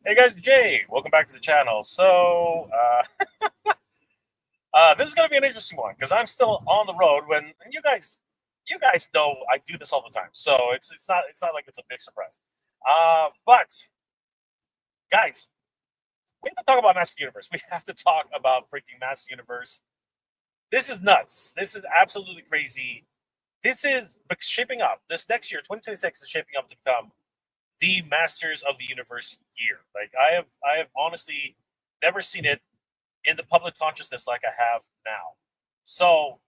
Hey guys, Jay, welcome back to the channel. So, this is going to be an interesting one because I'm still on the road. And you guys know I do this all the time, so it's not like it's a big surprise. But guys, we have to talk about Master Universe. We have to talk about freaking Master Universe. This is nuts. This is absolutely crazy. This is shaping up. This next year, 2026, is shaping up to become the Masters of the Universe year. Like I have honestly never seen it in the public consciousness like I have now. So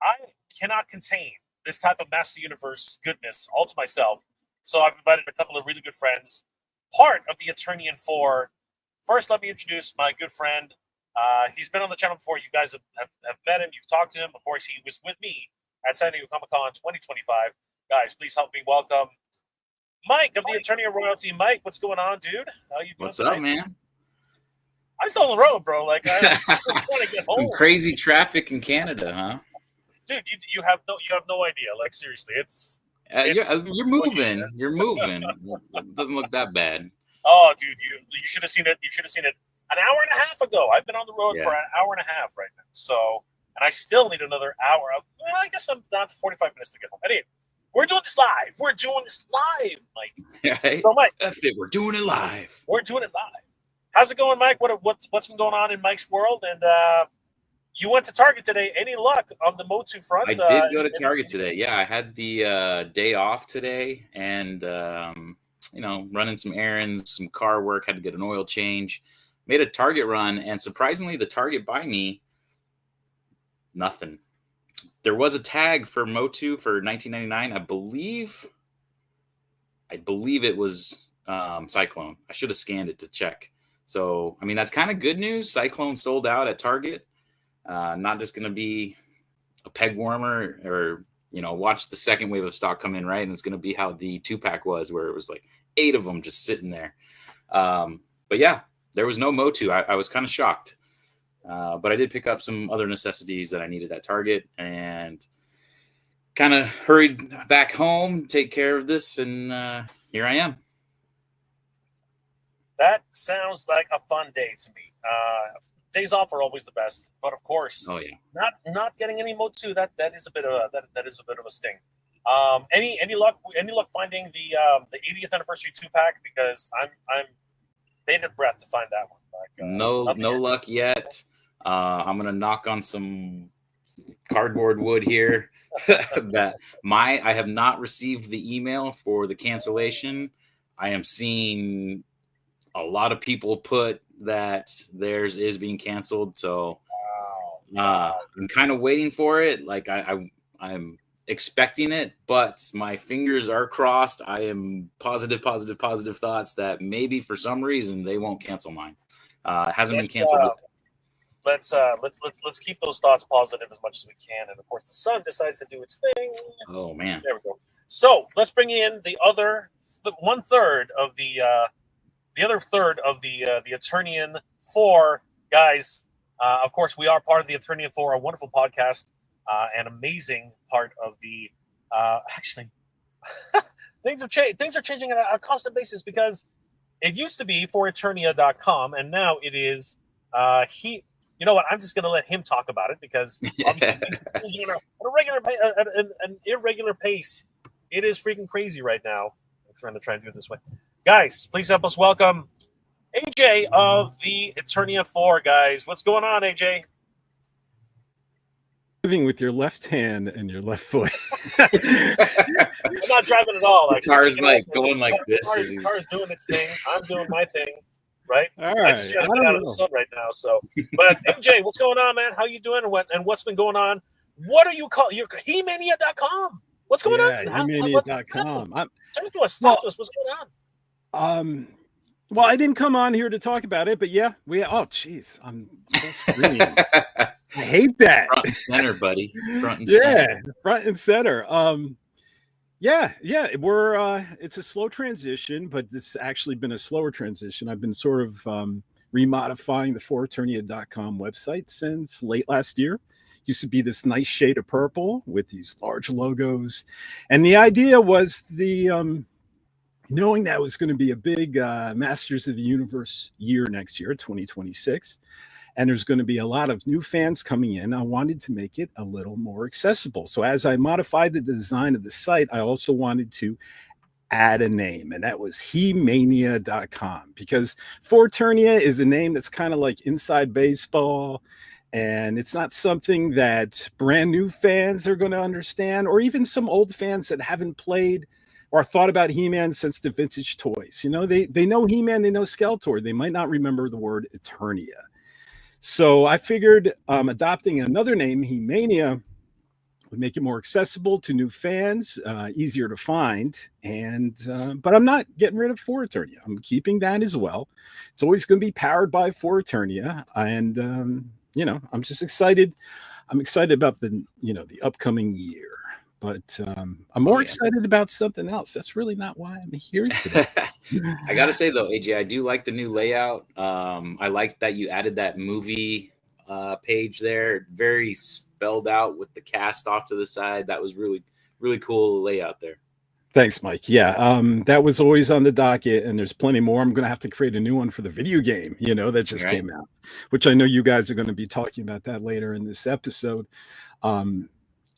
I cannot contain this type of Master Universe goodness all to myself. So I've invited a couple of really good friends, part of the Eternian Four. First, let me introduce my good friend. He's been on the channel before. You guys have met him. You've talked to him. Of course, he was with me at San Diego Comic Con 2025. Guys, please help me welcome Mike of the Eternia Royalty. Mike, what's going on, dude? How you doing? What's up, man? I'm still on the road, bro. Like I'm trying to get home. Some crazy traffic in Canada, huh? Dude, you have no idea. Like seriously, you're moving. You're moving. It doesn't look that bad. Oh, dude, you should have seen it. You should have seen it an hour and a half ago. I've been on the road for an hour and a half right now. So, and I still need another hour. Well, I guess I'm down to 45 minutes to get home. Anyway, we're doing this live. Mike. Right? So, Mike, that's it. We're doing it live. We're doing it live. How's it going, Mike? What's been going on in Mike's world? And you went to Target today. Any luck on the MOTU front? I did go to Target today. Yeah, I had the day off today, and running some errands, some car work. Had to get an oil change. Made a Target run, and surprisingly, the Target by me, nothing. There was a tag for MOTU for $19.99. I believe it was Cyclone. I should have scanned it to check. So, I mean, that's kind of good news. Cyclone sold out at Target. Not just going to be a peg warmer or, watch the second wave of stock come in, right? And it's going to be how the 2-pack was, where it was like 8 of them just sitting there. But yeah, there was no MOTU. I was kind of shocked. But I did pick up some other necessities that I needed at Target and kind of hurried back home, take care of this, and here I am. That sounds like a fun day to me. Days off are always the best, but of course, not getting any MOTU, that is a bit of a sting. Any luck finding the 80th anniversary 2-pack? Because I'm bated breath to find that one. Like, no luck yet. I'm gonna knock on some cardboard wood here. I have not received the email for the cancellation. I am seeing a lot of people put that theirs is being canceled, so I'm kind of waiting for it. Like I'm expecting it, but my fingers are crossed. I am positive thoughts that maybe for some reason they won't cancel mine. It hasn't been canceled. Let's keep those thoughts positive as much as we can, and of course the sun decides to do its thing. Oh man, there we go. So let's bring in the other one-third of the other third of the Eternian Four guys. Of course, we are part of the Eternian Four, a wonderful podcast, an amazing part of the. Actually, things are changing on a constant basis because it used to be for Eternia.com, and now it is he. You know what? I'm just going to let him talk about it because obviously an irregular pace. It is freaking crazy right now. I'm trying to do it this way. Guys, please help us welcome AJ of the Eternia 4, guys. What's going on, AJ? Living with your left hand and your left foot. I'm not driving at all. The car's like going like this. The car's doing its thing. I'm doing my thing. Right? All right. I just trying to get out of the sun right now. So, but AJ, what's going on, man? How you doing? And what's been going on? What are you calling? You're He-Mania.com. What's going on? He-Mania.com. Talk to us. What's going on? Well, I didn't come on here to talk about it, but yeah, oh, jeez, I'm full screen. I hate that. Front and center, buddy. Front and center. Front and center. Yeah, we're it's a slow transition, but this has actually been a slower transition. I've been sort of remodifying the foreternia.com website since late last year. Used to be this nice shade of purple with these large logos, and the idea was the knowing that it was going to be a big Masters of the Universe year next year, 2026, and there's going to be a lot of new fans coming in, I wanted to make it a little more accessible. So as I modified the design of the site, I also wanted to add a name, and that was hemania.com, because Forturnia is a name that's kind of like inside baseball, and it's not something that brand new fans are going to understand, or even some old fans that haven't played or thought about He-Man since the vintage toys. You know, they know He-Man, they know Skeletor, they might not remember the word Eternia. So I figured adopting another name, He-Mania, would make it more accessible to new fans, easier to find. And but I'm not getting rid of For Eternia. I'm keeping that as well. It's always going to be powered by For Eternia, and you know, I'm just excited. I'm excited about the the upcoming year. But I'm more excited about something else. That's really not why I'm here today. I gotta say though, AJ, I do like the new layout. I like that you added that movie page there, very spelled out with the cast off to the side. That was really, really cool layout there. Thanks, Mike. Yeah, that was always on the docket, and there's plenty more. I'm going to have to create a new one for the video game, that just came out, which I know you guys are going to be talking about that later in this episode.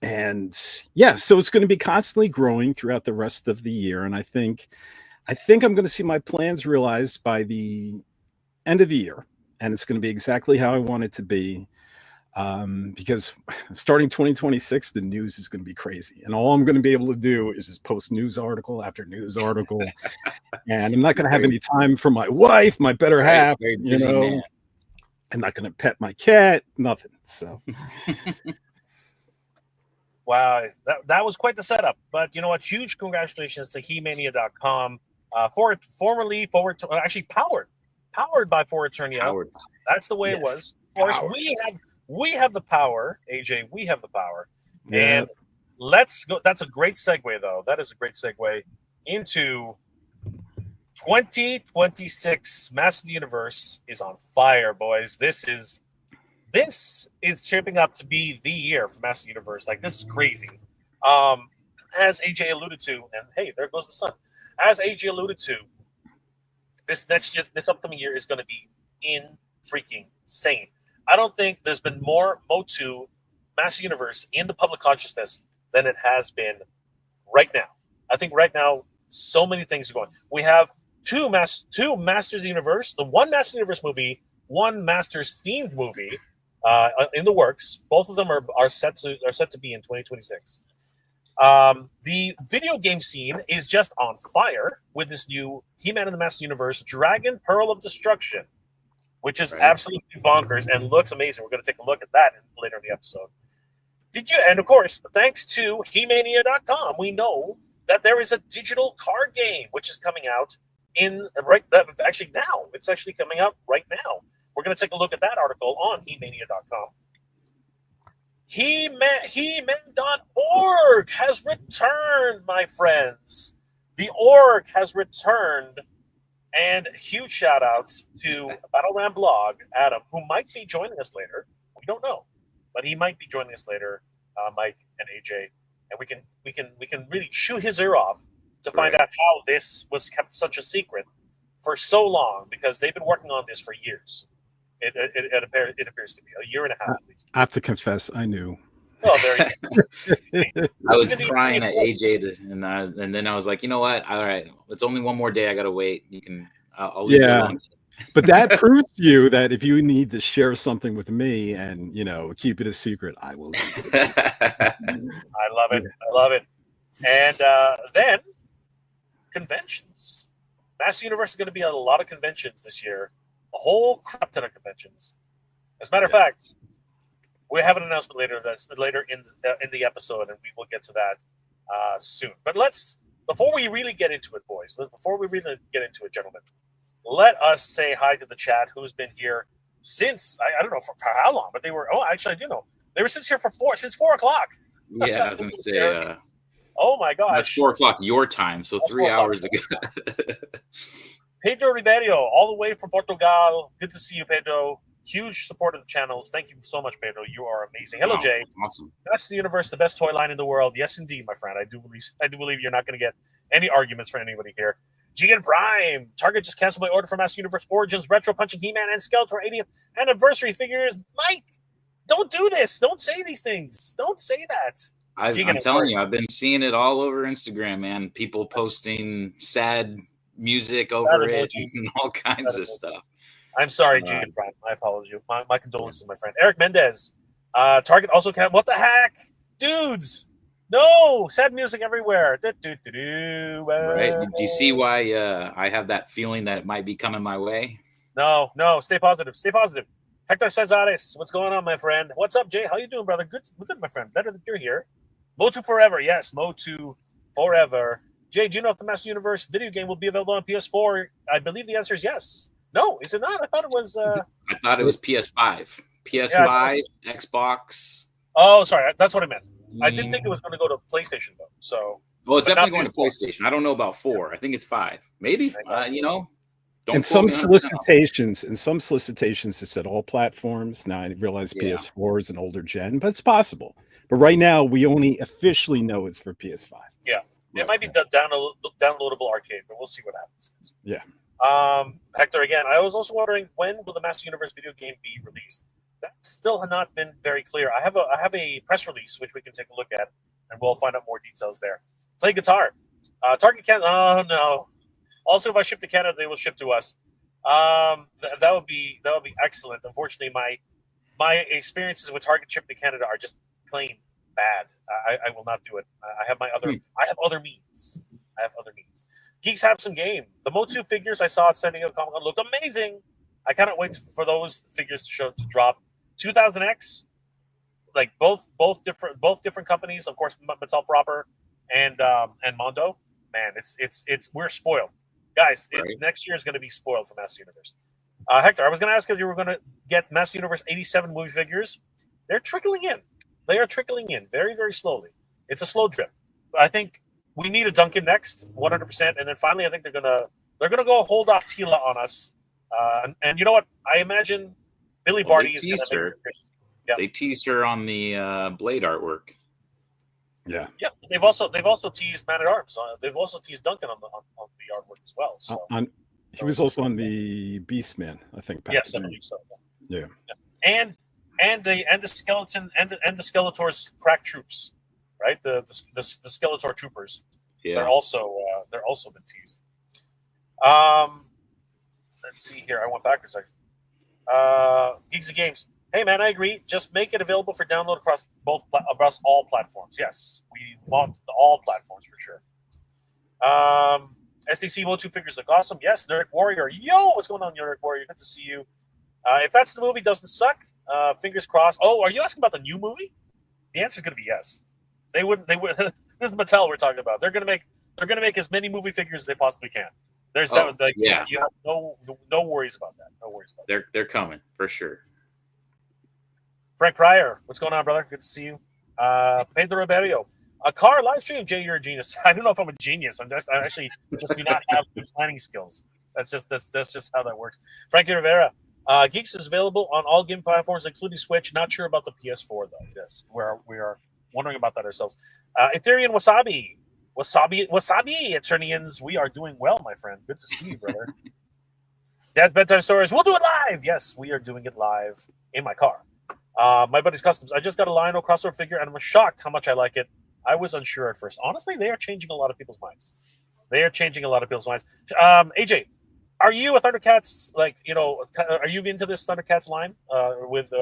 And yeah, so it's going to be constantly growing throughout the rest of the year. And I think I'm going to see my plans realized by the end of the year. And it's going to be exactly how I want it to be. Because starting 2026, the news is going to be crazy. And all I'm going to be able to do is just post news article after news article. And I'm not going to have any time for my wife, my better half, man. I'm not going to pet my cat, nothing. So... Wow, that was quite the setup. But you know what? Huge congratulations to Hemania.com, formerly actually powered by For Eternia. That's the way it was. Of course, we have the power, AJ. We have the power, and let's go. That's a great segue, though. That is a great segue into 2026. Master of the Universe is on fire, boys. This is shaping up to be the year for Master Universe. Like, this is crazy. As AJ alluded to, and hey, there goes the sun. As AJ alluded to, this upcoming year is going to be freaking insane. I don't think there's been more MOTU Master Universe in the public consciousness than it has been right now. I think right now, so many things are going. We have two Masters of the Universe, the one Master Universe movie, one Masters themed movie. In the works. Both of them are set to be in 2026. The video game scene is just on fire with this new He-Man and the Master Universe Dragon Pearl of Destruction, which is absolutely bonkers and looks amazing. We're going to take a look at that later in the episode. And of course, thanks to Hemania.com, we know that there is a digital card game which is coming out actually now. It's actually coming out right now. We're going to take a look at that article on Hemania.com. He-Man.org has returned, my friends. The org has returned. And huge shout out to Battleland Blog, Adam, who might be joining us later. We don't know, but he might be joining us later, Mike and AJ. And we can really chew his ear off to find out how this was kept such a secret for so long, because they've been working on this for years. It appears to be a year and a half at least. I have to confess, I knew. Oh, there you go. I was crying at AJ, and then I was like, you know what? All right, it's only one more day. I gotta wait. I'll leave it alone. But that proves to you that if you need to share something with me and keep it a secret, I will. I love it. I love it. And then conventions. Master Universe is going to be at a lot of conventions this year. A whole crap ton of conventions. As a matter of fact, we have an announcement later in the episode, and we will get to that soon. But before we really get into it, boys, gentlemen, let us say hi to the chat who's been here since, I don't know for how long, but they were, actually I do know. They were since 4 o'clock. Yeah, I was going to say, oh my gosh. That's 4 o'clock your time, so 3 hours ago. Pedro Ribeiro, all the way from Portugal. Good to see you, Pedro. Huge support of the channels. Thank you so much, Pedro. You are amazing. Hello, Jay. Awesome. That's the Universe, the best toy line in the world. Yes, indeed, my friend. I do believe you're not going to get any arguments from anybody here. Gigan Prime. Target just canceled my order for Master Universe Origins Retro Punching He-Man and Skeletor 80th anniversary figures. Mike, don't do this. Don't say these things. Don't say that. I'm telling you, I've been seeing it all over Instagram, man. People posting sad music over it and all kinds of stuff. I'm sorry, Gigan Prime. I apologize. My condolences, my friend. Eric Mendez. Target also can't. What the heck? Dudes. No, sad music everywhere. Right. Do you see why I have that feeling that it might be coming my way? No. Stay positive. Stay positive. Hector Cesares, what's going on, my friend? What's up, Jay? How you doing, brother? Good, my friend. Better that you're here. MOTU forever. Yes, MOTU forever. Jay, do you know if the Master Universe video game will be available on PS4? I believe the answer is yes. No, is it not? I thought it was. I thought it was PS5. PS5, Xbox. Oh, sorry. That's what I meant. I didn't think it was going to go to PlayStation though. So, well, it's definitely going to PlayStation. I don't know about 4. I think it's 5. Maybe. Don't. And some solicitations, it said all platforms. Now I realize PS4 is an older gen, but it's possible. But right now, we only officially know it's for PS5. Yeah, it might be downloadable arcade, but we'll see what happens. Yeah. Hector, again, I was also wondering when will the Master Universe video game be released? That's still not been very clear. I have a press release which we can take a look at, and we'll find out more details there. Play guitar. Target Canada. Oh no. Also, if I ship to Canada, they will ship to us. That would be excellent. Unfortunately, my experiences with Target shipping to Canada are just plain bad. I will not do it. I have other means. Geeks have some game. The MOTU figures I saw at San Diego Comic Con looked amazing. I cannot wait for those figures to drop. 2000X, like both different companies, of course, Mattel proper and Mondo. Man, it's we're spoiled, guys. Right. Next year is going to be spoiled for Master Universe. Hector, I was going to ask if you were going to get Master Universe 87 movie figures. They're trickling in. They are trickling in very, very slowly. It's a slow drip. I think we need a Duncan next, 100%, and then finally, I think they're gonna go hold off Tila on us. And you know what? I imagine Billy Barty is going to make her. Yeah. They teased her on the Blade artwork. Yeah. Yeah. They've also teased Man at Arms. They've also teased Duncan on the artwork as well. So he was also on the Beastman, I think. Yes, I believe so. Yeah. And the skeleton and the Skeletor's crack troops, right? The Skeletor troopers. Yeah. They're also been teased. Let's see here. I went backwards. Geeks of Games. Hey man, I agree. Just make it available for download across all platforms. Yes, we want all platforms for sure. SDC MOTU figures look awesome. Yes, Nerd Warrior. Yo, what's going on, Nerd Warrior? Good to see you. If that's the movie doesn't suck, fingers crossed. Oh, are you asking about the new movie? The answer is going to be yes. They would. This is Mattel we're talking about. They're going to make as many movie figures as they possibly can. There's You have no worries about that. No worries about that. They're coming for sure. Frank Pryor, what's going on, brother? Good to see you. Pedro Ribeiro, a car live stream. Jay, you're a genius. I don't know if I'm a genius. I actually just do not have good planning skills. That's just how that works. Frankie Rivera, Geeks is available on all game platforms, including Switch. Not sure about the PS4 though. Yes, we are wondering about that ourselves. Ethereum Wasabi, Eternians, we are doing well, my friend. Good to see you, brother. Dad's Bedtime Stories, we'll do it live. Yes, we are doing it live in my car. My buddy's Customs. I just got a Lionel crossover figure, and I'm shocked how much I like it. I was unsure at first. Honestly, they are changing a lot of people's minds. AJ, are you a Thundercats, are you into this Thundercats line with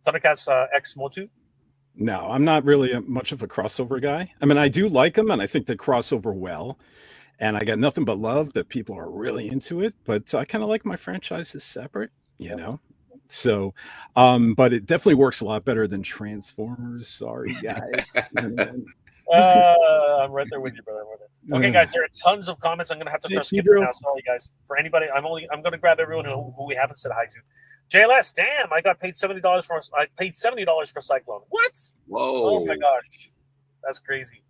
Thundercats X MOTU? No, I'm not really much of a crossover guy. I mean, I do like them, and I think they cross over well. And I got nothing but love that people are really into it. But I kind of like my franchises separate, you know. So, but it definitely works a lot better than Transformers. Sorry, guys. I'm right there with you, brother. Okay, guys, there are tons of comments. I'm gonna have to start skipping now. Sorry, guys. For anybody, I'm gonna grab everyone who we haven't said hi to. JLS, damn! I paid $70 for Cyclone. What? Whoa! Oh my gosh, that's crazy.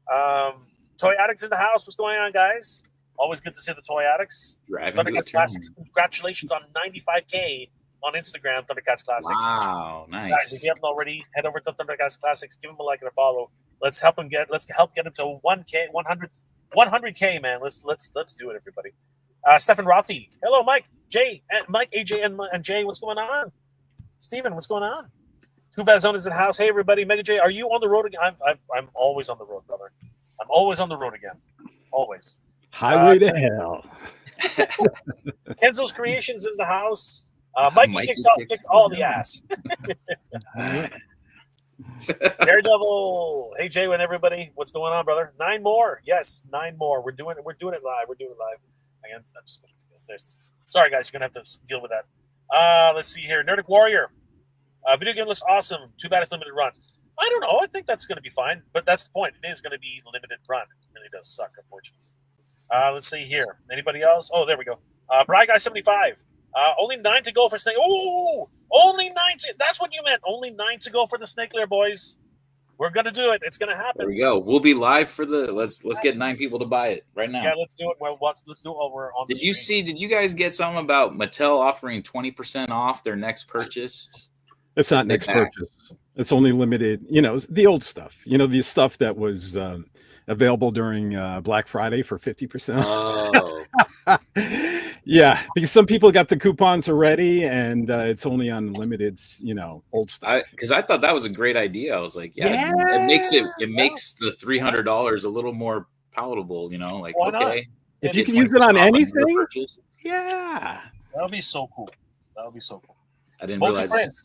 Toy Addicts in the house. What's going on, guys? Always good to see the Toy Addicts. Thundercats Classics. Congratulations on 95K on Instagram. Thundercats Classics. Wow, nice. Guys, if you haven't already, head over to Thundercats Classics. Give him a like and a follow. Let's help get him to 100 100K, man. Let's do it, everybody. Stefan Rothy. Hello, Mike, Jay, and Mike, AJ, and Jay. What's going on? Steven, what's going on? Tuvazone is in the house. Hey, everybody. Mega J, are you on the road again? I'm always on the road, brother. I'm always on the road again. Always. Highway to hell. Kenzo's Creations is the house. Mikey kicks all the ass. Daredevil. Hey, Jay, and everybody. What's going on, brother? 9 more. Yes, 9 more. We're doing it live. I'm just going to do this. Sorry, guys. You're going to have to deal with that. Let's see here. Nerdic Warrior. Video game looks awesome. Too bad it's limited run. I don't know. I think that's going to be fine. But that's the point. It is going to be limited run. It really does suck, unfortunately. Let's see here. Anybody else? Oh, there we go. Bry Guy 75. Only 9 to go for Snake. Ooh, only 9. That's what you meant. Only 9 to go for the Snake Lair, boys. We're gonna do it. It's gonna happen. There we go. We'll be live for the. Let's get 9 people to buy it right now. Yeah, let's do it. Well, let's do it while we're on. Did you guys get something about Mattel offering 20% off their next purchase? It's not next purchase. It's only limited. The old stuff. The stuff that was available during Black Friday for 50%. Oh. Yeah, because some people got the coupons already, and it's only on limited, old stuff. Because I thought that was a great idea. I was like, it makes the $300 a little more palatable. Like, okay, if you can use it on anything, yeah, that'll be so cool. I didn't realize.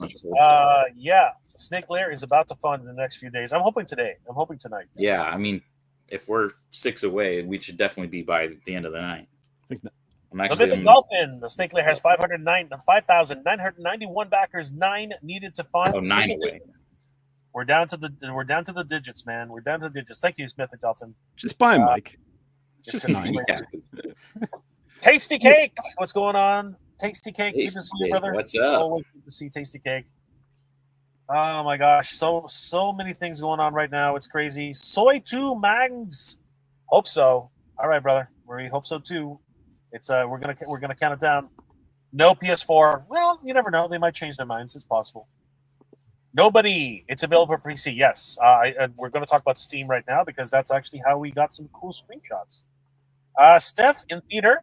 Yeah, Snake Lair is about to fund in the next few days. I'm hoping today. I'm hoping tonight. Yeah, I mean, if we're 6 away, we should definitely be by the end of the night. The Dolphin. The Snake Lair has 5,991 backers. 9 needed to fund. Oh, 9 away. We're down to the digits, man. We're down to the digits. Thank you, Smith and Dolphin. Just buy them, Mike. Just 9. Yeah. Tasty Cake. What's going on? Tasty Cake. Good to see you, brother. What's up? Always good to see Tasty Cake. Oh my gosh, so many things going on right now. It's crazy. Soy 2 Mags. Hope so. All right, brother. We hope so too. It's we're gonna count it down. No PS4. Well, you never know. They might change their minds. It's possible. Nobody. It's available for PC. Yes. We're going to talk about Steam right now because that's actually how we got some cool screenshots. Steph in theater.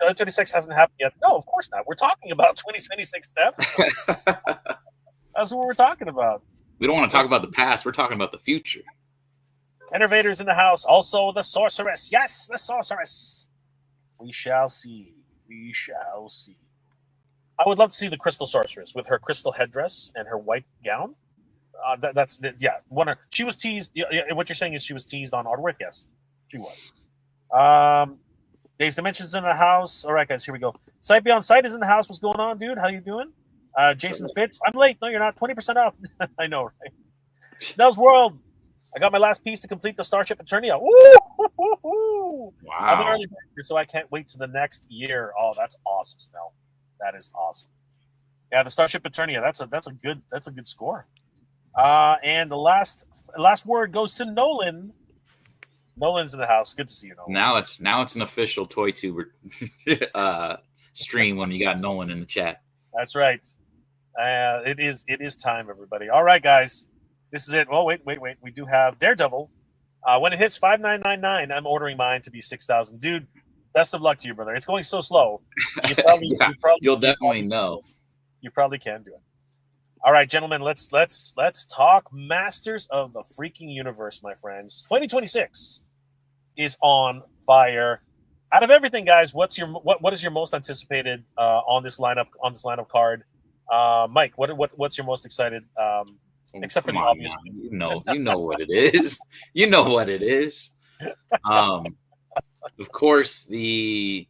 2026 hasn't happened yet. No, of course not. We're talking about 2026, Steph. That's what we're talking about. We don't want to talk about the past. We're talking about the future. Innovators in the house. Also, the sorceress. Yes, the sorceress. We shall see. We shall see. I would love to see the crystal sorceress with her crystal headdress and her white gown. She was teased. What you're saying is she was teased on artwork. Yes, she was. Days Dimensions in the house. All right, guys, here we go. Sight Beyond Sight is in the house. What's going on, dude? How you doing? Jason Fitz. I'm late. No, you're not. 20% off. I know, right? Snell's World. I got my last piece to complete the Starship Eternia. Woo! Wow. I'm an early bird, so I can't wait to the next year. Oh, that's awesome, Snell. That is awesome. Yeah, the Starship Eternia. That's a good score. And the last word goes to Nolan. Nolan's in the house. Good to see you, Nolan. Now it's an official Toy Tuber stream when you got Nolan in the chat. That's right. It is time, everybody. All right, guys. This is it. Oh, wait. We do have Daredevil. When it hits 5,999, I'm ordering mine to be 6,000. Dude, best of luck to you, brother. It's going so slow. You'll definitely know. You probably can do it. All right, gentlemen, let's talk Masters of the freaking Universe, my friends. 2026 is on fire. Out of everything, guys, what is your most anticipated on this lineup card? Mike, what's your most excited? Except for the obvious. You know what it is. You know what it is. Of course, the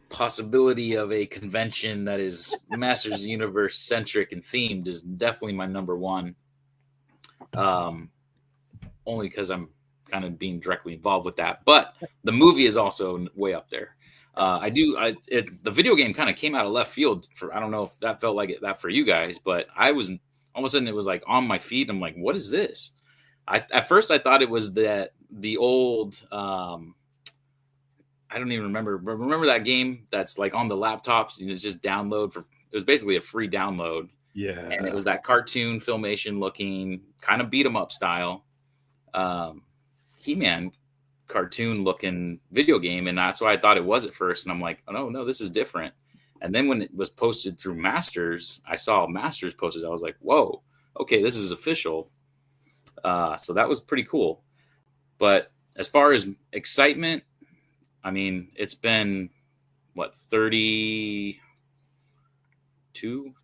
possibility of a convention that is Masters of the Universe centric and themed is definitely my number one. Only because I'm kind of being directly involved with that, but the movie is also way up there. The video game kind of came out of left field I don't know if that felt like that for you guys, but I was all of a sudden it was like on my feet. I'm like, what is this? At first I thought it was the old, I don't even remember. But remember that game that's like on the laptops? You just download it was basically a free download. Yeah. And it was that cartoon filmation looking kind of beat 'em up style. He-Man cartoon looking video game, and that's why I thought it was at first. And I'm like, oh no, this is different. And then when it was posted through Masters, I saw Masters posted. I was like, whoa, okay, this is official. So that was pretty cool. But as far as excitement, I mean, it's been what, 32,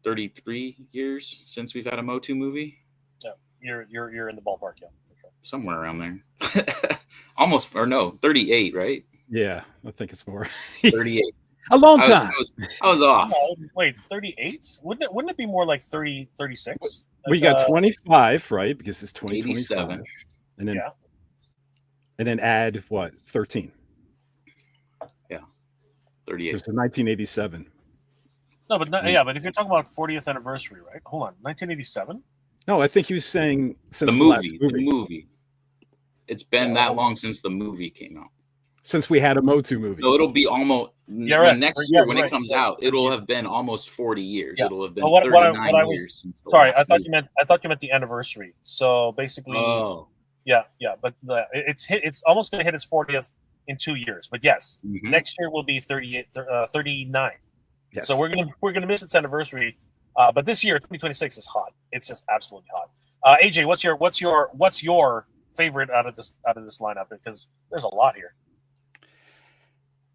33 years since we've had a MOTU movie. Yeah, you're in the ballpark, yeah, for sure. Somewhere around there. Almost, or no, 38, right? Yeah, I think it's more. 38. A long time. I was off. No, wait, 38? Wouldn't it be more like 30, 36? We got 25, right? Because it's 2027. 87. And then Yeah. And then add what? 13. Yeah. 38. There's a 1987. No, but yeah, but if you're talking about 40th anniversary, right? Hold on, 1987? No, I think he was saying since The last movie. It's been that long since the movie came out. Since we had a MOTU movie. So it'll be almost next year when it comes out. It'll have been almost 40 years. Yeah. It'll have been But 39 years since the sorry, last I thought movie. you meant the anniversary. So basically, Oh, yeah, but it's almost going to hit its 40th in 2 years. But yes, next year will be 39. Yes. So we're gonna miss its anniversary. But this year, 2026 is hot. It's just absolutely hot. AJ, what's your favorite out of this lineup? Because there's a lot here.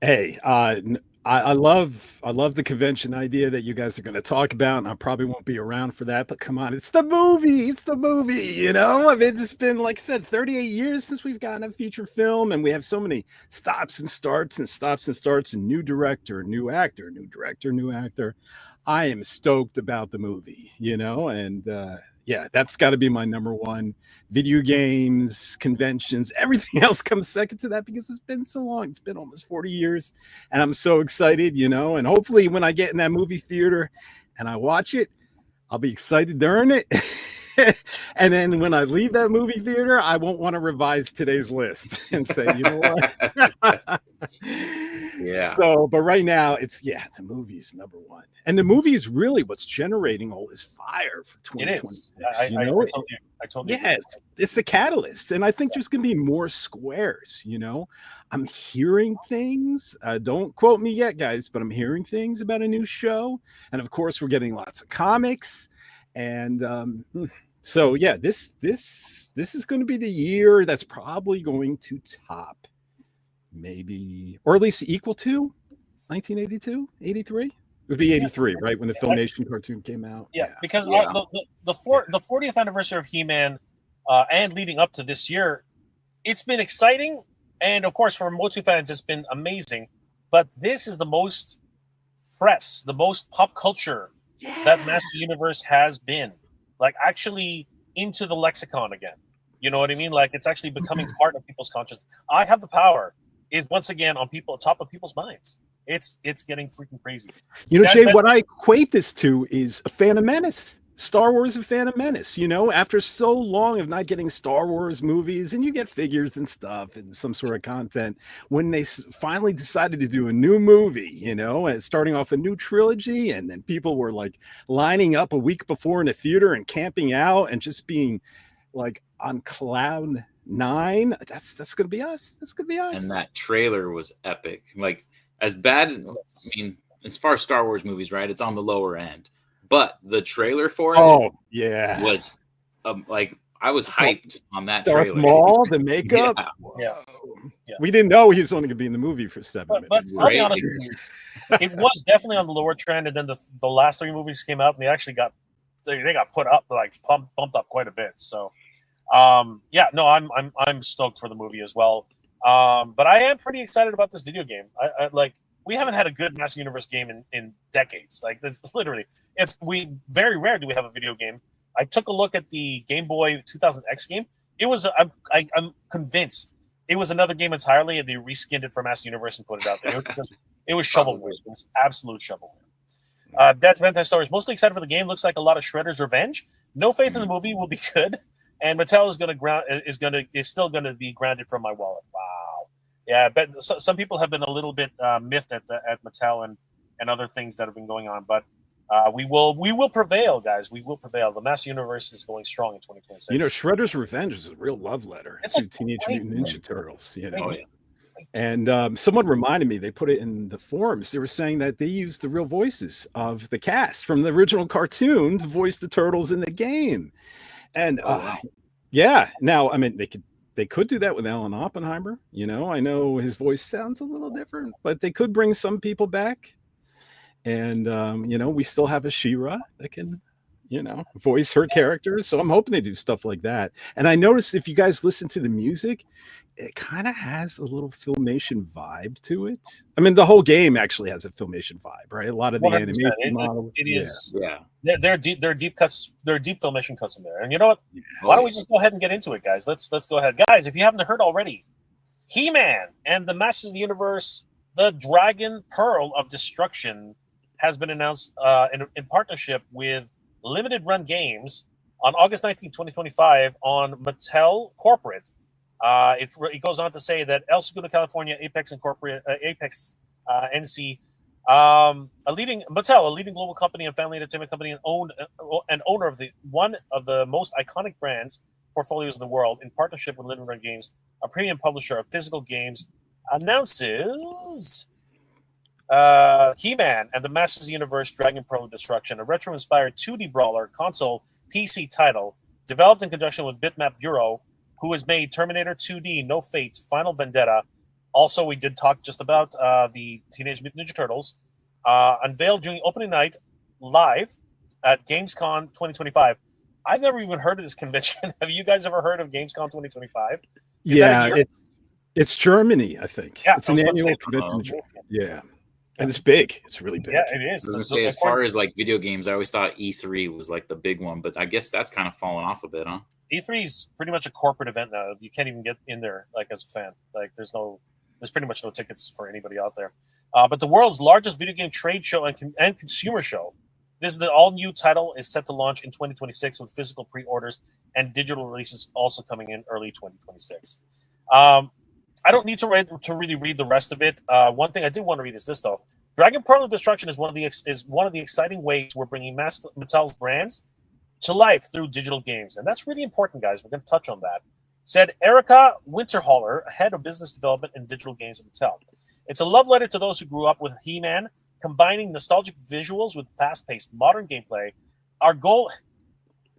Hey, I love the convention idea that you guys are going to talk about, and I probably won't be around for that. But come on, it's the movie. You know, I mean, it's been, like I said, 38 years since we've gotten a feature film, and we have so many stops and starts, and new director, new actor, new director, new actor. I am stoked about the movie, you know, and yeah, that's got to be my number one. Video games, conventions, everything else comes second to that because it's been so long. It's been almost 40 years, and I'm so excited, you know, and hopefully when I get in that movie theater and I watch it, I'll be excited during it. And then when I leave that movie theater, I won't want to revise today's list and say, you know what? yeah. So, but right now it's, the movie's number one. And the movie is really what's generating all this fire for 2026. It is. I told you. Yeah, it's the catalyst. And I think there's going to be more squares, you know? I'm hearing things. Don't quote me yet, guys, but I'm hearing things about a new show. And of course, we're getting lots of comics. And so yeah, this is going to be the year that's probably going to top, maybe, or at least equal to 1982, 83. It would be 83, right, when the Filmation cartoon came out. Yeah, because the 40th anniversary of He-Man, and leading up to this year, it's been exciting, and of course for MOTU fans, it's been amazing. But this is the most press, the most pop culture that Master Universe has been, like, actually into the lexicon again. You know what I mean? Like, it's actually becoming part of people's consciousness. I Have the Power is once again on top of people's minds. It's getting freaking crazy. You know, Jay, what I equate this to is a Phantom Menace. Star Wars and Phantom Menace, you know, after so long of not getting Star Wars movies, and you get figures and stuff and some sort of content, when they finally decided to do a new movie, you know, and starting off a new trilogy, and then people were like lining up a week before in a theater and camping out and just being like on cloud nine. That's going to be us. That's going to be us. And that trailer was epic. Like, as bad, I mean, as far as Star Wars movies, right, it's on the lower end. But the trailer for it was like, I was hyped on that Darth trailer. Maul, the makeup. Yeah. We didn't know he was only going to be in the movie for 7 minutes. But I'll be honest with you, it was definitely on the lower trend, and then the last 3 movies came out, and they actually got put up, like bumped up quite a bit. So, I'm stoked for the movie as well. But I am pretty excited about this video game. I like. We haven't had a good Master Universe game in decades. Like, that's literally, very rare do we have a video game. I took a look at the Game Boy 2000X game. It was, I'm convinced it was another game entirely, and they reskinned it for Master Universe and put it out there. It was shovelware. It was absolute shovelware. That's Valentine's Story is mostly excited for the game. Looks like a lot of Shredder's Revenge. No faith in the movie will be good, and Mattel is still gonna be grounded from my wallet. Wow. Yeah, but some people have been a little bit miffed at Mattel and other things that have been going on. But We will prevail, guys. We will prevail. The Master Universe is going strong in 2026. You know, Shredder's Revenge is a real love letter to Teenage Mutant Ninja Turtles. You know, and someone reminded me, they put it in the forums. They were saying that they used the real voices of the cast from the original cartoon to voice the turtles in the game. And yeah, now I mean they could do that with Alan Oppenheimer. You know, I know his voice sounds a little different, but they could bring some people back. And you know, we still have a She-Ra that can, you know, voice her characters. So I'm hoping they do stuff like that. And I noticed if you guys listen to the music, it kind of has a little Filmation vibe to it. I mean, the whole game actually has a Filmation vibe, right? A lot of the 100%. animation models. It is. Yeah. They're deep cuts. There are deep Filmation cuts in there. And you know what? Why don't we just go ahead and get into it, guys? Let's go ahead, guys. If you haven't heard already, He-Man and the Masters of the Universe, the Dragon Pearl of Destruction, has been announced in partnership with Limited Run Games on August 19, 2025 on Mattel Corporate. It goes on to say that El Segundo, California, Apex Incorporated, Apex NC, a leading global company and family entertainment company, and owner of one of the most iconic brands portfolios in the world, in partnership with Limited Run Games, a premium publisher of physical games, announces He-Man and the Masters of the Universe Dragon Pearl of Destruction, a retro-inspired 2D brawler console PC title developed in conjunction with Bitmap Bureau, who has made Terminator 2D, No Fate, Final Vendetta. Also, we did talk just about the Teenage Mutant Ninja Turtles, unveiled during opening night live at Gamescom 2025. I've never even heard of this convention. Have you guys ever heard of Gamescom 2025? Yeah, it's Germany, I think. Yeah, it's an annual convention. Yeah. And it's big. It's really big. Yeah, it is. I was gonna say, as far as like video games, I always thought E3 was like the big one, but I guess that's kind of fallen off a bit, huh? E3 is pretty much a corporate event now. You can't even get in there like as a fan. Like there's pretty much no tickets for anybody out there. But the world's largest video game trade show and consumer show. This is the all-new title is set to launch in 2026 with physical pre-orders and digital releases also coming in early 2026. I don't need to really read the rest of it. One thing I do want to read is this though: Dragon Pearl of Destruction is one of the exciting ways we're bringing Mattel's brands to life through digital games, and that's really important, guys. We're going to touch on that. Said Erica Winterholler, head of business development and digital games at Mattel. It's a love letter to those who grew up with He-Man, combining nostalgic visuals with fast-paced modern gameplay. Our goal.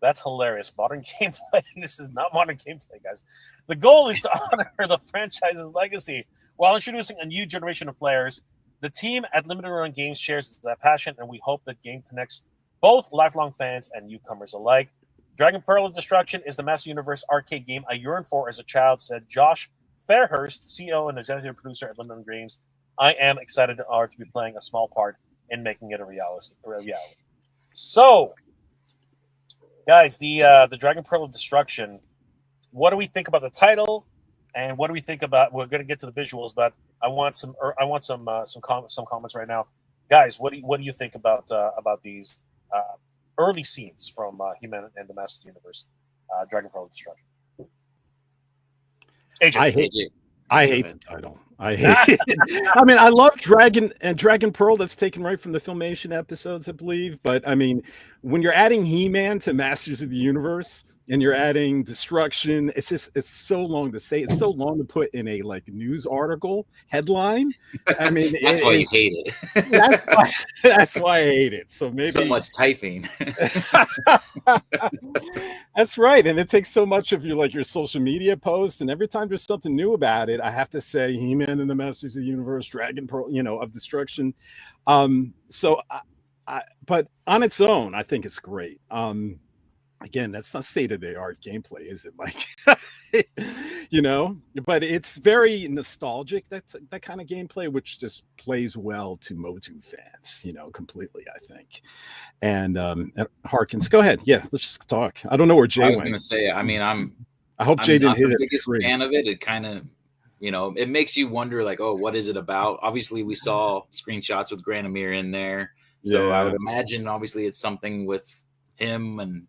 That's hilarious. Modern gameplay. This is not modern gameplay, guys. The goal is to honor the franchise's legacy while introducing a new generation of players. The team at Limited Run Games shares that passion, and we hope the game connects both lifelong fans and newcomers alike. Dragon Pearl of Destruction is the Master Universe arcade game I yearned for as a child, said Josh Fairhurst, CEO and executive producer at Limited Run Games. I am excited to be playing a small part in making it a reality. So, guys, the Dragon Pearl of Destruction. What do we think about the title, and what do we think about? We're going to get to the visuals, but I want some comments right now, guys. What do you think about these early scenes from He-Man and the Masters of the Universe, Dragon Pearl of Destruction? AJ. I hate the title. I hate it. I mean, I love Dragon Pearl. That's taken right from the Filmation episodes, I believe. But I mean, when you're adding He-Man to Masters of the Universe and you're adding Destruction, it's so long to say. It's so long to put in a like news article headline. I mean, that's why you hate it. That's why I hate it. So maybe so much typing. That's right, and it takes so much of your social media posts, and every time there's something new about it, I have to say He-Man and the Masters of the Universe, Dragon Pearl, of Destruction. So, but on its own, I think it's great. Again, that's not state-of-the-art gameplay, is it, Mike? But it's very nostalgic, that kind of gameplay, which just plays well to MOTU fans, completely, I think. And Harkins, go ahead. Yeah, let's just talk. I don't know where Jay went. I was going to say, I mean, I hope Jay didn't hit it. I'm the biggest fan of it. It kind of, it makes you wonder, like, oh, what is it about? Obviously, we saw screenshots with Granamir in there. So I would imagine, obviously, it's something with him, and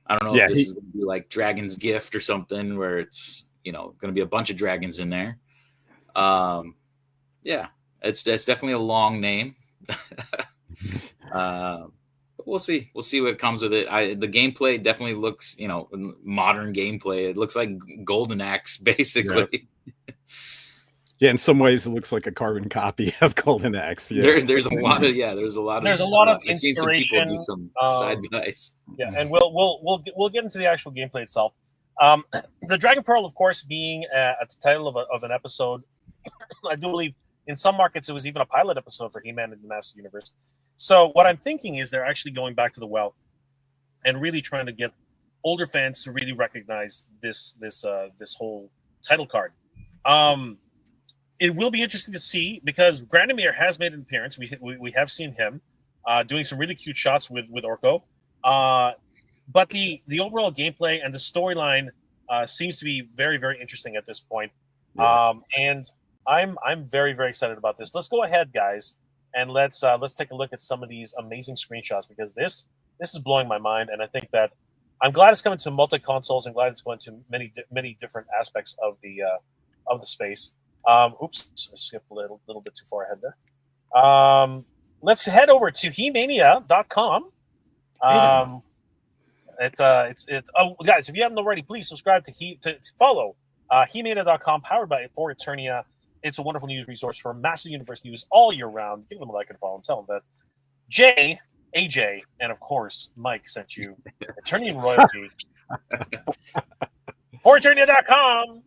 I don't know if this is going to be like Dragon's Gift or something where it's, going to be a bunch of dragons in there. It's definitely a long name. we'll see. We'll see what comes with it. The gameplay definitely looks, modern gameplay. It looks like Golden Axe, basically. Yeah, in some ways, it looks like a carbon copy of Golden Axe. Yeah, there's a lot of inspiration. I've seen some people do some side buys. Yeah, and we'll get into the actual gameplay itself. The Dragon Pearl, of course, being at the title of an episode, I do believe in some markets it was even a pilot episode for He-Man and the Master Universe. So what I'm thinking is they're actually going back to the well and really trying to get older fans to really recognize this whole title card. It will be interesting to see because Grandemir has made an appearance. We have seen him doing some really cute shots with Orko. But the overall gameplay and the storyline seems to be very, very interesting at this point. Yeah. And I'm very, very excited about this. Let's go ahead, guys, and let's take a look at some of these amazing screenshots because this is blowing my mind, and I think that I'm glad it's coming to multi consoles. I'm glad it's going to many different aspects of the space. Oops, I skipped a little bit too far ahead there. Let's head over to He-Mania.com. Guys, if you haven't already, please subscribe to follow He-Mania.com, powered by For Eternia. It's a wonderful news resource for massive universe news all year round. Give them a like and follow and tell them that Jay, AJ, and of course Mike sent you Eternian royalty. For Eternia.com.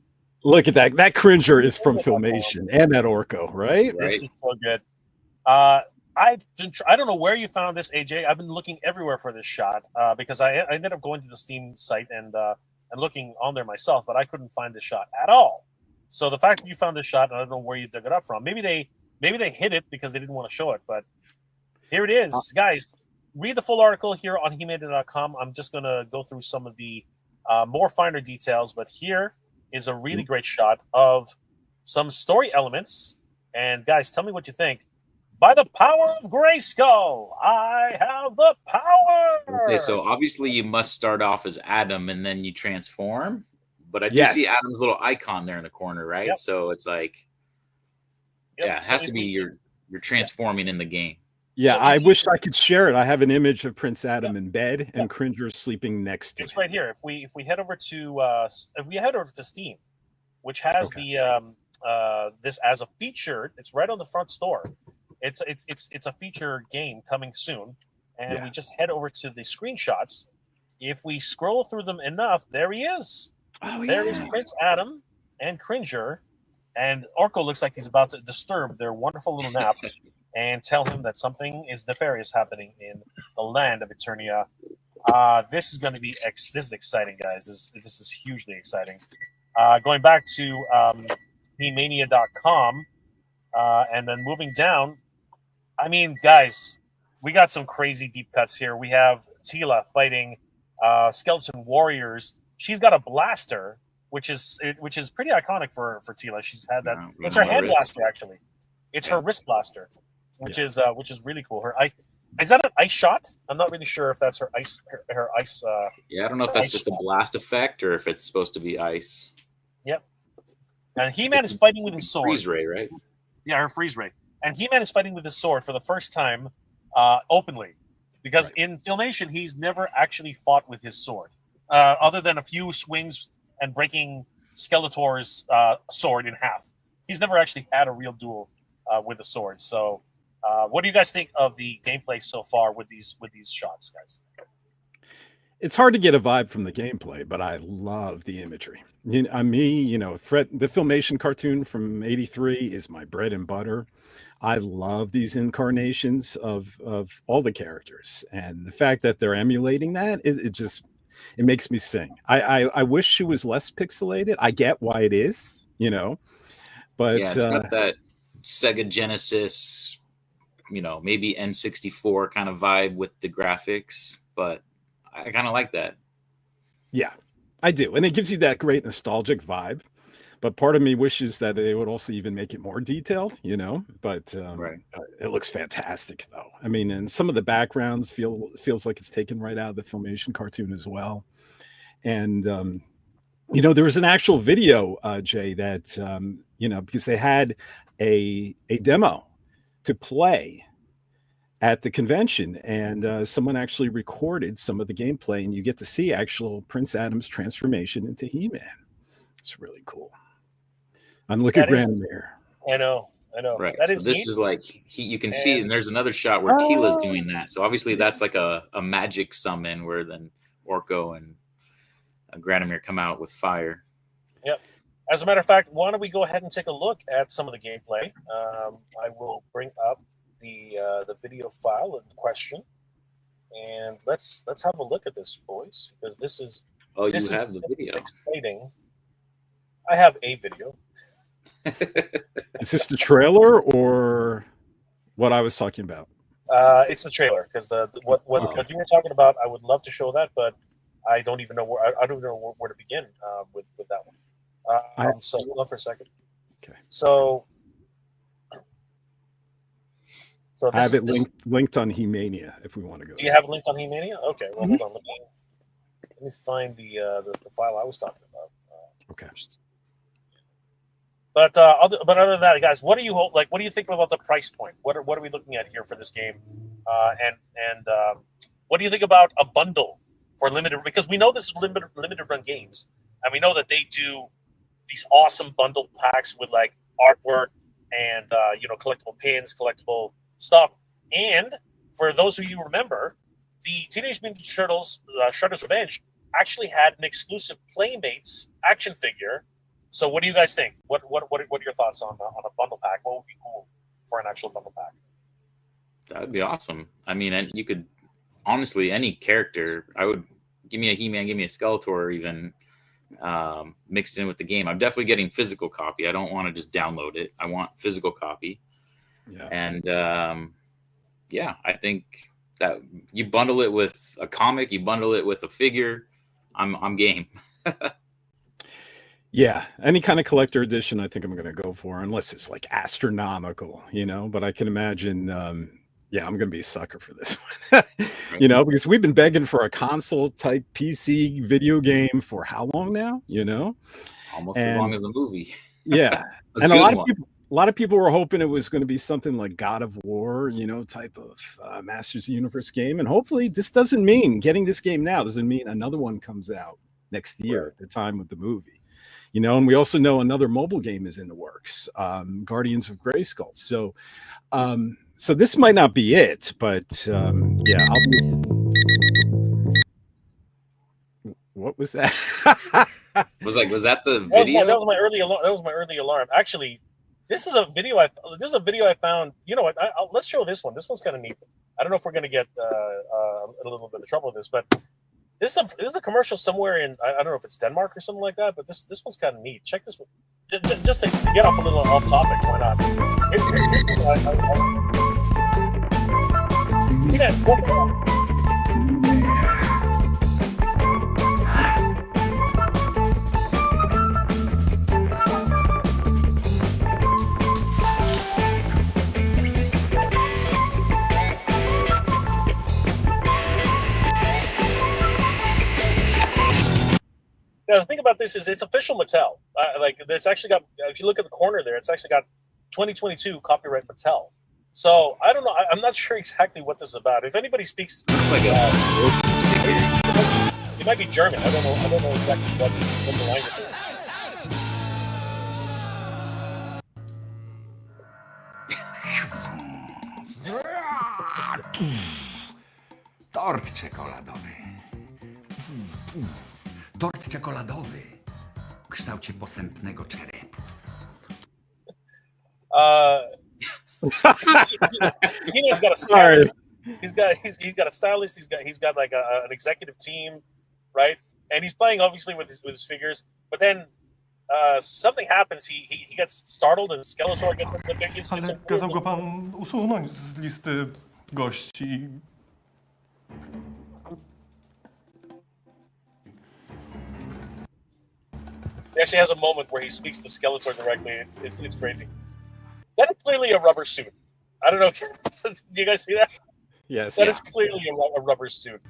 Look at that. That Cringer is from Filmation and that Orko, right? This is so good. I don't know where you found this, AJ. I've been looking everywhere for this shot because I ended up going to the Steam site and looking on there myself, but I couldn't find this shot at all. So the fact that you found this shot, I don't know where you dug it up from. Maybe they hid it because they didn't want to show it, but here it is. Guys, read the full article here on He-Mania.com. I'm just going to go through some of the more finer details, but here is a really great shot of some story elements. And guys, tell me what you think. By the power of Grayskull, I have the power. Okay, so obviously you must start off as Adam and then you transform. But I do see Adam's little icon there in the corner, right? Yep. So it's like, it has to be you're transforming in the game. Yeah, So I wish I could share it. I have an image of Prince Adam in bed and Cringer sleeping next to It's him. right here. If we head over to Steam, which has this as a feature, it's right on the front store. It's a feature game coming soon, and we just head over to the screenshots. If we scroll through them enough, there he is. Oh, There is Prince Adam and Cringer, and Orko looks like he's about to disturb their wonderful little nap and tell him that something is nefarious happening in the land of Eternia. This is going to be this is exciting, guys. This is hugely exciting. Going back to He-Mania.com, and then moving down. I mean, guys, we got some crazy deep cuts here. We have Teela fighting skeleton warriors. She's got a blaster, which is pretty iconic for Teela. She's had that. It's her hand blaster, actually. It's her wrist blaster, which is really cool. Is that an ice shot? I'm not really sure if that's her ice. Her ice. I don't know if that's just a blast effect or if it's supposed to be ice. Yep. And He-Man is fighting with his sword. Freeze ray, right? Yeah, her freeze ray. And He-Man is fighting with his sword for the first time openly, because in Filmation he's never actually fought with his sword, other than a few swings and breaking Skeletor's sword in half. He's never actually had a real duel with a sword. So, what do you guys think of the gameplay so far with these shots, guys? It's hard to get a vibe from the gameplay, but I love the imagery. The Filmation cartoon from '83 is my bread and butter. I love these incarnations of all the characters, and the fact that they're emulating that, it makes me sing. I wish she was less pixelated. I get why it is, but it's got that Sega Genesis, maybe N64 kind of vibe with the graphics, but I kind of like that. Yeah, I do. And it gives you that great nostalgic vibe. But part of me wishes that they would also even make it more detailed, But it looks fantastic, though. I mean, and some of the backgrounds feels like it's taken right out of the Filmation cartoon as well. And, there was an actual video, Jay, that, because they had a demo to play at the convention, and someone actually recorded some of the gameplay, and you get to see actual Prince Adam's transformation into He-Man. It's really cool. And look at Granomir. I know. Right. That so is this neat. is like you can see, and there's another shot where Tila's doing that. So obviously that's like a magic summon where then Orko and Granomir come out with fire. Yep. As a matter of fact, why don't we go ahead and take a look at some of the gameplay? I will bring up the video file in question, and let's have a look at this, boys, because this is you have the video. Exciting. I have a video. Is this the trailer or what I was talking about? It's the trailer, because what you were talking about. I would love to show that, but I don't even know where I don't know where to begin with that one. So hold on for a second. Okay. So I have it linked on He-Mania if we want to go. Do you have it linked on He-Mania? Okay. Well, hold on. Let me find the file I was talking about. Okay. But other than that, guys, what do you think about the price point? What are we looking at here for this game? And what do you think about a bundle for limited? Because we know this is limited run games, and we know that they do these awesome bundle packs with like artwork and collectible pins, collectible stuff. And for those of you who remember, the Teenage Mutant Ninja Turtles Shredder's Revenge actually had an exclusive Playmates action figure. So what do you guys think? What are your thoughts on a bundle pack? What would be cool for an actual bundle pack? That would be awesome. I mean, and you could honestly any character. I would give me a He-Man, give me a Skeletor, even mixed in with the game. I'm definitely getting physical copy. I don't want to just download it. I want physical copy. Yeah. And I think that you bundle it with a comic, you bundle it with a figure. I'm game. Yeah, any kind of collector edition, I think I'm going to go for, unless it's like astronomical, But I can imagine, I'm going to be a sucker for this one, because we've been begging for a console type PC video game for how long now, Almost as long as the movie. Yeah, and a lot of people were hoping it was going to be something like God of War, type of Masters of the Universe game, and hopefully this doesn't mean getting this game now doesn't mean another one comes out next year at the time of the movie. And we also know another mobile game is in the works, Guardians of Grayskull. So, so this might not be it, but What was that? was that the video? That was my early alarm. Actually, this is a video I found. You know what? Let's show this one. This one's kind of neat. I don't know if we're going to get a little bit of trouble with this, but. This is a commercial somewhere in I don't know if it's Denmark or something like that, but this one's kind of neat. Check this one, just to get off a little off topic. Why not? Now, the thing about this is it's official Mattel. It's actually got, if you look at the corner there, it's actually got 2022 copyright Mattel. So I don't know. I'm not sure exactly what this is about. If anybody speaks, it might be German. I don't know exactly what the language is. Tort czekoladowy. Tort czekoladowy w kształcie posępnego czerepu. He's got a stylist. He's got a stylist. He's got like an executive team, right? And he's playing obviously with his figures. But then something happens. He gets startled and Skeletor gets the figures. Ale kazał go pan usunąć z listy gości. He actually has a moment where he speaks to Skeletor directly. It's crazy. That is clearly a rubber suit. I don't know if do you guys see that? Yes. That is clearly a rubber suit.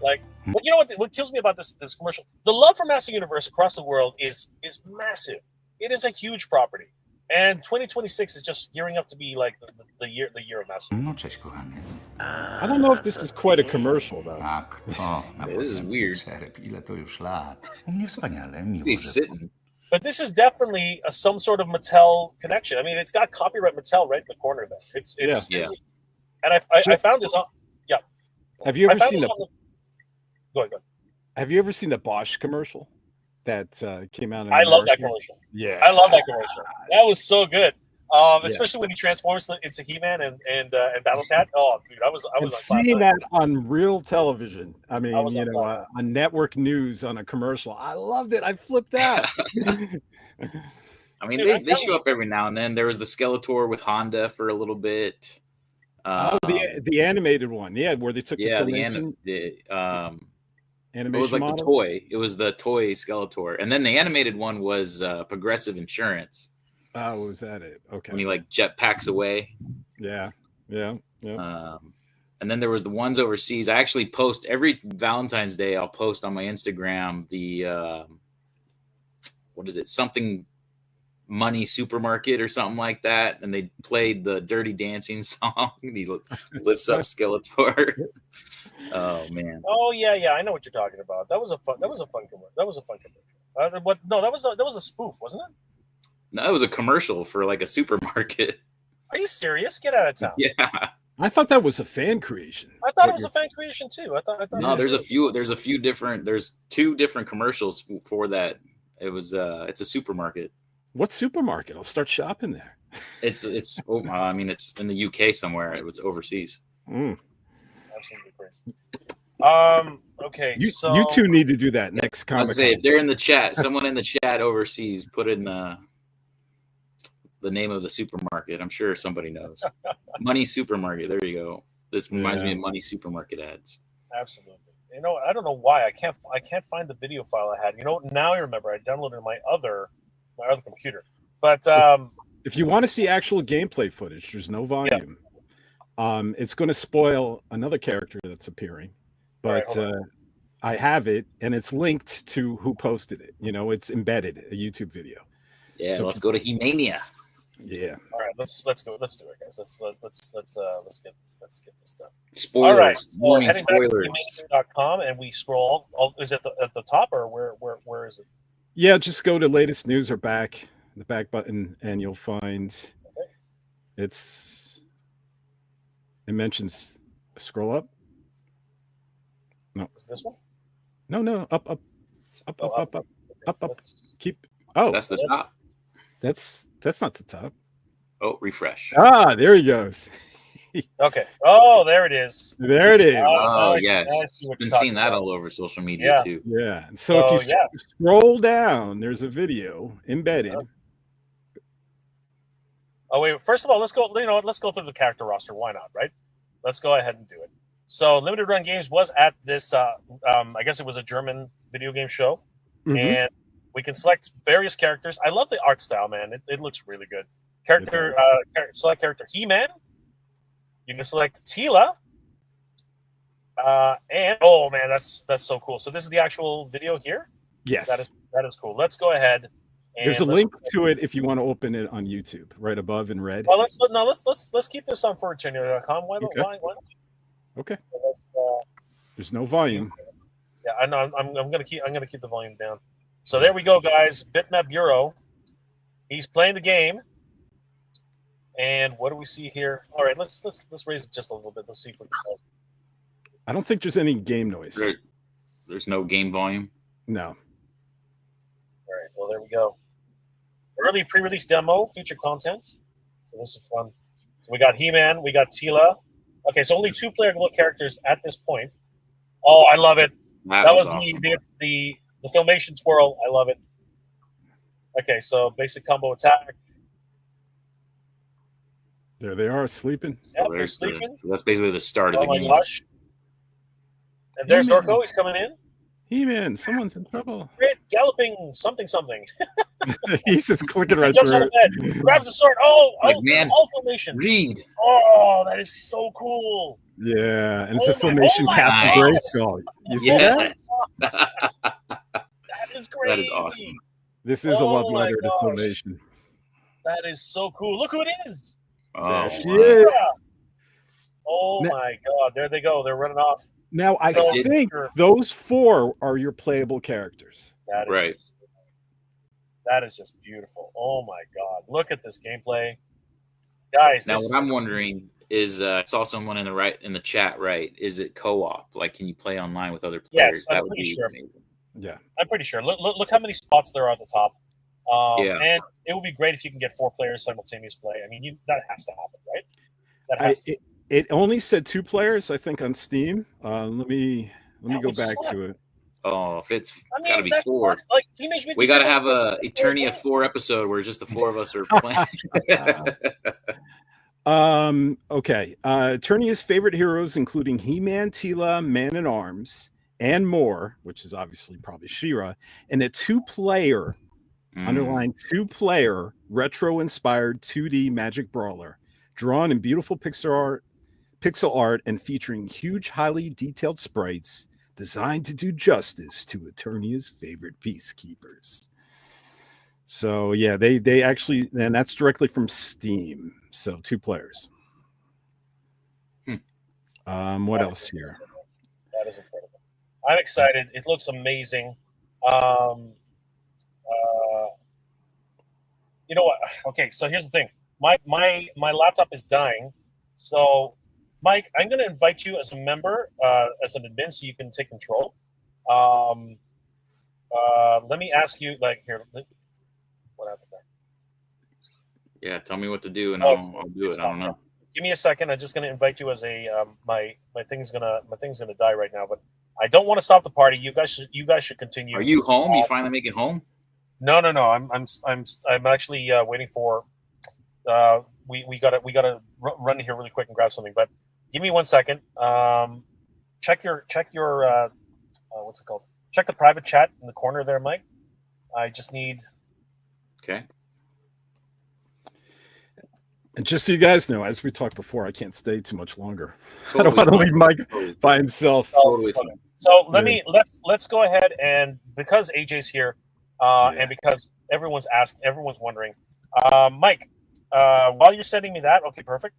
Like, but you know what kills me about this commercial? The love for Master Universe across the world is massive. It is a huge property. And 2026 is just gearing up to be like the year of Master. No, cześć, kochany. I don't know if this is quite a commercial though. A kto na This is posępny weird. czerep? Ile to już lat? U mnie wspaniale, miło, He's że... sitting. But this is definitely some sort of Mattel connection. I mean, it's got copyright Mattel right in the corner there. It's Yeah. And I found this on. Yeah. Have you I ever found seen this the on the. Go ahead. Have you ever seen the Bosch commercial that came out? In I love that America? commercial. Yeah, I love that commercial. That was so good. Especially when he transforms into He-Man and Battle Cat. Oh, dude, I was And on cloud seeing nine. that on real television. I mean, was on cloud nine. on network news on a commercial. I loved it. I flipped out. I mean, Dude, I'm they telling show you. up every now and then. There was the Skeletor with Honda for a little bit. The animated one, yeah, where they took Yeah, the the animation, it was like models. the toy. It was the toy Skeletor, and then the animated one was Progressive Insurance Oh, was that it? Okay. when he like jetpacks away. Yeah. And then there was the ones overseas. I actually post every Valentine's Day. I'll post on my Instagram the what is it? Something Money Supermarket or something like that, and they played the Dirty Dancing song. And he lifts up Skeletor. Oh man! Oh yeah, I know what you're talking about. That was a fun commercial. That was a fun commercial. What? No, that was a spoof, wasn't it? No, it was a commercial for like a supermarket. Are you serious? Get out of town. Yeah. I thought that was a fan creation. I thought it was a fan creation too. I thought No, it was there's a few different. There's 2 different commercials for that. It was it's a supermarket. What supermarket? I'll start shopping there. It's I mean it's in the UK somewhere. It's overseas. absolutely crazy. Okay, so You two need to do that next I was comic. say if they're in the chat, someone in the chat overseas, put in the name of the supermarket. I'm sure somebody knows. Money Supermarket. There you go. This reminds me of Money Supermarket ads. absolutely. You know, I don't know why I can't find the video file I had. You know, now I remember I downloaded my other computer. But if you want to see actual gameplay footage, there's no volume. It's going to spoil another character that's appearing, but I have it, and it's linked to who posted it. You know, it's embedded, a YouTube video. Yeah, So let's go to He-Mania. Yeah. all right, let's go. Let's do it, guys. Let's get this done. Spoilers. All right, so Warning, heading spoilers. back to .com and we scroll. Is it at the top or where is it? Yeah, just go to latest news or the back button, and you'll find it mentions scroll up. No, Is this one? no, up. Let's- Keep. Oh, That's the top. that's not the top. Oh, refresh. Ah, there he goes. Okay. Oh, there it is. There it is. Oh, I yes. see what Been you're seeing that talking all over social media Yeah. too. Yeah. And so if you yeah. scroll down, there's a video embedded. Oh wait. First of all, let's go. You know what? Let's go through the character roster. Why not? Right. Let's go ahead and do it. So, Limited Run Games was at this. I guess it was a German video game show, Mhm. and we can select various characters. I love the art style, man. It looks really good. Select character He-Man. You can select Tila. And oh man, that's so cool. So this is the actual video here. Yes. That is cool. Let's go ahead. And There's a link to it if you want to open it on YouTube, right above in red. Well, let's keep this on for eternity.com. Why Okay. not? Okay. Let's, There's no volume. yeah, I know. I'm gonna keep the volume down. So there we go, guys. Bitmap Bureau. He's playing the game. And what do we see here? All right, let's raise it just a little bit. Let's see if we can. I don't think there's any game noise. There's no game volume. No. All right, well there we go. Early pre-release demo, featured content. So this is fun. So we got He-Man, we got Tila. Okay, so only 2 player characters at this point. Oh, I love it. That was awesome. the Filmation twirl. I love it. Okay, so basic combo attack. There they are sleeping. So Yep, they're there's sleeping. so that's basically the start of Oh the my game. gosh. And there's He-Man. Orko. He's coming in. He-Man, someone's in trouble. Great, galloping something. He's just clicking right Jumps through on it. the bed, grabs the sword. Oh, Like, this man. is all Filmation. Read. Oh, that is so cool. Yeah, and it's a Oh my- Filmation oh my cast of gosh. Grayskull. You see that? Yes. That is crazy. That is awesome. This is a love Oh my letter to gosh. Filmation. That is so cool. Look who it is. Oh, There she wow. is. Oh Now- my God! There they go. They're running off. Now, I So- think those 4 are your playable characters. That is Right. that is just beautiful. Oh my God! Look at this gameplay, guys. Now, this what I'm wondering is, I saw someone in the chat, right? Is it co-op? Like, can you play online with other Yes, players? I'm That would pretty be sure. amazing. Yeah. I'm pretty sure. Look how many spots there are at the top. Yeah. And it would be great if you can get 4 players simultaneous play. I mean, that has to happen, right? That has to. It only said 2 players, I think, on Steam. Let me That go would back suck. to it. Oh, if it's I got to mean, be that 4. sucks. Like Teenage Mutant We got to Ninja have a Turtles- Eternia 4 episode where just the 4 of us are playing. Okay. Eternia's favorite heroes, including He-Man, Tila, Man-at-Arms, and more, which is obviously probably She-Ra, and a 2-player, underline 2-player, retro-inspired 2D Magic Brawler, drawn in beautiful pixel art and featuring huge, highly detailed sprites designed to do justice to Eternia's favorite peacekeepers. So yeah, they actually, and that's directly from Steam. So 2 players. What else here? That is incredible. I'm excited. It looks amazing. You know what? Okay, so here's the thing. My laptop is dying. So, Mike, I'm going to invite you as a member, as an admin, so you can take control. Let me ask you, like, here. What happened there? Yeah, tell me what to do, and Oh, I'll it's- do it's it. I don't not- know. Give me a second. I'm just going to invite you as a my thing's gonna die right now, but I don't want to stop the party. You guys should continue. Are you home? You finally make it home? No. I'm actually waiting for. We gotta run here really quick and grab something. But give me 1 second. Check your what's it called? Check the private chat in the corner there, Mike. I just need. Okay. And just so you guys know, as we talked before, I can't stay too much longer. I don't Totally want to fine. leave Mike Totally by himself. Totally Okay. fine. So let's go ahead, and because AJ's here, Yeah. and because everyone's wondering, Mike, while you're sending me that, okay, perfect.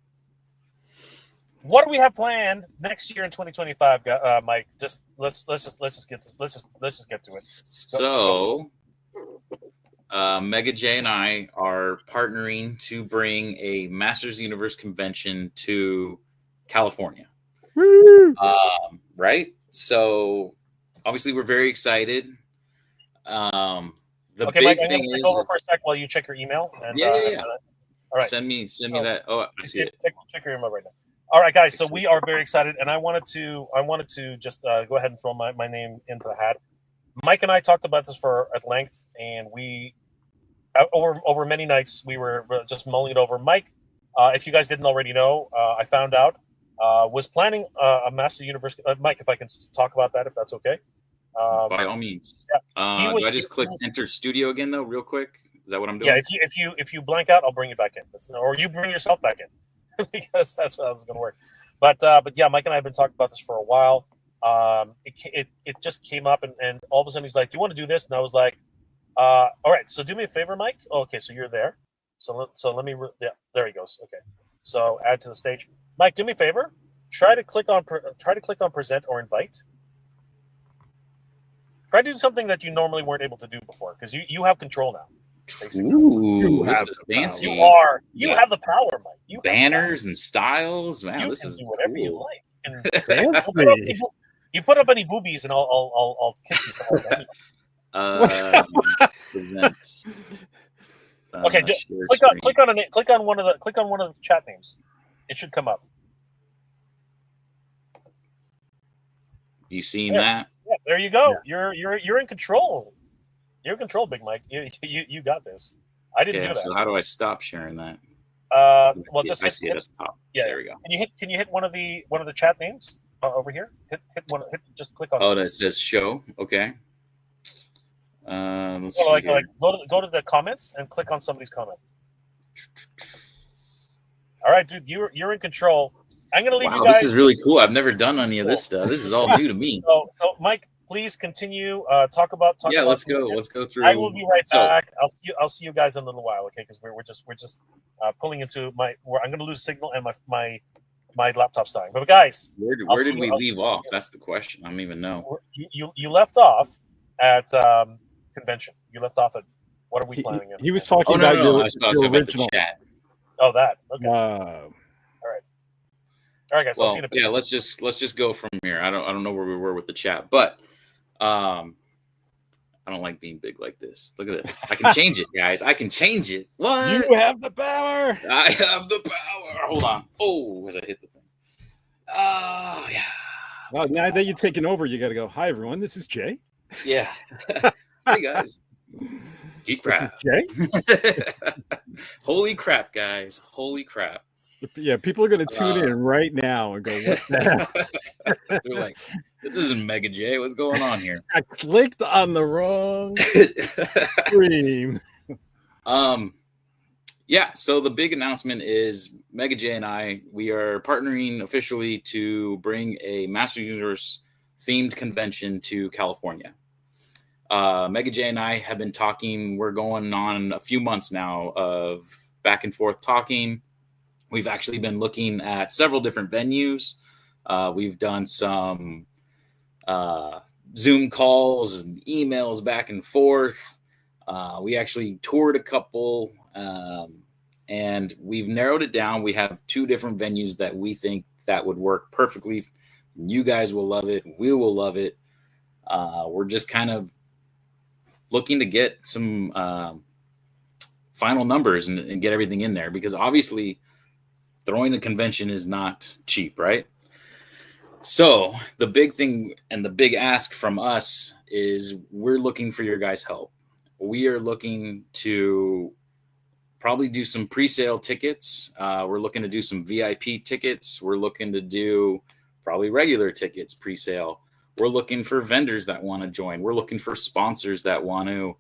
What do we have planned next year in 2025, Mike? Just let's just get to it. So, Mega J and I are partnering to bring a Masters Universe convention to California. Woo! Right? So, obviously, we're very excited. The Okay, big Mike, I'm thing going to take is, over for a sec while you check your email. And, Yeah. all right. Send me So, that. Oh, I see it. Check your email right now. All right, guys. So we are very excited, and I wanted to just go ahead and throw my name into the hat. Mike and I talked about this at length, and we over many nights we were just mulling it over. Mike, if you guys didn't already know, I found out was planning a Master Universe. Mike, if I can talk about that, if that's okay. By all means. Yeah. Do I just click enter studio again though, real quick? Is that what I'm doing? Yeah, if you blank out, I'll bring you back in, or you bring yourself back in, because that's how this is going to work. But yeah, Mike and I have been talking about this for a while. It just came up, and all of a sudden he's like, "Do you want to do this?" And I was like, "All right, so do me a favor, Mike." Oh, okay, so you're there. So let me. Yeah, there he goes. Okay, so add to the stage. Mike, do me a favor. Try to click on present or invite. Try to do something that you normally weren't able to do before, because you have control now. Basically. Ooh, this have is the fancy. You have the power, Mike. You have the Banners and styles. power. Man, You this can is do whatever you cool. like. Fancy. You put up any boobies, and I'll kick you. For it. Present. Okay, Share click screen. click on one of the chat names. It should come up. You seen Yeah. that? Yeah, there you go. Yeah. You're in control. You're in control, Big Mike. You got this. I didn't Yeah. do that. So how do I stop sharing that? Well, just I see it at the top. yeah. There we go. Can you hit one of the chat names over here? Hit just click on. Oh, that says show. Okay. Let's see like here. go to the comments and click on somebody's comment. All right, dude, you're in control. I'm gonna leave Wow, you guys. this is really cool. I've never done any of this stuff. This is all new to me. So Mike, please continue. Talk about. Yeah, about let's go. Let's go through. I will be right So, back. I'll see you guys in a little while, okay? Because we're just pulling into my. I'm going to lose signal and my laptop's dying. But guys, where did we leave off? That's the question. I don't even know. You left off at convention. You left off at what are we planning? He was talking Oh no, about no, your, I was your about original. the chat. Oh, that. Okay. Uh, All right, guys. I'll see you in a bit. Yeah, let's just go from here. I don't know where we were with the chat, but I don't like being big like this. Look at this. I can change it, guys. I can change it. What? you have the power. I have the power. Hold on. Oh, as I hit the thing. Oh, yeah. Well, now that you've taken over, you got to go. Hi, everyone. This is Jay. Yeah. Hey, guys. Geek crap. Jay. Holy crap, guys. Holy crap. Yeah, people are going to tune in right now and go, what the hell? They're like, this isn't Mega J. What's going on here? I clicked on the wrong stream. Yeah, so the big announcement is Mega J and we are partnering officially to bring a Master Universe themed convention to California. Mega J and I have been talking. We're going on a few months now of back and forth talking. We've actually been looking at several different venues. We've done some Zoom calls and emails back and forth. We actually toured a couple, and we've narrowed it down. We have 2 different venues that we think that would work perfectly. You guys will love it. We will love it. We're just kind of looking to get some final numbers and get everything in there, because obviously throwing a convention is not cheap, right? So the big thing and the big ask from us is we're looking for your guys' help. We are looking to probably do some pre-sale tickets. We're looking to do some VIP tickets. We're looking to do probably regular tickets pre-sale. We're looking for vendors that want to join. We're looking for sponsors that want to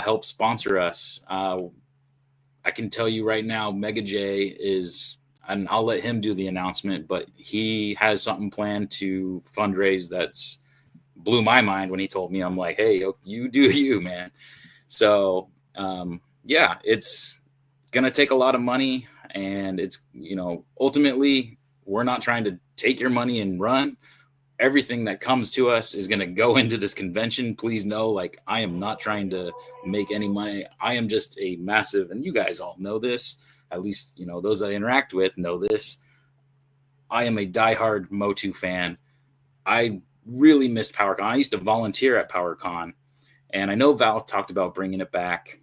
help sponsor us. I can tell you right now, Mega J is, and I'll let him do the announcement, but he has something planned to fundraise that's blew my mind when he told me. I'm like, hey, you do you, man. So, yeah, it's going to take a lot of money, and it's, ultimately we're not trying to take your money and run. Everything that comes to us is going to go into this convention. Please know, like, I am not trying to make any money. I am just a massive, and you guys all know this, at least, those that I interact with know this. I am a diehard MOTU fan. I really missed PowerCon. I used to volunteer at PowerCon, and I know Val talked about bringing it back.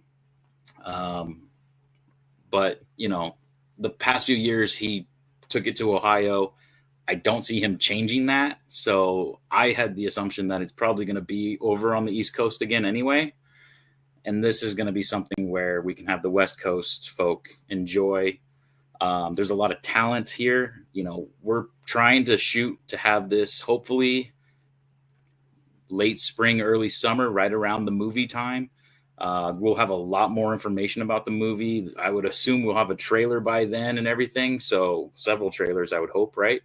But, the past few years, he took it to Ohio. I don't see him changing that. So I had the assumption that it's probably going to be over on the East Coast again anyway. And this is going to be something where we can have the West Coast folk enjoy. There's a lot of talent here. We're trying to shoot to have this hopefully late spring, early summer, right around the movie time. We'll have a lot more information about the movie. I would assume we'll have a trailer by then and everything. So several trailers, I would hope, right?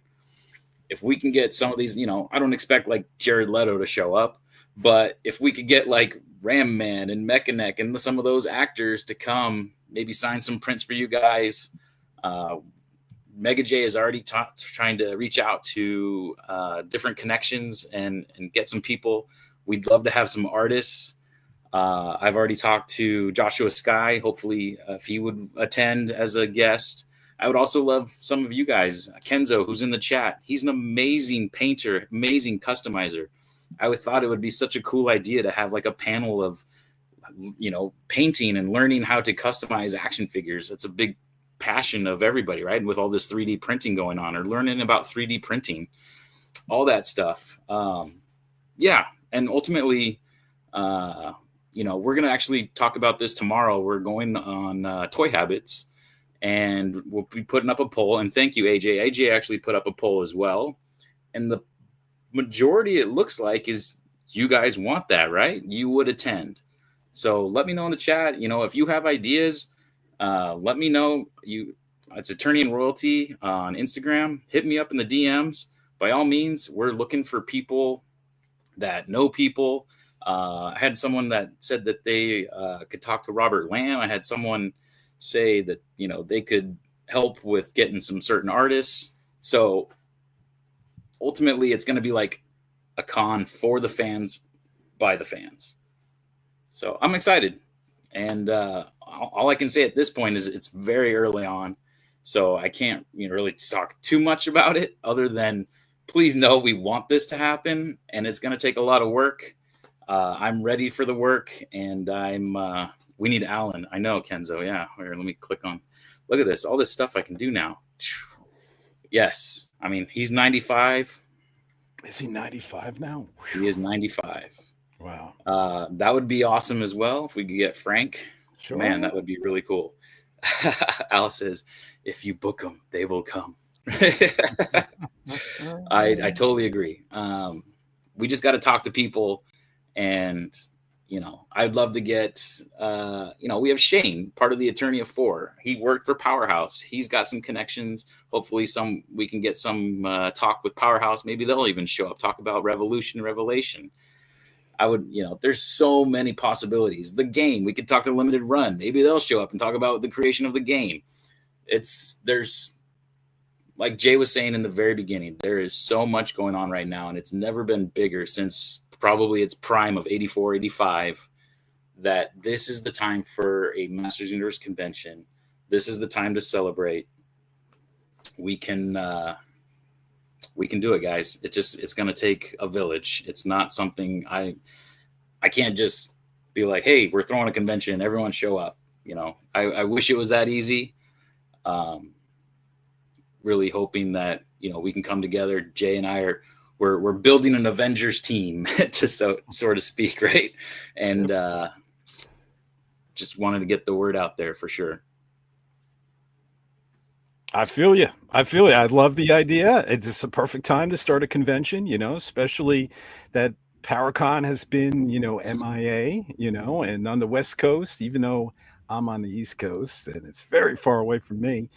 If we can get some of these, I don't expect like Jared Leto to show up, but if we could get like Ram Man and Mechanic and some of those actors to come, maybe sign some prints for you guys. Mega J is already trying to reach out to different connections and get some people. We'd love to have some artists. I've already talked to Joshua Sky. Hopefully, if he would attend as a guest. I would also love some of you guys. Kenzo, who's in the chat. He's an amazing painter, amazing customizer. I thought it would be such a cool idea to have like a panel of, painting and learning how to customize action figures. That's a big passion of everybody, right? And with all this 3D printing going on, or learning about 3D printing, all that stuff. Yeah. And ultimately, we're going to actually talk about this tomorrow. We're going on Toy Habits, and we'll be putting up a poll. And thank you, AJ. AJ actually put up a poll as well. And the majority, it looks like, is you guys want that, right? You would attend. So let me know in the chat. If you have ideas, let me know. It's Attorney and Royalty on Instagram. Hit me up in the DMs. By all means, we're looking for people that know people. I had someone that said that they could talk to Robert Lamb. I had someone say that, they could help with getting some certain artists. So ultimately, it's going to be like a con for the fans by the fans. So I'm excited. And all I can say at this point is it's very early on. So I can't really talk too much about it other than please know we want this to happen. And it's going to take a lot of work. I'm ready for the work. And we need Alan. I know, Kenzo. Yeah. Here, let me click on. Look at this. All this stuff I can do now. Yes. I mean, he's 95. Is he 95 now? He is 95. Wow. That would be awesome as well if we could get Frank. Sure. Man, that would be really cool. Alice says, if you book them, they will come. I totally agree. We just got to talk to people. And, I'd love to get, we have Shane, part of the Attorney of Four. He worked for Powerhouse. He's got some connections. Hopefully we can get some talk with Powerhouse. Maybe they'll even show up, talk about Revelation. I would, there's so many possibilities. The game, we could talk to Limited Run. Maybe they'll show up and talk about the creation of the game. There's, like Jay was saying in the very beginning, there is so much going on right now, and it's never been bigger since probably its prime of 84, 85, that this is the time for a Masters Universe convention. This is the time to celebrate. We can do it, guys. It's going to take a village. It's not something I can't just be like, hey, we're throwing a convention, everyone show up. I wish it was that easy. Really hoping that, we can come together. Jay and I we're building an Avengers team to so to speak. Right. And, just wanted to get the word out there for sure. I feel you. I love the idea. It's a perfect time to start a convention, especially that PowerCon has been, MIA, and on the West Coast, even though I'm on the East Coast and it's very far away from me,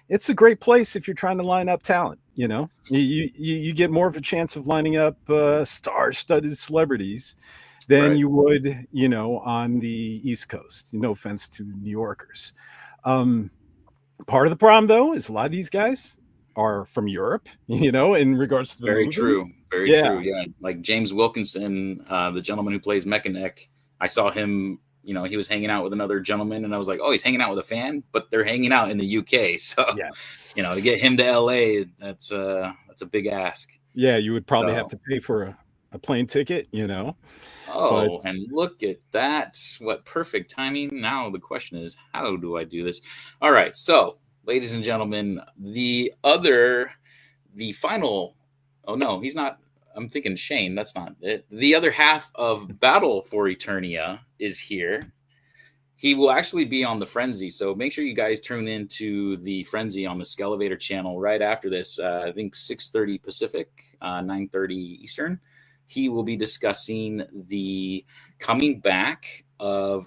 it's a great place if you're trying to line up talent. You get more of a chance of lining up star-studded celebrities than Right. you would, on the East Coast. No offense to New Yorkers. Part of the problem, though, is a lot of these guys are from Europe, in regards to the Very movie. true. Very Yeah. true. Yeah. Like James Wilkinson, the gentleman who plays Mechaneck, I saw him, he was hanging out with another gentleman and I was like, oh, he's hanging out with a fan, but they're hanging out in the UK. So, Yes. to get him to LA, that's a big ask. Yeah, you would probably So- have to pay for a plane ticket, Oh, But- and look at that. What perfect timing. Now the question is, how do I do this? All right. So, ladies and gentlemen, the final, oh no, he's not. I'm thinking Shane. That's not it. The other half of Battle for Eternia is here. He will actually be on the Frenzy. So make sure you guys tune into the Frenzy on the Skelevator channel right after this. I think 6:30 Pacific, 9:30 Eastern. He will be discussing the coming back of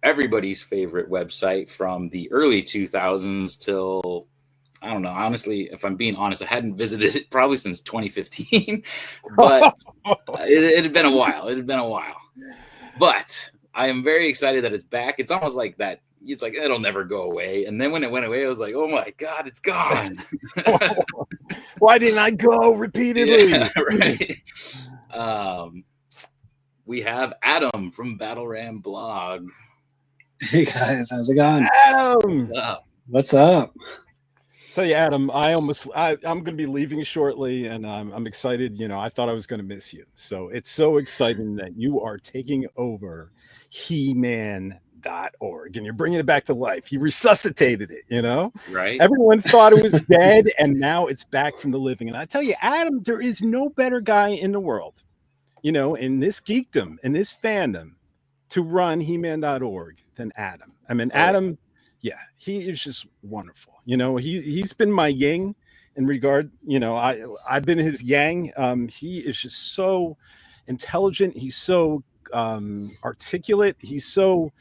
everybody's favorite website from the early 2000s till, I don't know. Honestly, if I'm being honest, I hadn't visited it probably since 2015, but it had been a while. But I am very excited that it's back. It's almost like that. It's like, it'll never go away. And then when it went away, I was like, oh my God, it's gone. Why didn't I go repeatedly? Yeah, right. We have Adam from Battle Ram Blog. Hey guys, how's it going? Adam! What's up? What's up? Tell you, Adam, I'm going to be leaving shortly, and I'm excited. I thought I was going to miss you. So it's so exciting that you are taking over He-Man.org, and you're bringing it back to life. You resuscitated it, Right? Everyone thought it was dead, and now it's back from the living. And I tell you, Adam, there is no better guy in the world, in this geekdom, in this fandom, to run He-Man.org than Adam. I mean, Adam, yeah, he is just wonderful. He's been my yin in regard, I've been his yang. He is just so intelligent. He's so articulate. He's so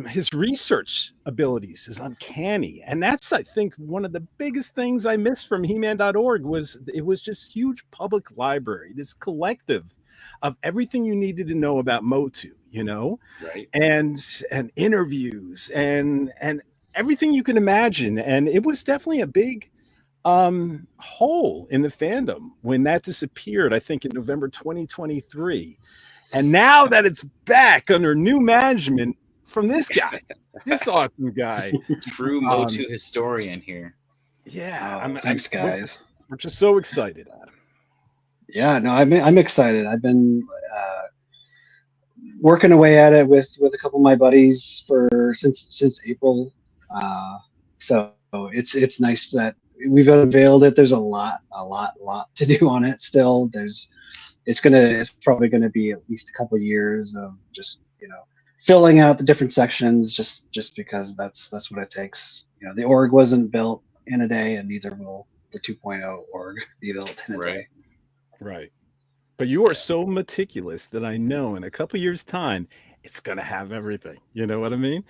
his research abilities is uncanny. And that's, I think, one of the biggest things I missed from He-Man.org was it was just huge public library, this collective of everything you needed to know about MOTU, Right. and interviews and everything you can imagine. And it was definitely a big hole in the fandom when that disappeared, I think in November 2023. And now that it's back under new management from this guy, this awesome guy, True MOTU historian here. yeah, Thanks, guys. we're just so excited, Adam. Yeah, no, I'm excited. I've been working away at it with a couple of my buddies since April. So it's nice that we've unveiled it. There's a lot to do on it still. It's probably gonna be at least a couple of years of just filling out the different sections just because that's what it takes. The org wasn't built in a day, and neither will the 2.0 org be built in a day. Right. But you are so meticulous that I know in a couple years' time, it's going to have everything. You know what I mean?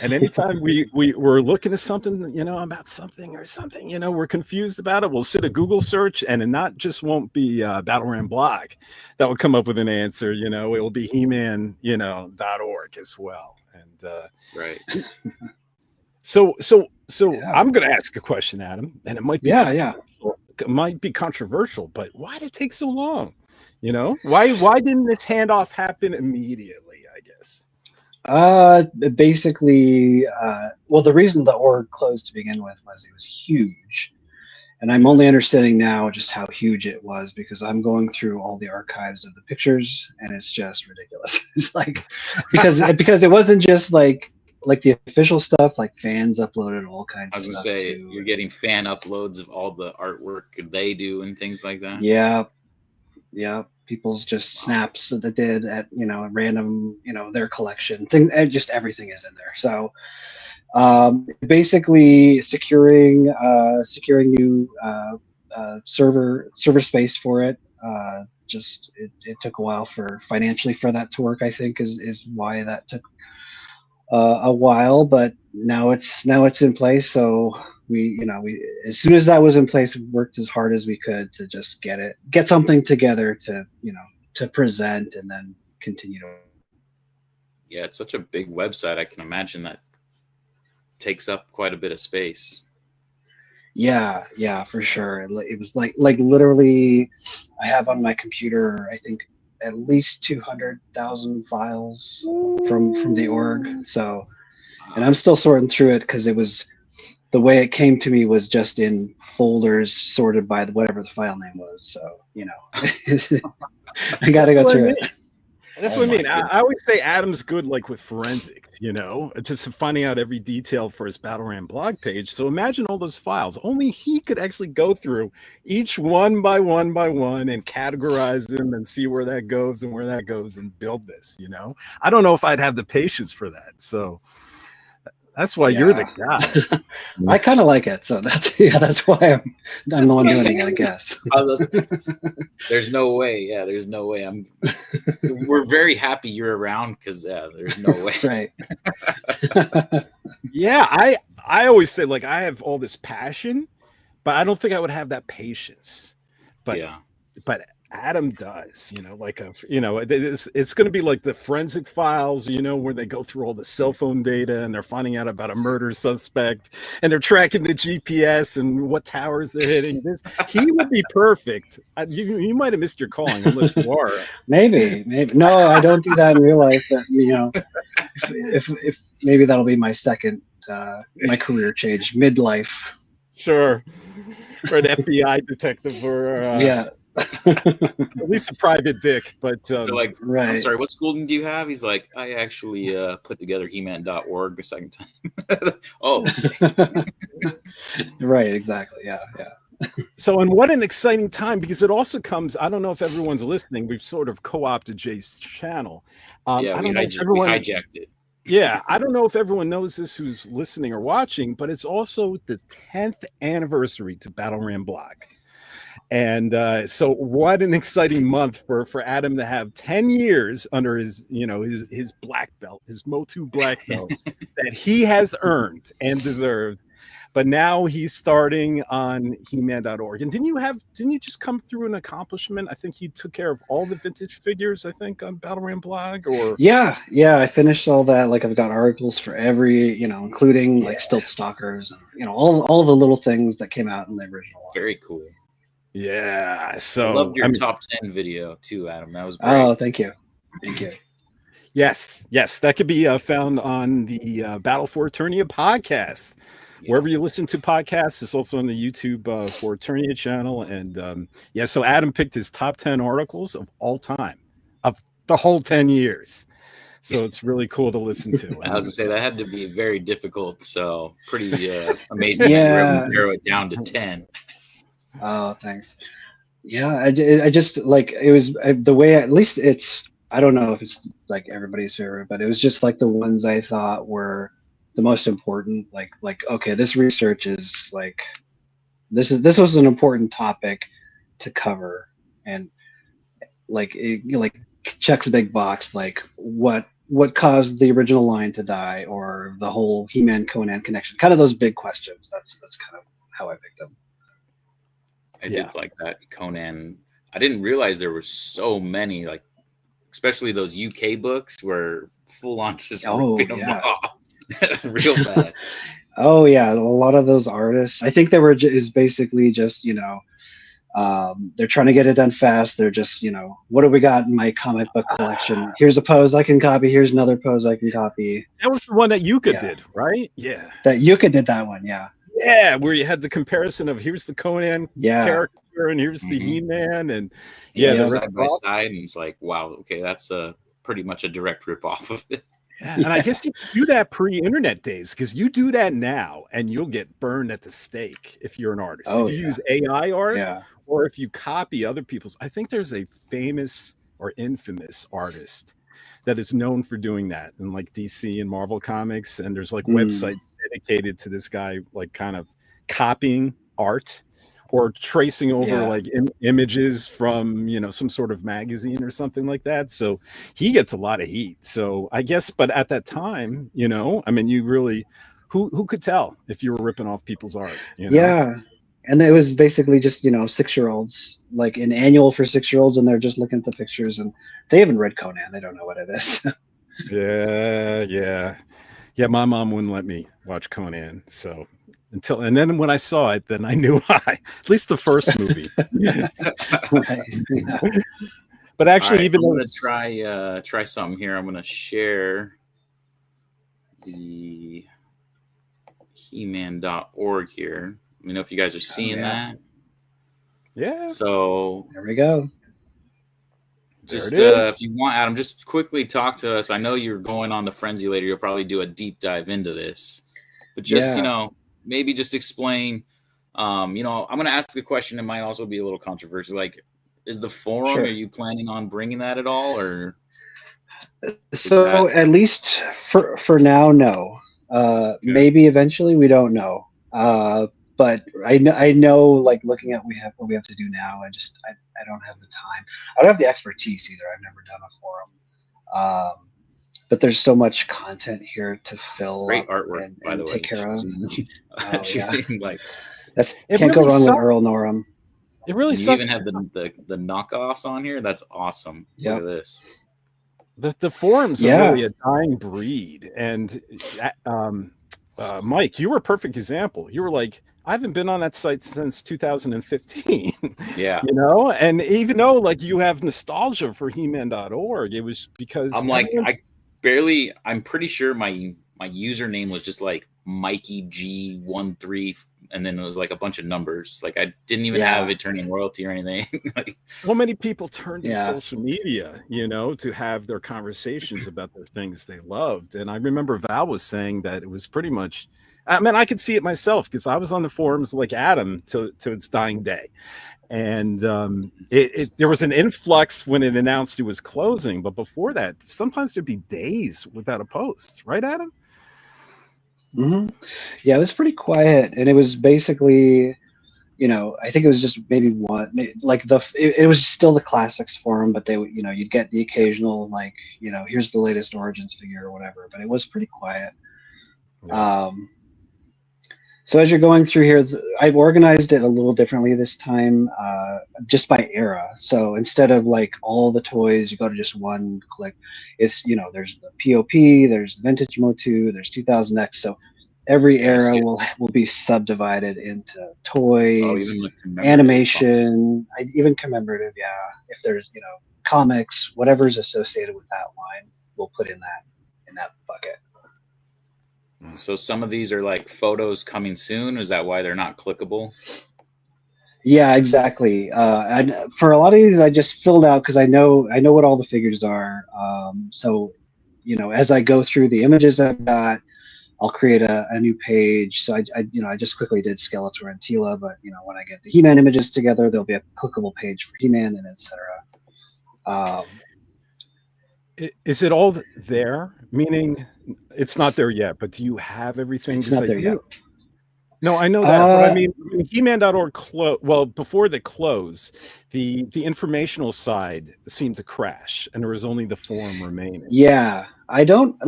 And anytime we're looking at something, about something or something, we're confused about it, we'll sit a Google search, and it not just won't be Battleram blog that will come up with an answer. It will be He-Man, .org as well. And right. So Yeah. I'm going to ask a question, Adam, and it might be It might be controversial, but why did it take so long? Why didn't this handoff happen immediately, I guess? Basically, well, the reason the org closed to begin with was it was huge. And I'm only understanding now just how huge it was because I'm going through all the archives of the pictures, and it's just ridiculous. It's like because it wasn't just like the official stuff, like fans uploaded all kinds of stuff. I was gonna say too. you're getting fan uploads of all the artwork they do and things like that. Yeah. People's just snaps that they did at random their collection thing, and just everything is in there. So basically securing new server space for it. It took a while financially for that to work, I think is why that took a while, but now it's in place. So we as soon as that was in place, we worked as hard as we could to just get something together to to present and then continue to. Yeah, it's such a big website. I can imagine that takes up quite a bit of space. Yeah, for sure. It was like literally, I have on my computer, I think, at least 200,000 files from the org. So, and I'm still sorting through it because it was the way it came to me was just in folders sorted by whatever the file name was. So I got to go through it. That's what I mean. I always say Adam's good, like with forensics, just finding out every detail for his Battleram blog page. So imagine all those files. Only he could actually go through each one by one and categorize them and see where that goes and where that goes and build this. I don't know if I'd have the patience for that. So that's why you're the guy. I kind of like it, so that's why I'm the one doing it, I guess. There's no way. Yeah, there's no way. We're very happy you're around because there's no way. Right. Yeah, I always say like I have all this passion, but I don't think I would have that patience. But Adam does, it's going to be like the forensic files, where they go through all the cell phone data and they're finding out about a murder suspect and they're tracking the GPS and what towers they're hitting. He would be perfect. You might have missed your calling unless you are. Maybe. No, I don't do that in real life. That, if maybe that'll be my second, my career change midlife. Sure. Or an FBI detective or yeah. At least a private dick, but like, right. I'm sorry, what schooling do you have? He's like, I actually put together He-Man.org a second time. Oh, okay. Right, exactly. Yeah. So, and what an exciting time, because it also comes, I don't know if everyone's listening, we've sort of co-opted Jay's channel. Yeah, we hijacked it. Yeah, I don't know if everyone knows this who's listening or watching, but it's also the 10th anniversary to Battleram Blog. And so what an exciting month for Adam to have 10 years under his black belt, his MOTU black belt that he has earned and deserved. but now he's starting on He-Man.org. And didn't you just come through an accomplishment? I think you took care of all the vintage figures, I think, on Battle Ram blog, or Yeah, I finished all that. Like I've got articles for every, including like Stilt Stalkers and all the little things that came out in the original one. Very cool. yeah. I So loved your top 10 video too, Adam. That was great. Oh, thank you. Yes, that could be found on the Battle for Eternia podcast. Yeah. Wherever you listen to podcasts, it's also on the YouTube for Eternia channel. And so Adam picked his top 10 articles of all time, of the whole 10 years. So it's really cool to listen to. I was gonna say that had to be very difficult. So pretty amazing that you were able to narrow it down to 10. Oh, thanks. Yeah, I just like it was the way, at least it's, I don't know if it's like everybody's favorite, but it was just like the ones I thought were the most important. Like okay, this research is like this was an important topic to cover, and like like checks a big box, like what caused the original line to die, or the whole He-Man Conan connection, kind of those big questions. That's kind of how I picked them. I did like that Conan. I didn't realize there were so many, like especially those UK books were full on just ripping them off. Real bad. Oh yeah, a lot of those artists, I think they were is basically just they're trying to get it done fast. They're just what do we got in my comic book collection? Here's a pose I can copy. Here's another pose I can copy. That was the one that Yuka did, right? Yeah, that Yuka did that one. Yeah, where you had the comparison of here's the Conan character and here's the He-Man, and side by side, and it's like, wow, okay, that's pretty much a direct rip off of it. Yeah, and I guess you do that pre-internet days, because you do that now and you'll get burned at the stake if you're an artist. If you use AI art, or if you copy other people's. I think there's a famous or infamous artist that is known for doing that in like DC and Marvel comics, and there's like websites dedicated to this guy, like kind of copying art or tracing over like images from some sort of magazine or something like that. So he gets a lot of heat. So I guess, but at that time, I mean, you really, who could tell if you were ripping off people's art? Yeah, and it was basically just 6-year-olds, like an annual for 6-year-olds, and they're just looking at the pictures, and they haven't read Conan. They don't know what it is. Yeah. My mom wouldn't let me watch Conan, so. And then when I saw it, then I knew why. At least the first movie. But actually, even I'm gonna try something here. I'm gonna share the He-Man.org here. Let me know if you guys are seeing that. Yeah. So there we go. Just if you want, Adam, just quickly talk to us. I know you're going on the Frenzy later. You'll probably do a deep dive into this, but just maybe just explain. I'm going to ask a question that might also be a little controversial. Like, is the forum? Are you planning on bringing that at all, or? So at least for now, no. Maybe eventually, we don't know. But I know, like looking at what we have to do now, I don't have the time. I don't have the expertise either. I've never done a forum. But there's so much content here to fill. Great artwork, by the way. Take care of. Like, can't go wrong with Earl Norham. It really sucks. You even have the knockoffs on here. That's awesome. Look at this. The forums are really a dying breed, and Mike, you were a perfect example. You were like, I haven't been on that site since 2015. Yeah. And even though like you have nostalgia for He-Man.org, it was because I'm pretty sure my username was just like Mikey G13, and then it was like a bunch of numbers. Like I didn't even have Eternian royalty or anything. So many people turned to social media, to have their conversations about their things they loved. And I remember Val was saying that it was pretty much, I mean, I could see it myself because I was on the forums like Adam to its dying day. And there was an influx when it announced it was closing. But before that, sometimes there'd be days without a post. Right, Adam? Mm-hmm. Yeah, it was pretty quiet. And it was basically, I think it was just maybe one, like it was still the classics forum, but they, you'd get the occasional, like, here's the latest Origins figure or whatever. But it was pretty quiet. So as you're going through here, I've organized it a little differently this time, just by era. So instead of like all the toys, you go to just one click. It's, there's the POP, there's the vintage MOTU, there's 2000X. So every Okay, I era see it. will be subdivided into Oh, toys, even the commemorative. animation, even commemorative. Yeah, if there's comics, whatever's associated with that line, we'll put in that bucket. So some of these are like photos coming soon. Is that why they're not clickable? Yeah, exactly. And for a lot of these, I just filled out because I know what all the figures are. So, as I go through the images I've got, I'll create a new page. So I just quickly did Skeletor and Tila, but when I get the He-Man images together, there'll be a clickable page for He-Man and etc. Is it all there? Meaning, it's not there yet, but do you have everything? It's not there yet. No, I know that, but I mean, He-Man.org well, before they close, the informational side seemed to crash, and there was only the forum remaining. Yeah, I don't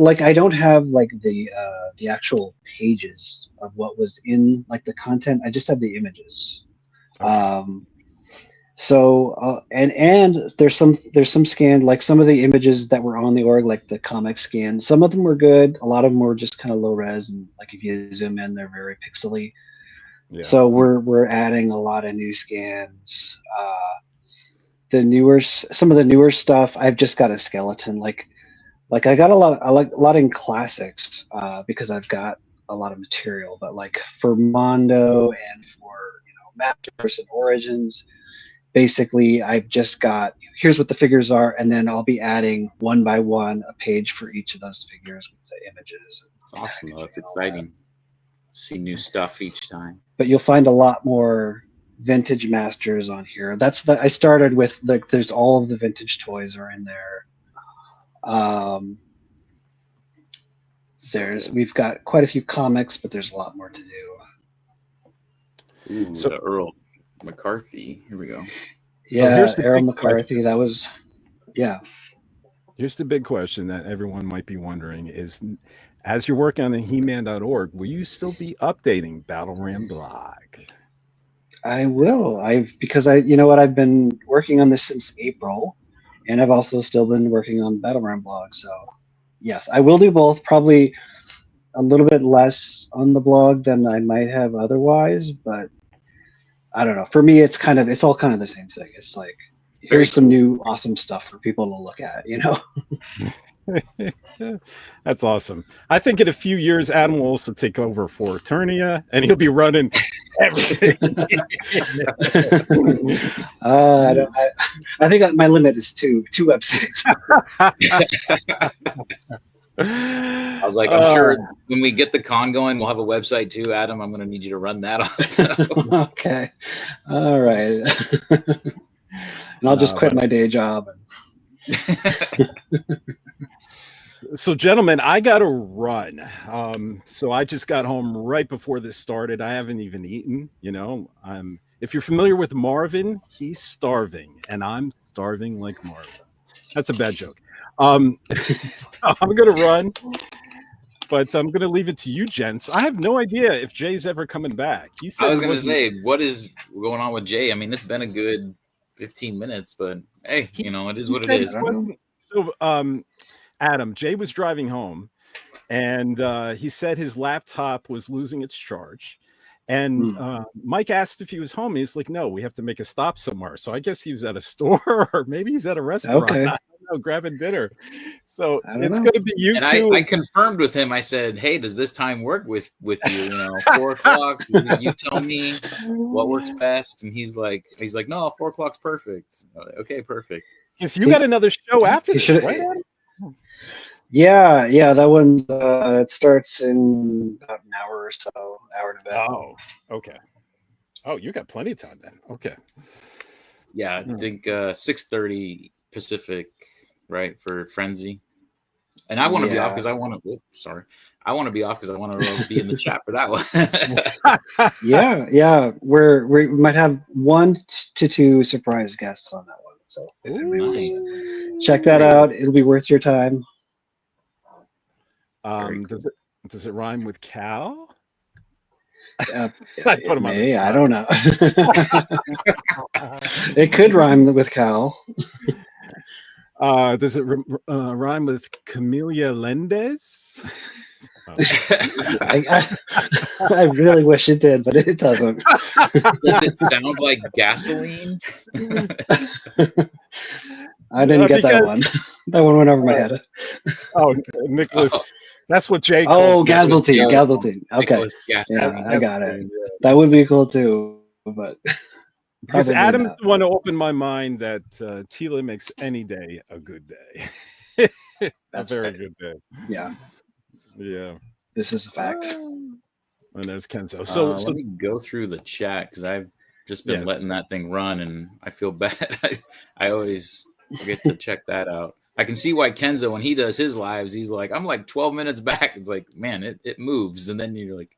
have like the actual pages of what was in like the content. I just have the images. Okay. So and there's some scanned, like some of the images that were on the org, like the comic scan. Some of them were good. A lot of them were just kind of low res, and like if you zoom in, they're very pixely. Yeah. So we're adding a lot of new scans. Some of the newer stuff, I've just got a skeleton. Like I got a lot in classics because I've got a lot of material. But like for Mondo and for Masters and Origins, basically I've just got, here's what the figures are, and then I'll be adding one by one a page for each of those figures with the images. It's awesome though. It's exciting. See new stuff each time. But you'll find a lot more vintage masters on here. I started with there's all of the vintage toys are in there. We've got quite a few comics, but there's a lot more to do. Ooh, so the Earl McCarthy. Here we go. Yeah, here's Earl McCarthy. That was, yeah. Here's the big question that everyone might be wondering is, as you're working on the He-Man.org, will you still be updating Battle Ram blog? I will. Because I've been working on this since April, and I've also still been working on Battle Ram blog. So yes, I will do both. Probably a little bit less on the blog than I might have otherwise, but I don't know. For me, it's all kind of the same thing. It's like, here's some new awesome stuff for people to look at, That's awesome. I think in a few years, Adam will also take over for Eternia, and he'll be running everything. I think my limit is two websites. I was like, I'm sure when we get the con going, we'll have a website too, Adam. I'm going to need you to run that also. Okay. All right. And I'll just quit my day job. So, gentlemen, I got to run. So I just got home right before this started. I haven't even eaten. If you're familiar with Marvin, he's starving, and I'm starving like Marvin. That's a bad joke. I'm going to run, but I'm going to leave it to you, gents. I have no idea if Jay's ever coming back. I was going to say, what is going on with Jay? I mean, it's been a good 15 minutes, but hey, it is what it is. So, Adam, Jay was driving home, and he said his laptop was losing its charge. And Mike asked if he was home. He was like, no, we have to make a stop somewhere. So I guess he was at a store, or maybe he's at a restaurant. Okay. I don't know, grabbing dinner. So it's going to be you and two. I confirmed with him. I said, hey, does this time work with you? 4 o'clock. You tell me what works best. And he's like, no, 4 o'clock's perfect. Like, okay, perfect. Yes, you got another show after this, right, Adam? Yeah, that one it starts in about an hour or so, hour and a bit. Oh, okay. Oh, you got plenty of time then. Okay. Yeah, I think 6:30 Pacific, right, for Frenzy. And I want to be off because I want to. Sorry, I want to be off because I want to be in the chat for that one. Yeah. We might have 1 to 2 surprise guests on that one. So check that out. It'll be worth your time. Does it rhyme with Cal? I put him on the I spot. don't know. It could rhyme with Cal. Does it rhyme with Camellia Lendes? I really wish it did, but it doesn't. Does it sound like gasoline? I didn't get that one. That one went over my head. Oh, Nicholas. That's what Jay Oh, calls me. Gazeltine. Okay. Nicholas Gasoline. Yeah, I got it. That would be cool too, but Because probably Adam is not. the one to open my mind that Tila makes any day a good day. A That's very right. good day. Yeah, Yeah. this is a fact. And there's Kenzo. So Let me go through the chat because I've just been Yes. letting that thing run, and I feel bad. I always forget to check that out. I can see why Kenzo, when he does his lives, he's like, I'm like 12 minutes back. It's like, man, it moves, and then you're like,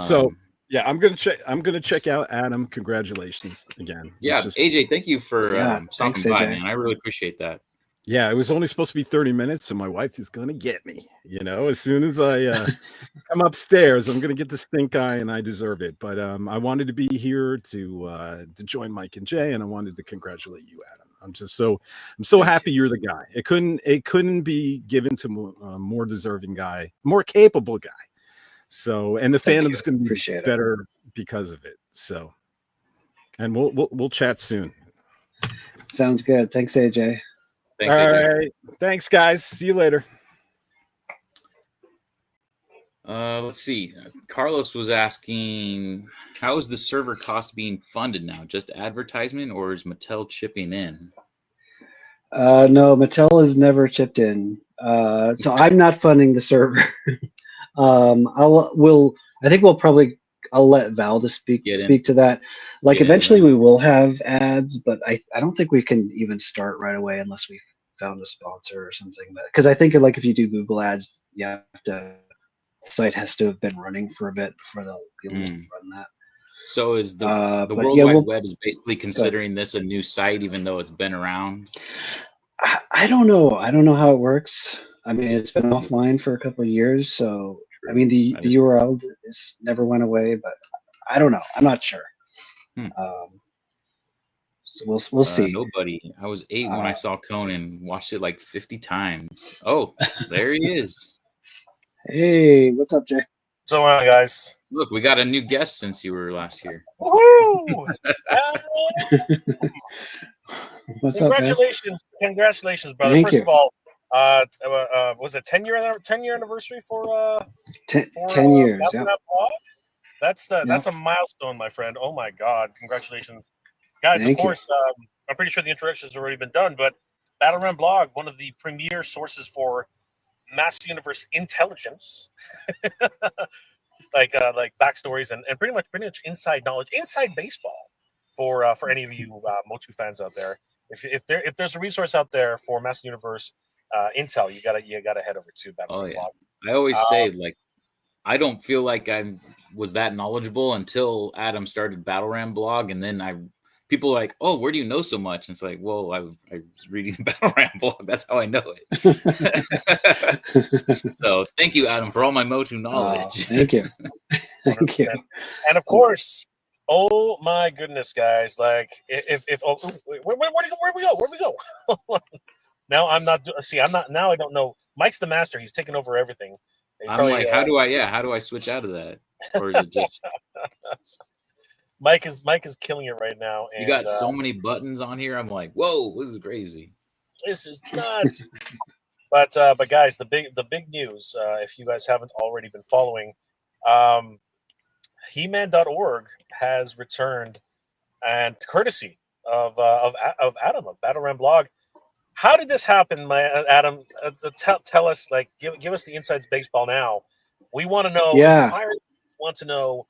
so yeah, I'm gonna check out Adam. Congratulations again. yeah, AJ, thank you for stopping thanks, by, AJ. man. I really appreciate that. Yeah, it was only supposed to be 30 minutes, so my wife is gonna get me. As soon as I come upstairs, I'm gonna get the stink eye, and I deserve it. But I wanted to be here to join Mike and Jay, and I wanted to congratulate you, Adam. I'm so happy you're the guy. It couldn't be given to a more deserving guy, more capable guy. So, and the fandom's going to be better because of it. So, and we'll chat soon. Sounds good. Thanks, AJ. Thanks, All AJ. right. Thanks, guys. See you later. Let's see. Carlos was asking, how is the server cost being funded now? Just advertisement, or is Mattel chipping in? No, Mattel has never chipped in. So I'm not funding the server. I think I'll let Val to speak to that. Like eventually we will have ads, but I don't think we can even start right away unless we found a sponsor or something. Because I think like if you do Google ads, the site has to have been running for a bit before they'll be able to run that. So is the World Wide Web is basically considering this a new site, even though it's been around? I don't know. I don't know how it works. I mean, it's been offline for a couple of years, so I mean the URL never went away, but I don't know. I'm not sure. So we'll see. Nobody. I was 8 when I saw Conan. Watched it like 50 times. Oh, there he is. Hey, what's up, Jay? What's going on, guys? Look, we got a new guest since you were last here. Woo! What's up, man? Congratulations, brother. Thank First you. of all, was it 10-year anniversary for 10 years? Yeah. That's a milestone, my friend. Oh my God! Congratulations, guys. Thank of course, I'm pretty sure the introduction has already been done, but Battleground Blog, one of the premier sources for Master Universe intelligence, like backstories and pretty much inside knowledge, inside baseball for any of you MOTU fans out there. If there's a resource out there for Master Universe intel, you gotta head over to Battleground Blog. I always say, like, I don't feel like I was that knowledgeable until Adam started Battleground Blog, and then people are like, oh, where do you know so much? And it's like, well, I was reading Battleground Blog. That's how I know it. So thank you, Adam, for all my MOTU knowledge. Thank you. Thank you. And of course, oh my goodness, guys! Like, where we go? Now I'm not. See, I'm not. Now I don't know. Mike's the master. He's taking over everything. I'm like, how do I switch out of that? Or is it just Mike is killing it right now. And, you got so many buttons on here. I'm like, whoa, this is crazy. This is nuts. but guys, the big news, if you guys haven't already been following, He-Man.org has returned, and courtesy of Adam of Battleground Blog. How did this happen, Adam? Tell us, like, give us the insides baseball now. We want to know. Yeah. Pirates want to know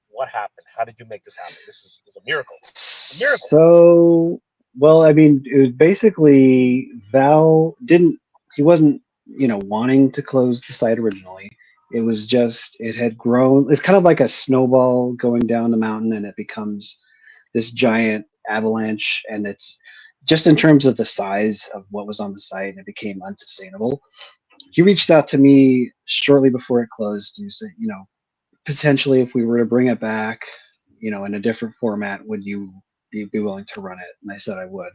what happened. How did you make this happen? This is a miracle. It's a miracle. So, well, I mean, it was basically Val he wasn't, wanting to close the site originally. It was just, it had grown. It's kind of like a snowball going down the mountain, and it becomes this giant avalanche, and it's just in terms of the size of what was on the site, it became unsustainable. He reached out to me shortly before it closed to say, potentially, if we were to bring it back, in a different format, would you be willing to run it? And I said I would.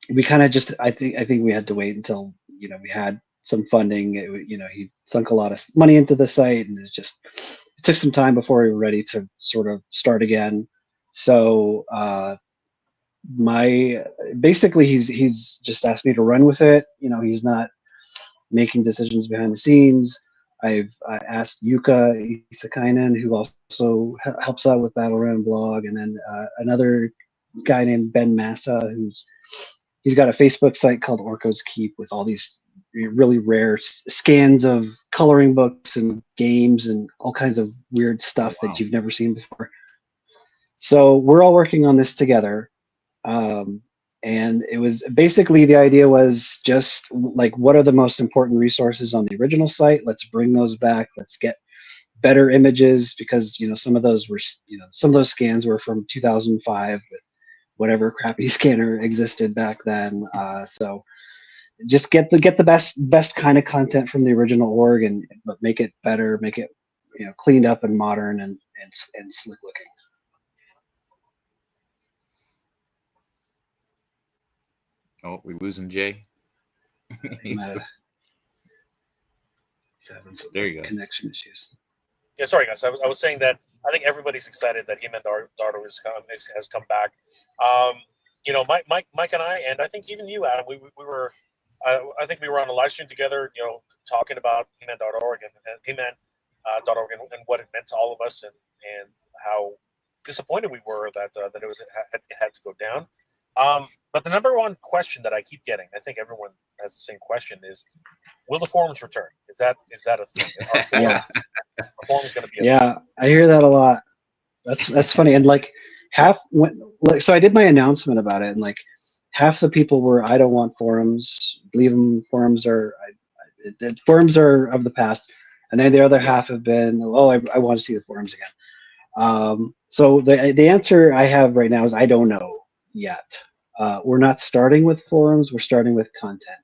We kind of just, I think we had to wait until, we had some funding. He sunk a lot of money into the site, and it took some time before we were ready to sort of start again. So, basically he's just asked me to run with it. He's not making decisions behind the scenes. I asked Yuka Isakainen, who also helps out with Battleground blog, and then another guy named Ben Massa, he's got a Facebook site called Orko's Keep with all these really rare scans of coloring books and games and all kinds of weird stuff that you've never seen before. So we're all working on this together. And it was basically, the idea was just like, what are the most important resources on the original site? Let's bring those back. Let's get better images, because some of those scans were from 2005 with whatever crappy scanner existed back then. So just get the best kind of content from the original org, but make it better, make it cleaned up and modern and slick looking. Oh, we losing Jay. He's having some There you go. connection issues. Yeah, sorry guys. I was saying that I think everybody's excited that He-Man Dardo has come back. Mike and I, and I think even you, Adam, we were. I think we were on a live stream together, talking about He-Man.org and He-Man.org and what it meant to all of us, and how disappointed we were that it had to go down. But the number one question that I keep getting, I think everyone has the same question, is, will the forums return? Is that a thing? Yeah. Are forums going to be? Yeah, I hear that a lot. That's funny. And so I did my announcement about it, and like half the people were, I don't want forums. Leave them. Forums are of the past. And then the other half have been, I want to see the forums again. So the answer I have right now is I don't know yet. We're not starting with forums. We're starting with content.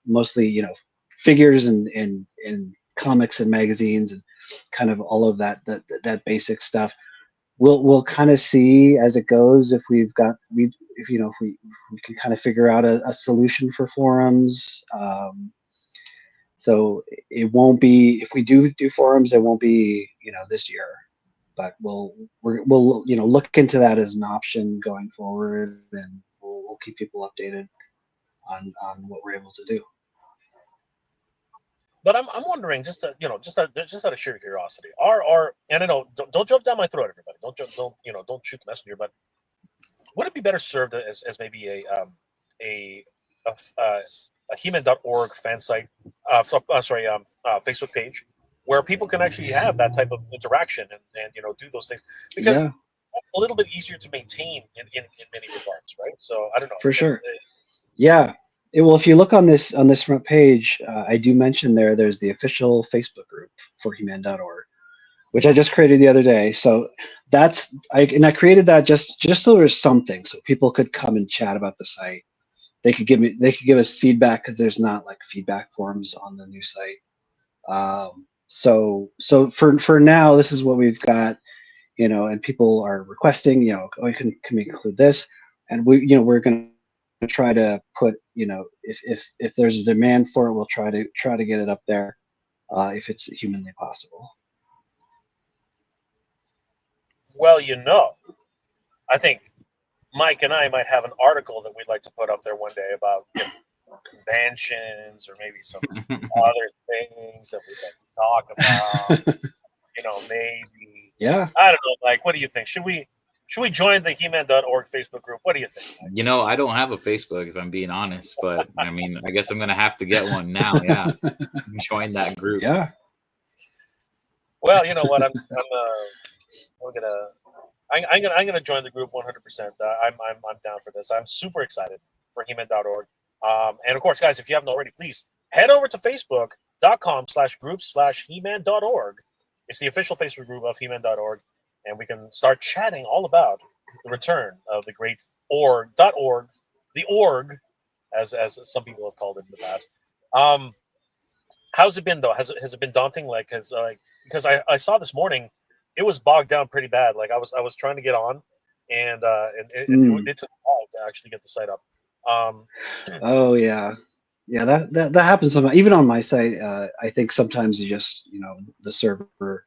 Mostly, figures and comics and magazines and kind of all of that basic stuff. We'll kind of see as it goes if we can kind of figure out a solution for forums. So it won't be, if we do forums, it won't be this year, but we'll look into that as an option going forward, and we'll keep people updated on what we're able to do. But I'm wondering, just out of sheer curiosity, and I know, don't jump down my throat, everybody. Don't shoot the messenger. But would it be better served as maybe a He-Man.org fan site, Facebook page, where people can actually have that type of interaction and do those things, because that's a little bit easier to maintain in many regards, right? So I don't know. For sure. Yeah. Well, if you look on this front page, I do mention there's the official Facebook group for He-Man.org, which I just created the other day. So I created that just so there's something, so people could come and chat about the site. They could give us feedback, because there's not like feedback forums on the new site. So for now, this is what we've got, and people are requesting, can we include this? And we're going to try to put, if there's a demand for it, we'll try to get it up there, if it's humanly possible. Well, I think Mike and I might have an article that we'd like to put up there one day about conventions, or maybe some other things that we'd like to talk about. Maybe. Yeah. I don't know, Mike. What do you think? Should we join the He-Man.org Facebook group? What do you think, Mike? I don't have a Facebook, if I'm being honest, but I mean, I guess I'm gonna have to get one now. Yeah, join that group. Yeah. Well, you know what? I'm gonna join the group 100%. I'm down for this. I'm super excited for He-Man.org. And of course, guys, if you haven't already, please head over to Facebook.com/group/He-Man.org. It's the official Facebook group of He-Man.org, and we can start chatting all about the return of the great org.org, the org, as some people have called it in the past. How's it been though? Has it been daunting? Like, because I saw this morning, it was bogged down pretty bad. Like I was trying to get on, and it took a while to actually get the site up. Um, Oh yeah, yeah. That happens sometimes. Even on my site, I think sometimes you just the server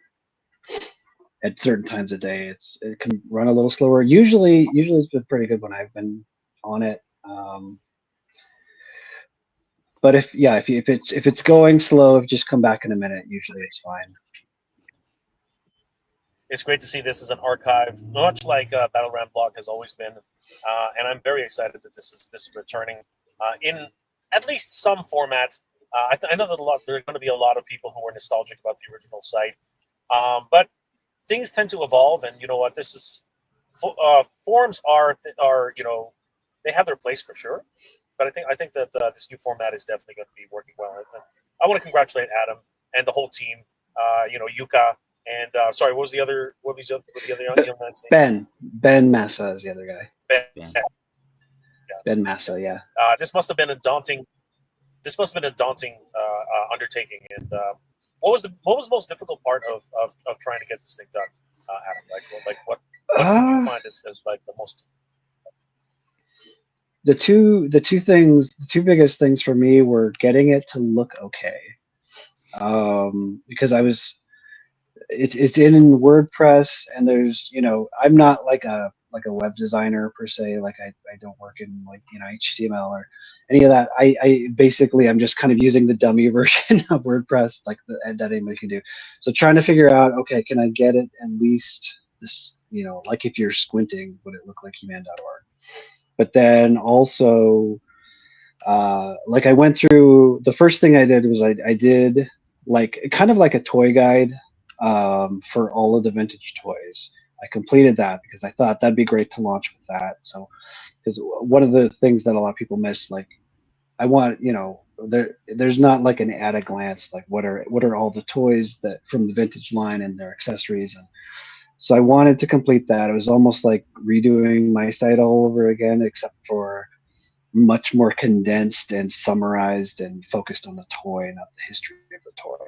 at certain times of day it can run a little slower. Usually it's been pretty good when I've been on it. But if it's going slow, just come back in a minute. Usually it's fine. it's great to see this as an archive, much like Battleground Blog has always been, and I'm very excited that this is returning in at least some format. I know that there are going to be a lot of people who are nostalgic about the original site, but things tend to evolve, and you know what? This is forums are they have their place for sure, but I think that this new format is definitely going to be working well. And I want to congratulate Adam and the whole team. Yuka and sorry, what was the other young man's name? Ben Massa is the other guy. Ben. Yeah. Yeah. Ben Massa, yeah. This must have been a daunting undertaking. And what was the most difficult part of trying to get this thing done, Adam? Like what did you find as like the most? The two biggest things for me were getting it to look okay, because it's in WordPress, and there's I'm not like a web designer per se. Like I don't work in like HTML or any of that. I basically I'm just kind of using the dummy version of WordPress that anybody can do. So trying to figure out, okay, can I get it at least this, like if you're squinting, would it look like He-Man.org? But then also, like I went through, the first thing I did was I did like kind of like a toy guide for all of the vintage toys. I completed that because I thought that'd be great to launch with that. So, because one of the things that a lot of people miss, like I want, there's not like an at a glance, like what are all the toys that from the vintage line and their accessories. And so I wanted to complete that. It was almost like redoing my site all over again, except for much more condensed and summarized and focused on the toy, not the history of the toy.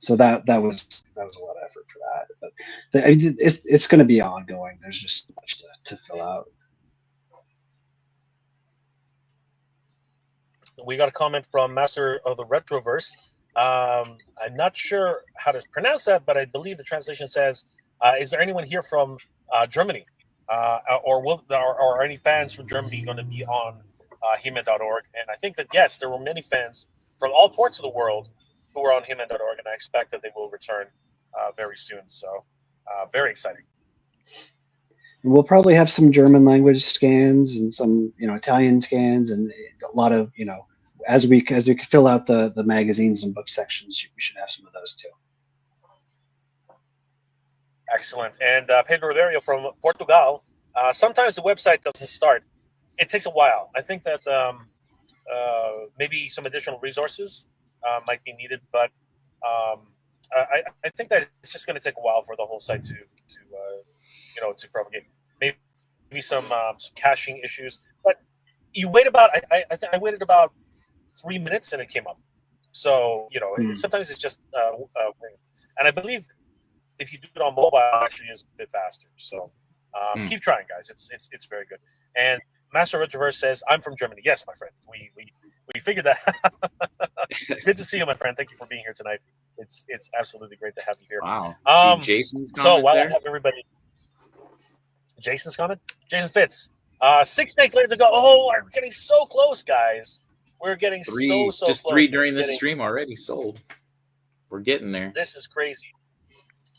So that was a lot of effort for that. But it's going to be ongoing. There's just so much to fill out. We got a comment from Master of the Retroverse. I'm not sure how to pronounce that, but I believe the translation says, "Is there anyone here from Germany, or any fans from Germany going to be on He-Man.org?" And I think that yes, there were many fans from all parts of the world who were on He-Man.org, and I expect that they will return very soon. So very exciting. We'll probably have some German language scans and some Italian scans, and a lot of as we fill out the magazines and book sections, we should have some of those too. Excellent. And Pedro Ribeiro from Portugal. Sometimes the website doesn't start. It takes a while. I think that maybe some additional resources might be needed, but I think that it's just going to take a while for the whole site to propagate. Maybe some caching issues, but you wait about. I waited about 3 minutes and it came up. So sometimes it's just and I believe if you do it on mobile, it actually is a bit faster. So keep trying, guys. It's very good. And Master Retroverse says, "I'm from Germany." Yes, my friend. We figured that. Good to see you, my friend. Thank you for being here tonight. It's absolutely great to have you here. Wow. Jason's so while there? I have everybody, Jason's comment. Jason Fitz. 6 snake layers to go. Oh, we're getting so close, guys. We're getting so just close. 3 during this stream already sold. We're getting there. This is crazy.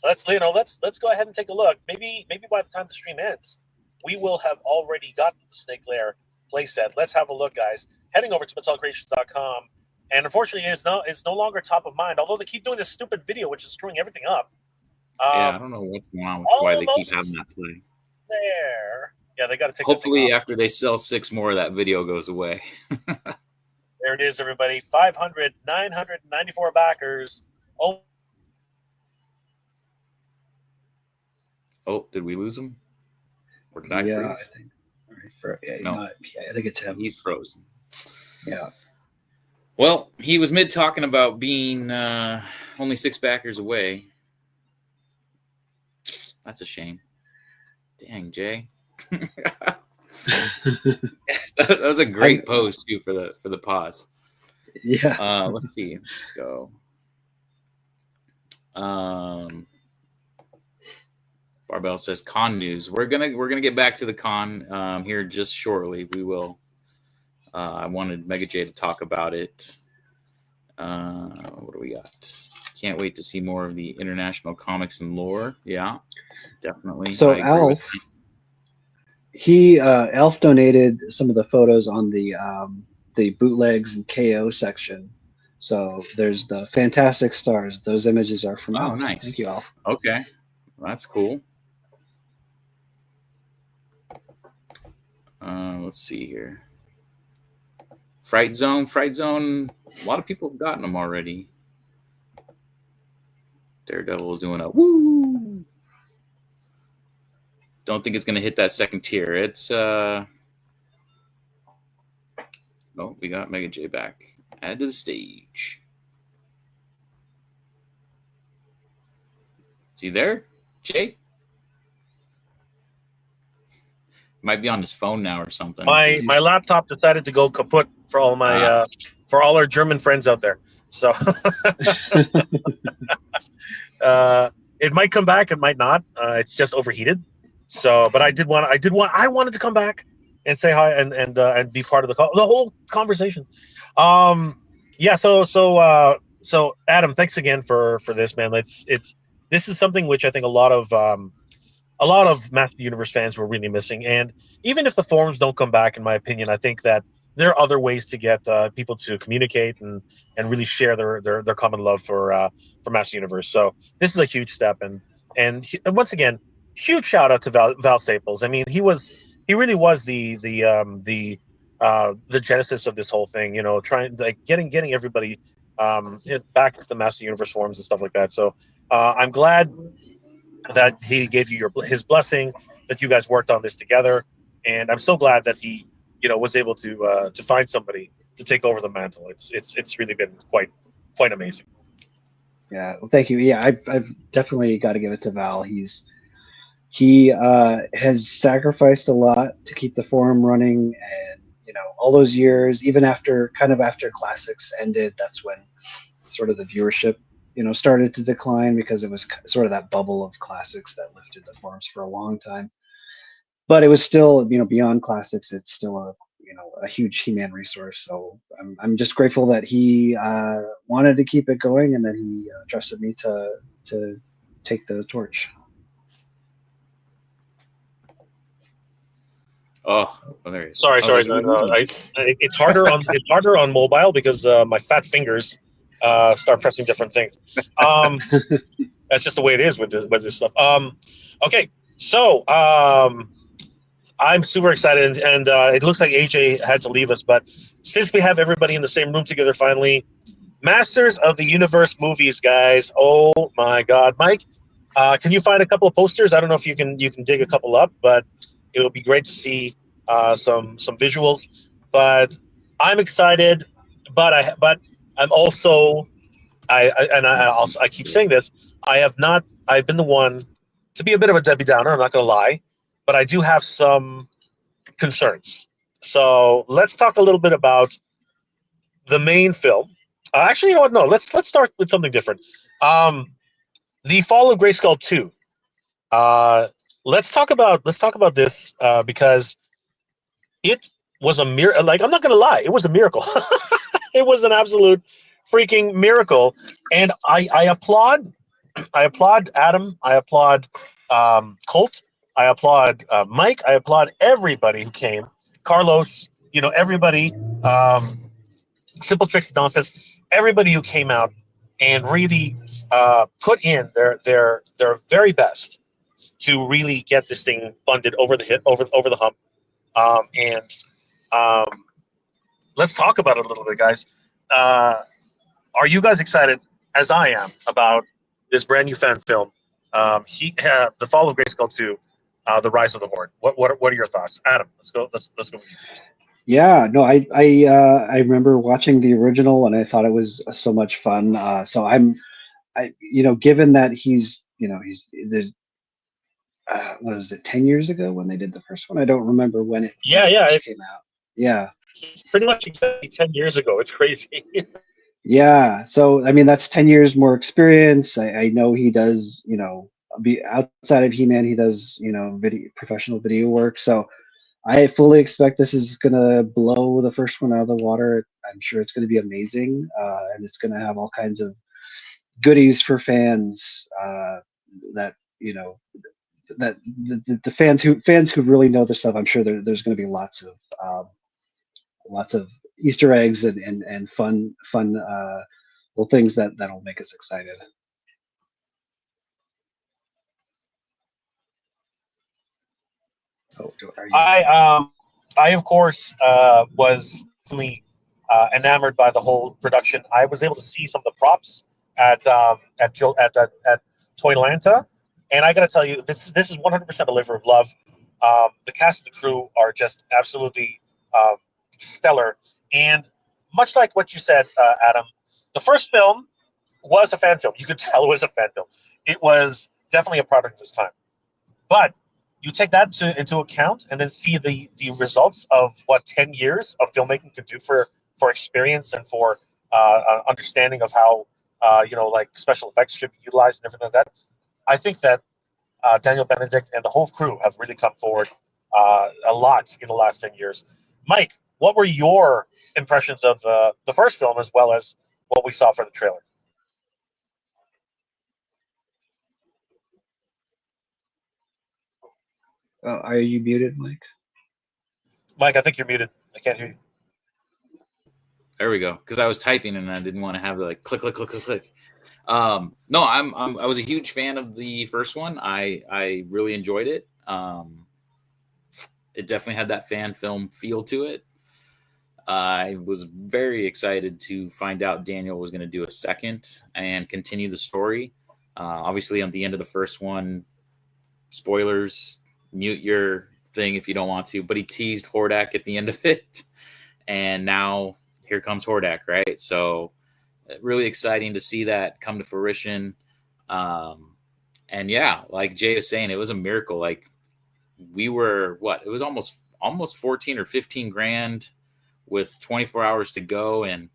Let's go ahead and take a look. Maybe by the time the stream ends, we will have already got the Snake Lair playset. Let's have a look, guys. Heading over to MattelCreations.com, and unfortunately, it's no longer top of mind. Although they keep doing this stupid video, which is screwing everything up. Yeah, I don't know what's going on with why they keep having that play. There, yeah, they got to take. Hopefully, after they sell 6 more, that video goes away. There it is, everybody. 500, 994 backers. Oh, did we lose him? Or did I freeze? I think it's him. He's frozen. Yeah. Well, he was mid talking about being only 6 backers away. That's a shame. Dang, Jay. That was a great post too for the pause. Yeah. Let's see. Let's go. Barbell says con news. We're gonna get back to the con here just shortly. We will. I wanted Mega J to talk about it. What do we got? Can't wait to see more of the international comics and lore. Yeah, definitely. So I agree with Alf donated some of the photos on the bootlegs and KO section. So there's the Fantastic Stars. Those images are from Oh, Alf. nice. Thank you, Alf. Okay, that's cool. Let's see here. Fright Zone. A lot of people have gotten them already. Daredevil is doing a woo. Don't think it's going to hit that second tier. It's oh, we got Mega J back. Add to the stage. Is he there, Jay? Might be on his phone now or something. My laptop decided to go kaput for all my for all our German friends out there. So it might come back, it might not. It's just overheated. So, but I wanted to come back and say hi and be part of the whole conversation. Yeah. So Adam, thanks again for this, man. This is something which I think a lot of Master Universe fans were really missing. And even if the forums don't come back, in my opinion, I think that there are other ways to get people to communicate and really share their common love for Master Universe. So this is a huge step. And once again, huge shout out to Val Staples. I mean, he really was the genesis of this whole thing. You know, trying like getting everybody back to the Master Universe forums and stuff like that. So I'm glad that he gave you his blessing, that you guys worked on this together, and I'm so glad that he, was able to find somebody to take over the mantle. It's really been quite amazing. Yeah, well, thank you. Yeah, I've definitely got to give it to Val. He has sacrificed a lot to keep the forum running, and all those years, even after classics ended, that's when sort of the viewership started to decline, because it was sort of that bubble of classics that lifted the forums for a long time. But it was still, beyond classics, it's still a huge He-Man resource. So I'm just grateful that he wanted to keep it going, and that he trusted me to take the torch. Oh, there he is. Sorry. It's harder on mobile because my fat fingers start pressing different things. That's just the way it is with this stuff. Okay, so I'm super excited, and it looks like AJ had to leave us, but since we have everybody in the same room together, finally, Masters of the Universe movies, guys. Oh my God, Mike, can you find a couple of posters? I don't know if you can dig a couple up, but it would be great to see some visuals. But I'm excited, but I'm also I keep saying this. I've been the one to be a bit of a Debbie Downer. I'm not going to lie, but I do have some concerns. So let's talk a little bit about the main film. Actually, you know what? No, let's start with something different. The Fall of Grayskull 2. Let's talk about this because it was a miracle. Like, I'm not going to lie, it was a miracle. It was an absolute freaking miracle, and I applaud Adam. I applaud Colt. I applaud Mike. I applaud everybody who came. Carlos, everybody. Simple Tricks Nonsense. Everybody who came out and really put in their very best to really get this thing funded over the hump. And let's talk about it a little bit, guys. Are you guys excited, as I am, about this brand new fan film, The Fall of Grayskull 2, The Rise of the Horde? What are your thoughts, Adam? Let's go with you first. Yeah, no, I remember watching the original and I thought it was so much fun. So given that he's there's what was it, 10 years ago when they did the first one? I don't remember when Yeah, it yeah. first came out. Yeah. It's pretty much exactly 10 years ago. It's crazy. Yeah. So I mean that's 10 years more experience. I know he does, be outside of He-Man, he does, professional video work. So I fully expect this is gonna blow the first one out of the water. I'm sure it's gonna be amazing, and it's gonna have all kinds of goodies for fans, that you know that the fans who really know this stuff. I'm sure there's going to be lots of Easter eggs and fun little things that'll make us excited. Oh, are you? I of course was definitely enamored by the whole production. I was able to see some of the props at Toylanta, and I got to tell you, this is 100% a labor of love. The cast and the crew are just absolutely um, stellar, and much like what you said, Adam, the first film was a fan film. You could tell it was a fan film. It was definitely a product of its time. But you take that into account and then see the results of what 10 years of filmmaking could do for experience and for understanding of how like special effects should be utilized and everything like that. I think that Daniel Benedict and the whole crew have really come forward a lot in the last 10 years. Mike, what were your impressions of the first film as well as what we saw for the trailer? Are you muted, Mike? Mike, I think you're muted. I can't hear you. There we go. Because I was typing and I didn't want to have the click, click, click, click, click. No, I was a huge fan of the first one. I really enjoyed it. It definitely had that fan film feel to it. I was very excited to find out Daniel was going to do a second and continue the story. Obviously, on the end of the first one, spoilers, mute your thing if you don't want to, but he teased Hordak at the end of it. And now here comes Hordak, right? So really exciting to see that come to fruition. And yeah, like Jay was saying, it was a miracle. Like we were it was almost 14 or 15 grand with 24 hours to go, and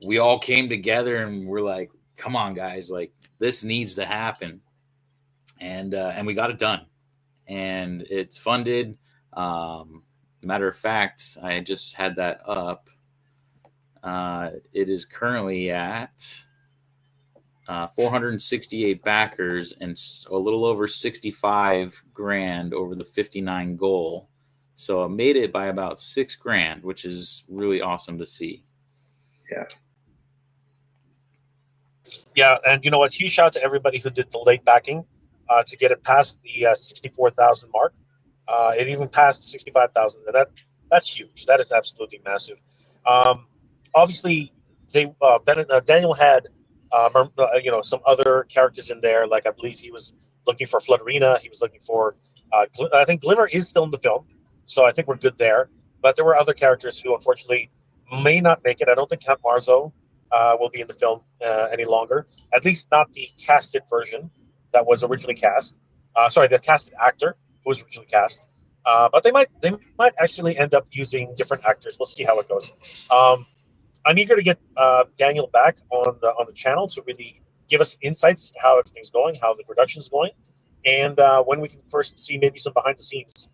we all came together and we're like, come on guys, like this needs to happen. And we got it done, and it's funded. Matter of fact, I just had that up. It is currently at 468 backers and a little over 65 grand over the 59 goal. So it made it by about 6 grand, which is really awesome to see. Yeah. Yeah, and you know what? Huge shout out to everybody who did the late backing to get it past the 64,000 mark. It even passed 65,000. That's huge. That is absolutely massive. Obviously, Daniel had some other characters in there. Like I believe he was looking for Flutterina. He was looking for. I think Glimmer is still in the film, so I think we're good there. But there were other characters who unfortunately may not make it. I don't think Count Marzo will be in the film any longer. At least not the casted version that was originally cast. Sorry, the casted actor who was originally cast. But they might actually end up using different actors. We'll see how it goes. I'm eager to get Daniel back on the channel to really give us insights to how everything's going, how the production's going, and when we can first see maybe some behind the scenes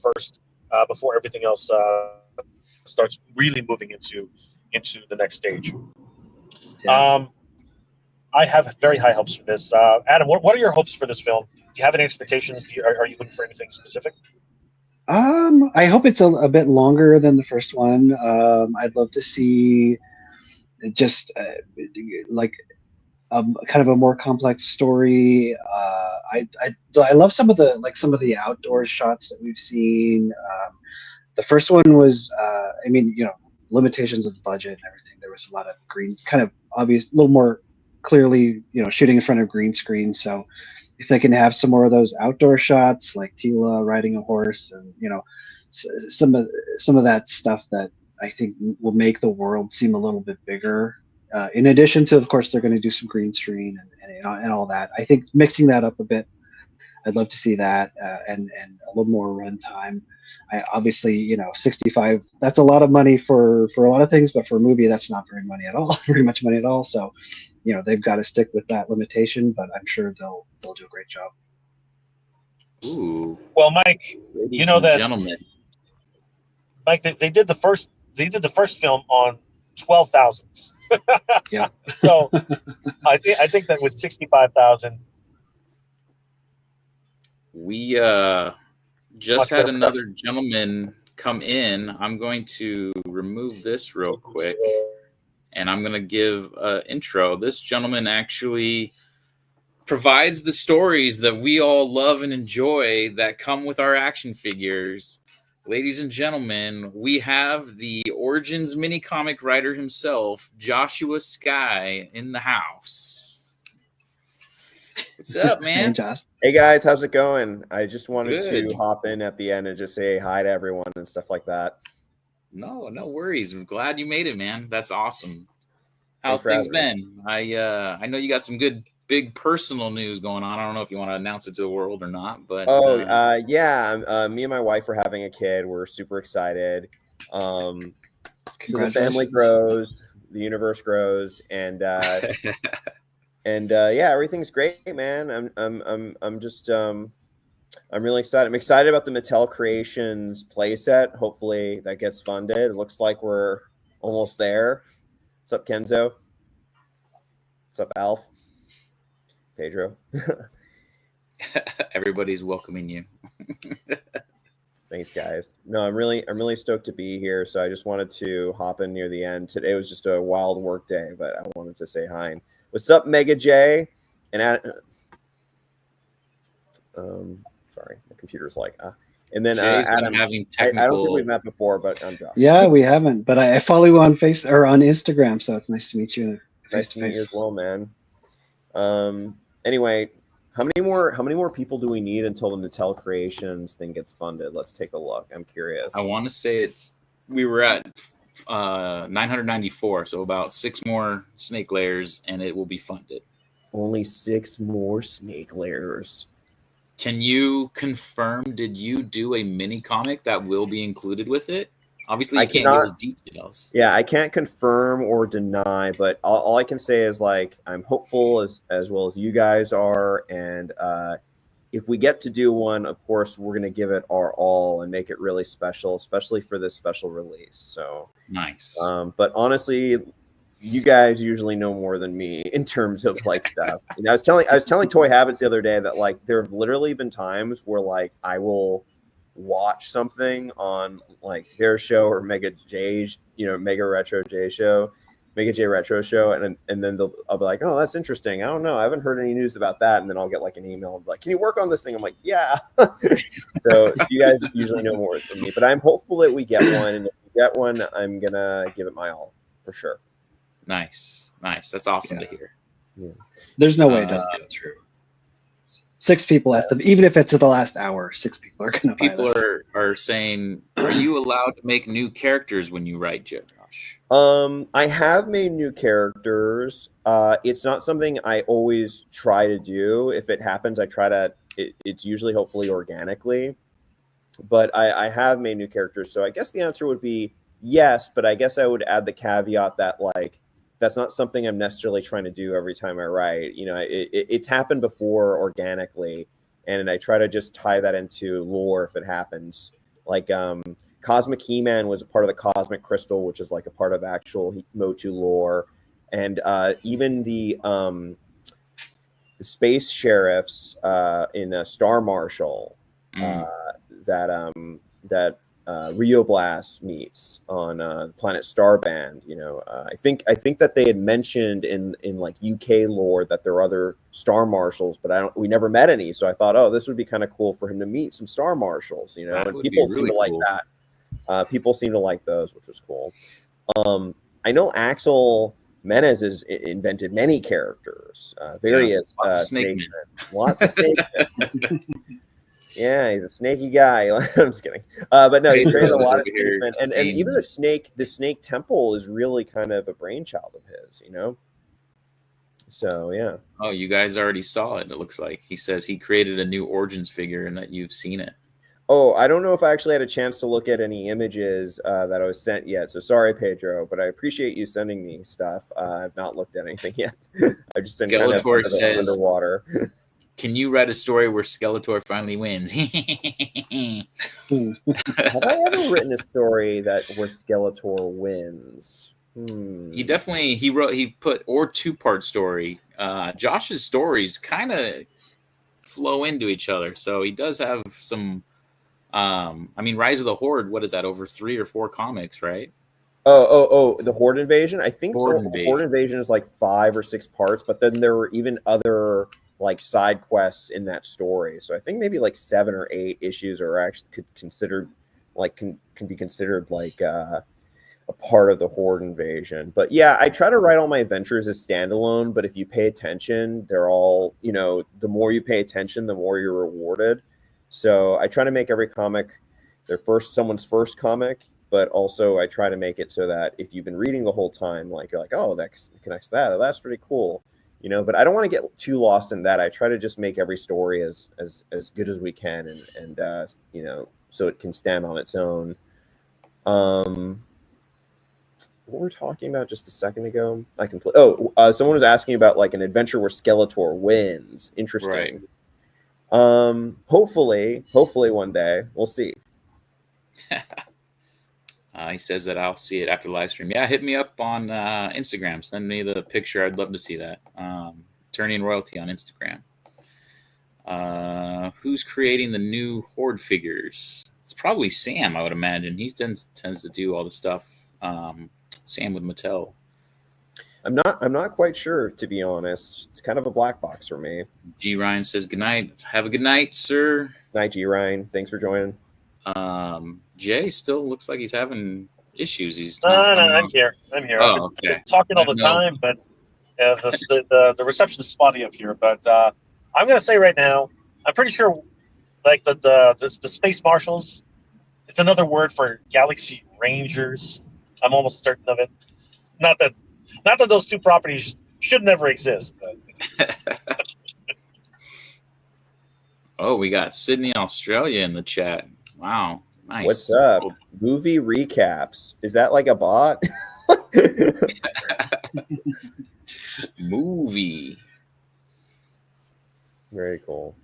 first before everything else starts really moving into the next stage. Yeah. I have very high hopes for this. Adam, what are your hopes for this film? Do you have any expectations? Are you looking for anything specific? I hope it's a bit longer than the first one. I'd love to see just like kind of a more complex story. I love some of the outdoor shots that we've seen. The first one was, I mean, limitations of the budget and everything. There was a lot of green, kind of obvious, a little more clearly, shooting in front of green screen. So if they can have some more of those outdoor shots, like Tila riding a horse, and some of that stuff that I think will make the world seem a little bit bigger. In addition to, of course, they're going to do some green screen and all that. I think mixing that up a bit, I'd love to see that, and a little more runtime. I obviously, 65. That's a lot of money for a lot of things, but for a movie, that's not very very much money at all. So, they've got to stick with that limitation. But I'm sure they'll do a great job. Ooh. Well, Mike, Ladies you know and that gentlemen. Mike, they did the first film on 12,000. Yeah. So I think that with 65,000, We just Much had better another gentleman come in. I'm going to remove this real quick, and I'm going to give an intro. This gentleman actually provides the stories that we all love and enjoy that come with our action figures. Ladies and gentlemen, we have the Origins mini comic writer himself, Joshua Sky, in the house. What's up, Hey, man? Josh. Hey guys, how's it going? I just wanted Good. to hop in at the end and just say hi to everyone and stuff like that. No worries. I'm glad you made it, man. That's awesome. How's Thanks things for having been? I know you got some good big personal news going on. I don't know if you want to announce it to the world or not, but yeah, me and my wife are having a kid. We're super excited. So the family grows, the universe grows, and yeah, everything's great, man. I'm just I'm really excited. I'm excited about the Mattel Creations playset. Hopefully that gets funded. It looks like we're almost there. What's up, Kenzo? What's up, Alf? Pedro? Everybody's welcoming you. Thanks, guys. No, I'm really stoked to be here. So I just wanted to hop in near the end. Today was just a wild work day, but I wanted to say hi. What's up, Mega J? And sorry, my computer's like, and then Jay's been Adam. having I don't technical. think we've met before, but I'm Josh. Yeah, we haven't, but I follow you on on Instagram, so it's nice to meet you. Nice to meet you as well, man. Anyway, how many more people do we need until the Mattel Creations thing gets funded? Let's take a look. I'm curious. I want to say we were at 994, so about 6 more snake layers, and it will be funded. Only 6 more snake layers. Can you confirm? Did you do a mini comic that will be included with it? Obviously, you can't give us details. Yeah, I can't confirm or deny, but all I can say is like I'm hopeful as well as you guys are, and if we get to do one, of course, we're going to give it our all and make it really special, especially for this special release. So nice. But honestly, you guys usually know more than me in terms of like stuff. And I was telling Toy Habits the other day that like there have literally been times where like I will watch something on like their show or Mega J Retro Show, and then I'll be like, oh, that's interesting. I don't know. I haven't heard any news about that. And then I'll get like an email and be like, can you work on this thing? I'm like, yeah. So you guys usually know more than me, but I'm hopeful that we get one. And if we get one, I'm going to give it my all for sure. Nice. That's awesome to hear. Yeah. There's no way it doesn't go through. 6 people at even if it's at the last hour, 6 people are going to buy this. People are saying, are you allowed to make new characters when you write, Josh? I have made new characters. It's not something I always try to do. If it happens, I try to. It's usually hopefully organically, but I have made new characters. So I guess the answer would be yes, but I guess I would add the caveat that like that's not something I'm necessarily trying to do every time I write. You know, it's happened before organically, and I try to just tie that into lore if it happens. Like Cosmic He-Man was a part of the Cosmic Crystal, which is like a part of actual MOTU lore, and even the space sheriffs in Star Marshal that Rio Blast meets on Planet Starband. You know, I think that they had mentioned in like UK lore that there are other Star Marshals, but we never met any. So I thought, oh, this would be kind of cool for him to meet some Star Marshals. You know, and people seem to like that. People seem to like those, which was cool. I know Axel Menez has invented many characters, various lots of snake men. Lots of snake men. Yeah, he's a snaky guy. I'm just kidding. But no, he's Pedro created a is lot of over here snakes, and even the snake temple is really kind of a brainchild of his, you know. So yeah. Oh, you guys already saw it. It looks like he says he created a new Origins figure and that you've seen it. Oh, I don't know if I actually had a chance to look at any images that I was sent yet. So sorry, Pedro, but I appreciate you sending me stuff. I've not looked at anything yet. I've just been kind of Skeletor says, underwater. Can you write a story where Skeletor finally wins? Have I ever written a story where Skeletor wins? He definitely he put or 2-part story. Josh's stories kind of flow into each other, so he does have some. I mean, Rise of the Horde. What is that? Over 3 or 4 comics, right? Oh! The Horde Invasion. I think Horde the Horde Invasion is like 5 or 6 parts, but then there were even other like side quests in that story. So I think maybe like 7 or 8 issues are actually can be considered like a part of the Horde Invasion. But yeah, I try to write all my adventures as standalone, but if you pay attention, they're all, you know, the more you pay attention, the more you're rewarded. So I try to make every comic someone's first comic, but also I try to make it so that if you've been reading the whole time, like you're like, oh, that connects to that. Oh, that's pretty cool. You know, but I don't want to get too lost in that. I try to just make every story as good as we can, and you know, so it can stand on its own. What were we talking about just a second ago? I can play. Someone was asking about like an adventure where Skeletor wins. Interesting. Right. Hopefully one day we'll see. He says that I'll see it after the live stream. Yeah, hit me up on Instagram. Send me the picture. I'd love to see that. Attorney and Royalty on Instagram. Who's creating the new Horde figures? It's probably Sam, I would imagine. He tends to do all the stuff. Sam with Mattel. I'm not quite sure, to be honest. It's kind of a black box for me. G Ryan says good night. Have a good night, sir. Night, G Ryan. Thanks for joining. Jay still looks like he's having issues. He's no, I'm here. I'm here. Oh, okay. Talking all the time, but the reception's spotty up here. But I'm gonna say right now, I'm pretty sure, like the Space Marshals, it's another word for Galaxy Rangers. I'm almost certain of it. Not that those two properties should never exist. But. Oh, we got Sydney, Australia in the chat. Wow, nice. What's up? Movie recaps. Is that like a bot? Movie. Very cool.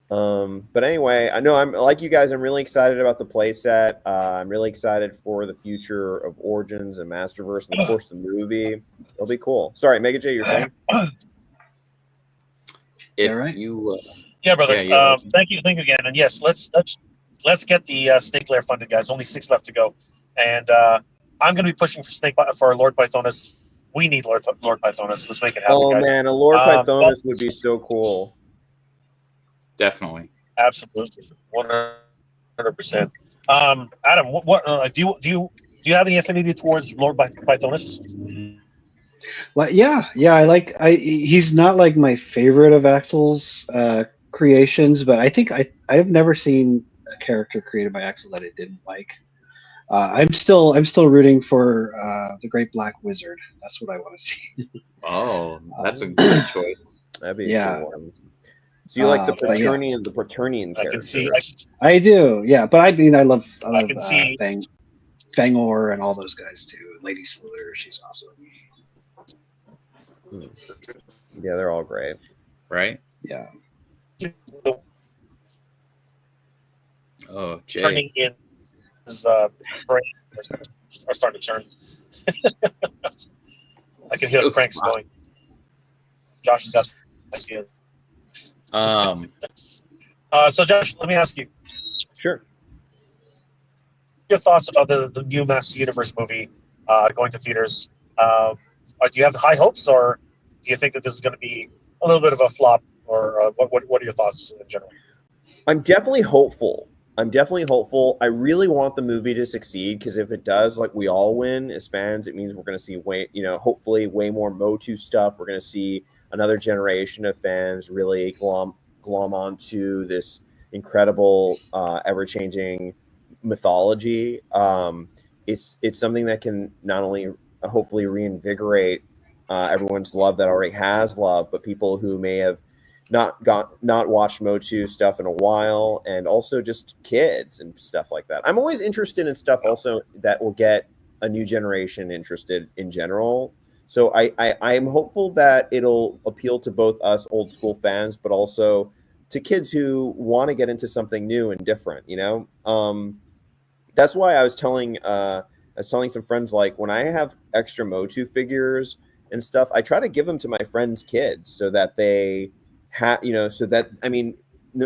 But anyway, I know I'm like you guys. I'm really excited about the playset. I'm really excited for the future of Origins and Masterverse, and of course the movie. It'll be cool. Sorry, Mega J, you're saying? If right. you, yeah, brothers. Yeah, thank you again. And yes, let's get the Snake Lair funded, guys. Only 6 left to go, and I'm going to be pushing for Lord Pythonus. We need Lord Pythonus. Let's make it happen, guys. Oh man, a Lord Pythonus would be so cool. Definitely. Absolutely, 100%. Adam, what do you have any affinity towards Lord Pythonus? Well, yeah. He's not like my favorite of Axel's creations, but I think I've never seen a character created by Axel that I didn't like. I'm still rooting for the Great Black Wizard. That's what I want to see. Oh, that's a good choice. That'd be a cool one. So you like the Praetorian character? I do, yeah. But I mean, I love can see Fangor and all those guys too. Lady Slither, she's awesome. Yeah, they're all great. Right? Yeah. Oh, Jay. Turning in his brain are starting to turn. I can hear the cranks going. Josh got it. So Josh, let me ask you. Sure. Your thoughts about the new Master Universe movie going to theaters? Do you have high hopes, or do you think that this is going to be a little bit of a flop, or what are your thoughts in general? I'm definitely hopeful. I really want the movie to succeed, because if it does, like we all win as fans, it means we're going to see hopefully way more MOTU stuff. We're going to see another generation of fans really glom onto this incredible, ever-changing mythology. It's something that can not only hopefully reinvigorate everyone's love that already has love, but people who may have not watched MOTU stuff in a while, and also just kids and stuff like that. I'm always interested in stuff also that will get a new generation interested in general. So I'm hopeful that it'll appeal to both us old school fans, but also to kids who want to get into something new and different, you know? That's why I was telling some friends, like, when I have extra MOTU figures and stuff, I try to give them to my friends' kids so that they have, you know, so that, I mean,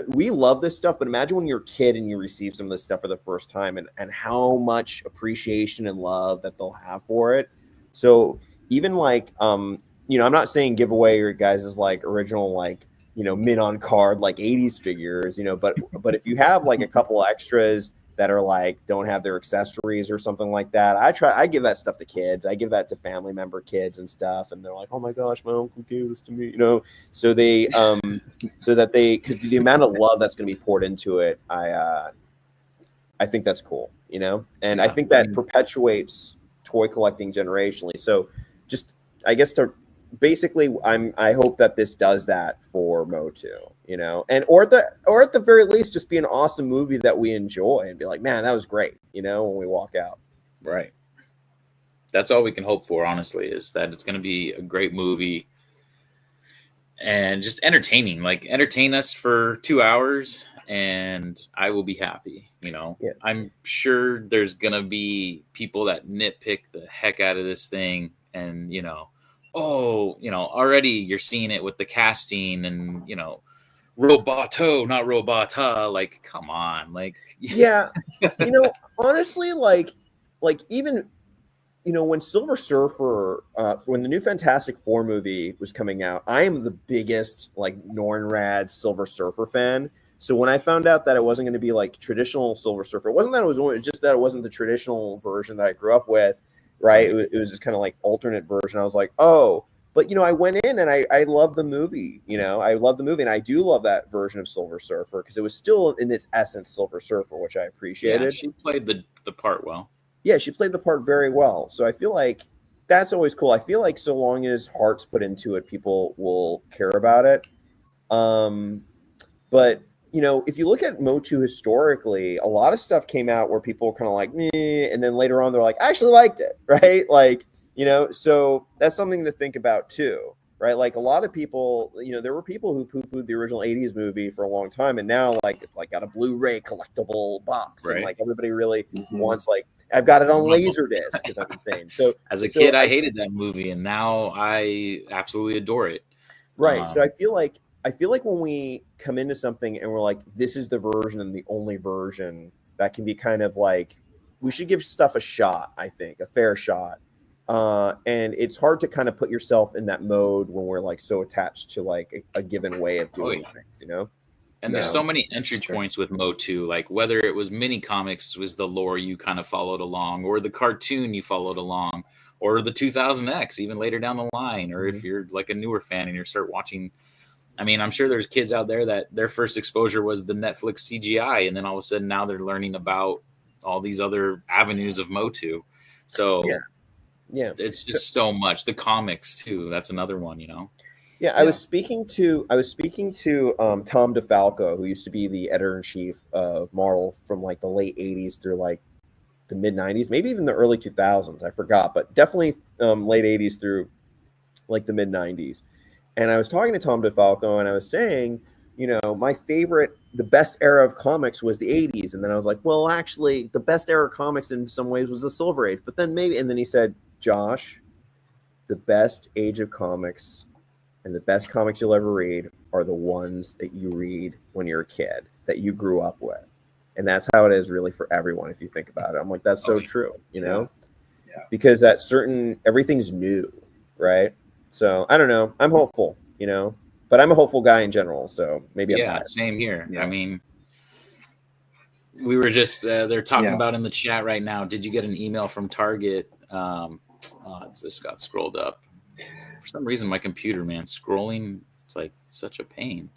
we love this stuff, but imagine when you're a kid and you receive some of this stuff for the first time, and how much appreciation and love that they'll have for it. So even like, you know, I'm not saying give away your guys' like original, like, you know, mint on card, like 80s figures, you know, but if you have like a couple extras that are like, don't have their accessories or something like that, I give that stuff to kids. I give that to family member kids and stuff. And they're like, oh my gosh, my uncle gave this to me, you know? So they, so that they, cause the amount of love that's going to be poured into it, I think that's cool, you know? And I think that perpetuates toy collecting generationally. So just, I guess basically I hope that this does that for MOTU, you know, and or at the very least just be an awesome movie that we enjoy and be like, man, that was great, you know, when we walk out. Right. That's all we can hope for, honestly, is that it's going to be a great movie and just entertaining. Like, entertain us for 2 hours and I will be happy, you know. Yeah. I'm sure there's going to be people that nitpick the heck out of this thing, and, you know, oh, you know, already you're seeing it with the casting and, you know, roboto, not robota. Like, come on. Like, yeah. You know, honestly, like even, you know, when Silver Surfer, when the new Fantastic Four movie was coming out, I am the biggest like Nornrad Silver Surfer fan. So when I found out that it wasn't going to be like traditional Silver Surfer, it wasn't that it was just that it wasn't the traditional version that I grew up with, right? It was just kind of like alternate version. I was like, oh, but, you know, I went in and I love the movie, you know, I love the movie, and I do love that version of Silver Surfer because it was still in its essence Silver Surfer, which I appreciated. Yeah, she played the part well. Yeah, she played the part very well. So I feel like that's always cool. I feel like so long as heart's put into it, people will care about it. But, you know, if you look at MOTU historically, a lot of stuff came out where people were kind of like, meh, and then later on they're like, I actually liked it, right? Like, you know, so that's something to think about too, right? Like, a lot of people, you know, there were people who poo-pooed the original 80s movie for a long time, and now, like, it's like got a Blu-ray collectible box, right? And like everybody really wants, like, I've got it on Laserdisc because I'm insane. So as a kid, I hated that movie, and now I absolutely adore it. Right. So I feel like when we come into something and we're like, this is the version and the only version, that can be kind of like, we should give stuff a shot, I think, a fair shot. And it's hard to kind of put yourself in that mode when we're like so attached to like a given way of doing things, you know? And there's so many entry points with MOTU, like whether it was mini comics was the lore you kind of followed along, or the cartoon you followed along, or the 2000X even later down the line, or if you're like a newer fan and you start watching. I mean, I'm sure there's kids out there that their first exposure was the Netflix CGI, and then all of a sudden now they're learning about all these other avenues of MOTU. So yeah, it's just so much. The comics too. That's another one, you know. Yeah, I was speaking to Tom DeFalco, who used to be the editor-in-chief of Marvel from like the late 80s through like the mid 90s, maybe even the early 2000s. I forgot, but definitely late 80s through like the mid 90s. And I was talking to Tom DeFalco, and I was saying, you know, the best era of comics was the 80s. And then I was like, well, actually, the best era of comics in some ways was the Silver Age. But then and then he said, Josh, the best age of comics and the best comics you'll ever read are the ones that you read when you're a kid, that you grew up with. And that's how it is really for everyone, if you think about it. I'm like, that's so true, you know? Yeah. Because everything's new, right? So I don't know. I'm hopeful, you know, but I'm a hopeful guy in general. So maybe I'm biased. Same here. Yeah. I mean, we were just, they're talking about in the chat right now. Did you get an email from Target? It just got scrolled up. For some reason, my computer, man, scrolling, it's like such a pain.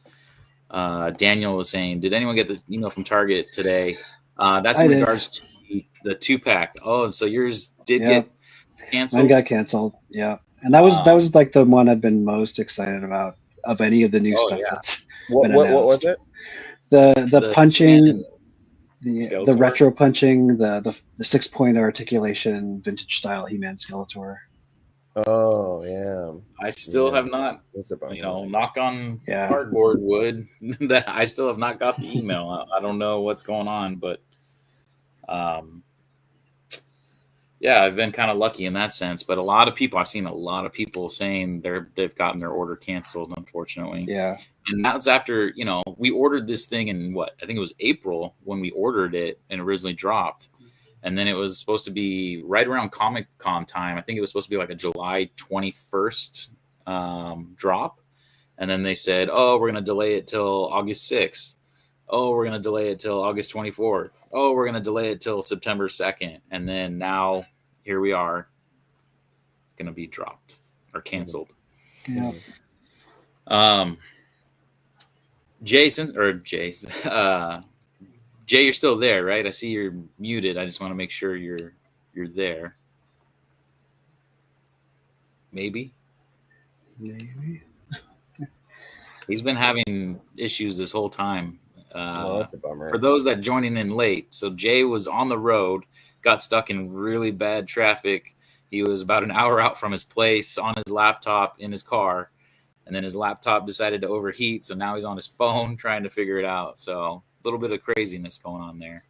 Daniel was saying, did anyone get the email from Target today? That's I in did. regards to the 2-pack. Oh, so yours did Yeah. get canceled? Mine got canceled. Yeah, and that was like the one I've been most excited about of any of the new Oh, stuff yeah. that's What been what was announced. it? The punching, He-Man the Skeletor? retro punching, the 6-point articulation, vintage style He-Man Skeletor. Oh yeah. I still Yeah. have not, It's a bummer. knock on Yeah. cardboard wood, that I still have not got the email. I don't know what's going on, but yeah, I've been kind of lucky in that sense. But I've seen a lot of people saying they've gotten their order canceled, unfortunately. Yeah. And that's after, we ordered this thing in I think it was April when we ordered it and originally dropped. And then it was supposed to be right around Comic Con time. I think it was supposed to be like a July 21st drop. And then they said, oh, we're going to delay it till August 6th. Oh, we're going to delay it till August 24th. Oh, we're going to delay it till September 2nd. And then now here we are, going to be dropped or canceled. Yeah. Jay, you're still there, right? I see you're muted. I just want to make sure you're there. Maybe. He's been having issues this whole time. That's a bummer. For those that joining in late, so Jay was on the road, got stuck in really bad traffic. He was about an hour out from his place on his laptop in his car, and then his laptop decided to overheat. So now he's on his phone trying to figure it out. So a little bit of craziness going on there.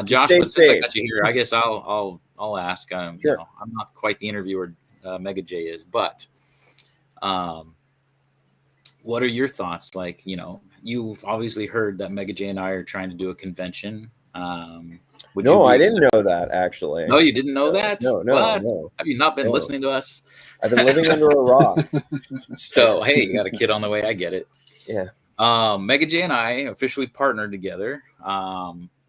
Josh, but since I got you here, I guess I'll ask. Sure. I'm not quite the interviewer Mega J is, but what are your thoughts? Like, you've obviously heard that Mega J and I are trying to do a convention. No, I didn't know that, actually. No, you didn't know that? No. Have you not been listening to us? I've been living under a rock. So, hey, you got a kid on the way. I get it. Yeah. Mega J and I officially partnered together.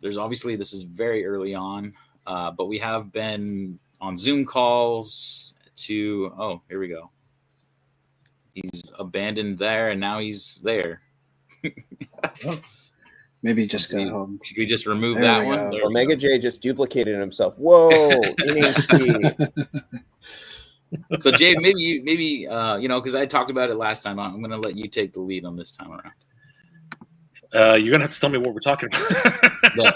There's obviously, this is very early on, but we have been on Zoom calls here we go. He's abandoned there, and now he's there. Maybe just go home. Should we just remove There that we one? go. Well, Mega J just duplicated himself. Whoa, NHD. So Jay, maybe because I talked about it last time. I'm going to let you take the lead on this time around. You're gonna have to tell me what we're talking about.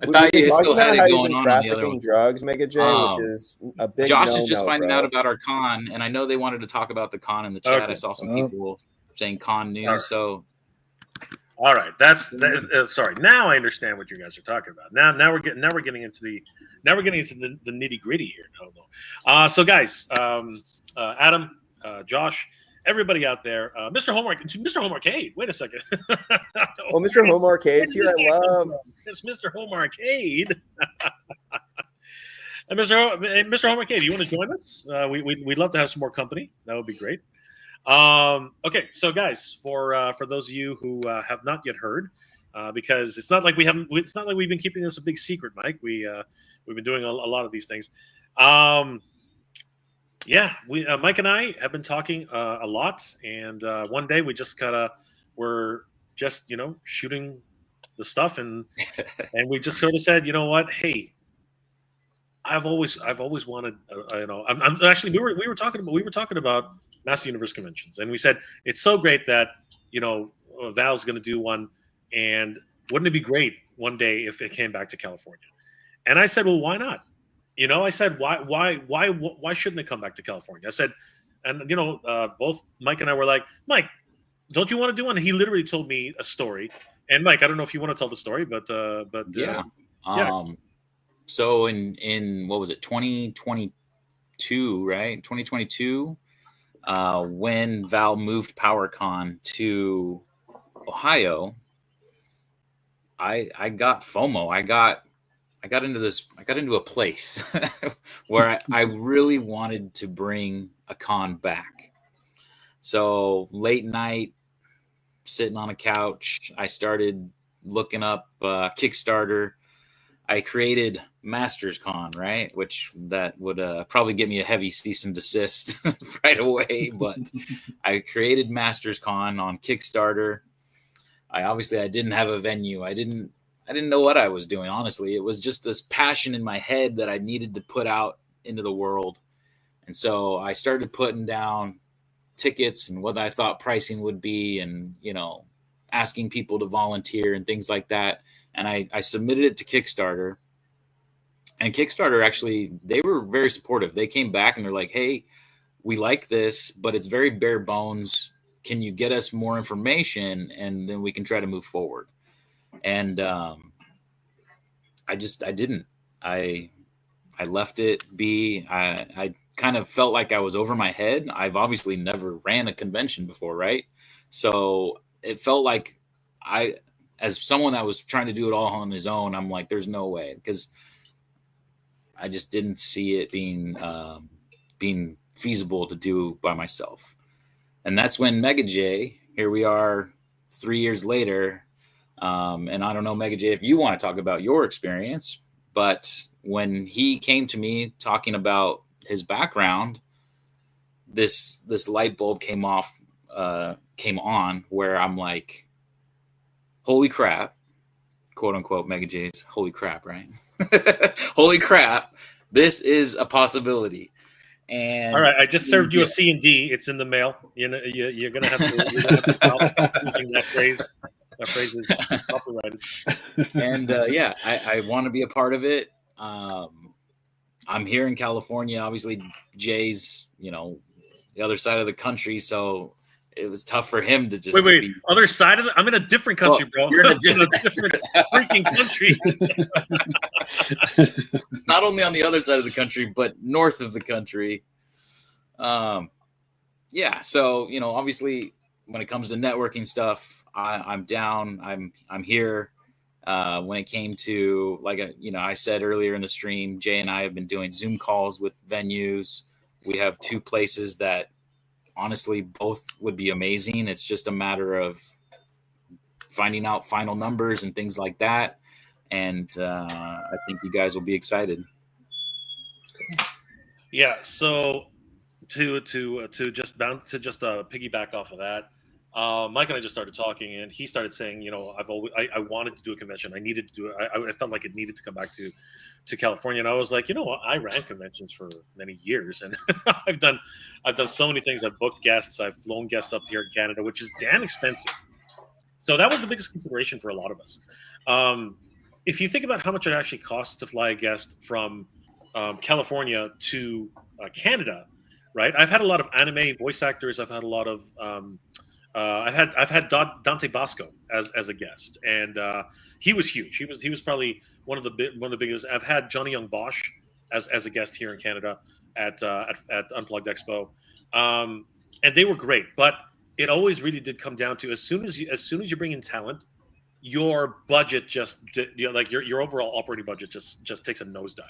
I thought you still had it going on the other trafficking one. drugs, Mega J, which is a big Josh no-no, is just finding bro. out about our con, and I know they wanted to talk about the con in the chat. Okay. I saw some people saying con news. All right. So, All right, sorry. Now I understand what you guys are talking about. Now we're getting into the nitty gritty here. So guys, Adam, Josh, everybody out there, Mr. Home Arcade. Wait a second. Oh, Mr. Home Arcade's here. I love. It's Mr. Home Arcade. And Mr. Home Arcade, you want to join us? We'd love to have some more company. That would be great. Okay, so guys, for those of you who have not yet heard, because it's not like we've been keeping this a big secret, Mike. We've been doing a lot of these things. Mike and I have been talking a lot, and one day we just we're just shooting the stuff, and we just sort of said, you know what, hey, I've always wanted, I'm actually we were talking about Master Universe conventions, and we said it's so great that Val's going to do one, and wouldn't it be great one day if it came back to California? And I said, well, why not? I said, why shouldn't it come back to California? I said, and both Mike and I were like, Mike, don't you want to do one? And he literally told me a story. And Mike, I don't know if you want to tell the story, but yeah. Yeah. So in what was it, 2022, right? 2022, when Val moved PowerCon to Ohio, I got FOMO. I got into a place where I really wanted to bring a con back. So late night, sitting on a couch, I started looking up Kickstarter. I created Masters Con, right? Which that would probably give me a heavy cease and desist right away. But I created Masters Con on Kickstarter. I didn't have a venue. I didn't know what I was doing. Honestly, it was just this passion in my head that I needed to put out into the world. And so I started putting down tickets and what I thought pricing would be, and, you know, asking people to volunteer and things like that. And I submitted it to Kickstarter, and Kickstarter actually, they were very supportive. They came back and they're like, hey, we like this, but it's very bare bones. Can you get us more information, and then we can try to move forward? And I didn't. I left it be. I kind of felt like I was over my head. I've obviously never ran a convention before, right? So it felt like as someone that was trying to do it all on his own, I'm like, there's no way, because I just didn't see it being feasible to do by myself. And that's when Mega J, here we are 3 years later. And I don't know, Mega J, if you want to talk about your experience, but when he came to me talking about his background, this light bulb came on, where I'm like, holy crap, quote unquote, Mega J's holy crap, right? Holy crap, this is a possibility. And all right, I just served you a C and D. It's in the mail. You know, you're gonna have to stop using that phrase. That phrase is copyrighted. And I want to be a part of it. I'm here in California. Obviously, Jay's, you know, the other side of the country, so it was tough for him to just wait. Other side of I'm in a different country, bro. You're in a different freaking country. Not only on the other side of the country, but north of the country. Yeah. So, you know, obviously, when it comes to networking stuff, I'm down. I'm here. When it came to, like, I said earlier in the stream, Jay and I have been doing Zoom calls with venues. We have 2 places that honestly both would be amazing. It's just a matter of finding out final numbers and things like that. And I think you guys will be excited. Yeah. So to just piggyback off of that, Mike and I just started talking, and he started saying, you know, I wanted to do a convention. I needed to do it. I felt like it needed to come back to California. And I was like, you know what? I ran conventions for many years, and I've done so many things. I've booked guests. I've flown guests up here in Canada, which is damn expensive. So that was the biggest consideration for a lot of us. If you think about how much it actually costs to fly a guest from California to Canada, right? I've had a lot of anime voice actors. I've had a lot of I've had Dante Bosco as a guest, and he was huge. He was probably one of the biggest. I've had Johnny Young Bosch as a guest here in Canada at Unplugged Expo, and they were great. But it always really did come down to as soon as you bring in talent, your budget just, you know, like your overall operating budget just takes a nosedive.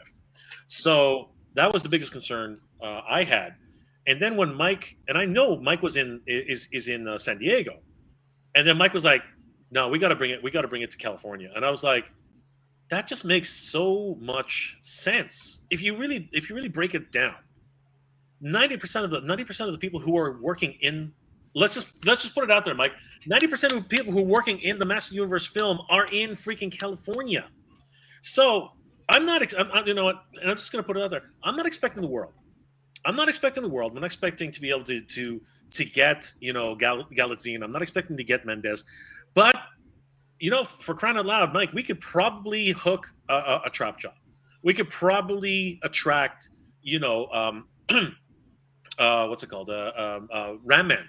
So that was the biggest concern I had. And then when Mike, and I know Mike is in San Diego, and then Mike was like, "No, we got to bring it to California." And I was like, "That just makes so much sense. If you really break it down, 90% of the people who are working in, let's just put it out there, Mike. 90% of the people who are working in the Master Universe film are in freaking California. So you know what? And I'm just gonna put it out there. I'm not expecting the world. I'm not expecting to be able to get, you know, Galitzine. I'm not expecting to get Mendez, but, you know, for crying out loud, Mike, we could probably hook a trap job. We could probably attract, you know, what's it called, Ram Man,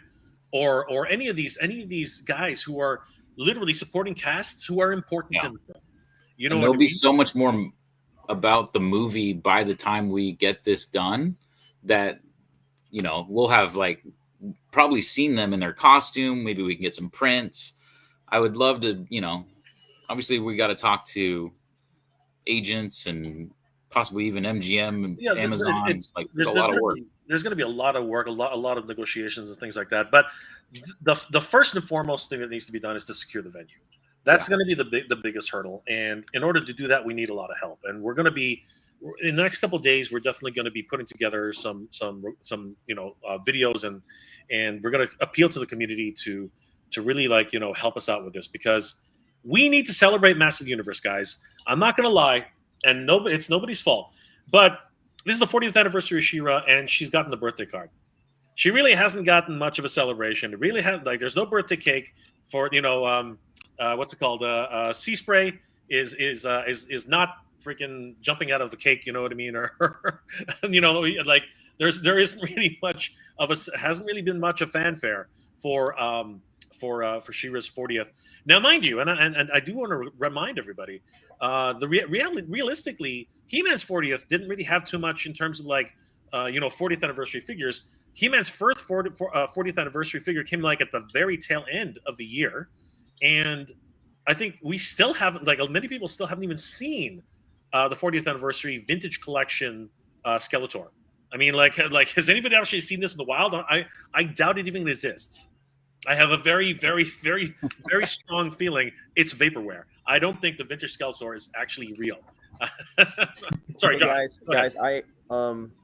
or any of these guys who are literally supporting casts who are important in the film. You know, and there'll be so much more about the movie by the time we get this done, that, you know, we'll have like probably seen them in their costume. Maybe we can get some prints. I would love to, you know, obviously we got to talk to agents and possibly even MGM and Amazon. There's a lot of work. There's going to be a lot of work, a lot of negotiations and things like that. But the first and foremost thing that needs to be done is to secure the venue. That's going to be the biggest hurdle. And in order to do that, we need a lot of help. And we're going to be, in the next couple of days, we're definitely going to be putting together some you know, videos, and we're going to appeal to the community to to really help us out with this, because we need to celebrate Master of the Universe, guys. I'm not going to lie, and it's nobody's fault, but this is the 40th anniversary of She-Ra, and she's gotten the birthday card. She really hasn't gotten much of a celebration. It really has there's no birthday cake for what's it called? Sea Spray is not freaking jumping out of the cake. You know what I mean? Or there isn't really much of hasn't really been much of fanfare for She-Ra's 40th. Now, mind you, and I do want to remind everybody, realistically, He-Man's 40th didn't really have too much in terms of 40th anniversary figures. He-Man's first 40th anniversary figure came at the very tail end of the year, and I think we still haven't, many people still haven't even seen the 40th anniversary vintage collection Skeletor. I mean, has anybody actually seen this in the wild? I doubt it even exists. I have a very, very, very, very strong feeling it's vaporware. I don't think the vintage Skeletor is actually real. Sorry, hey, guys. I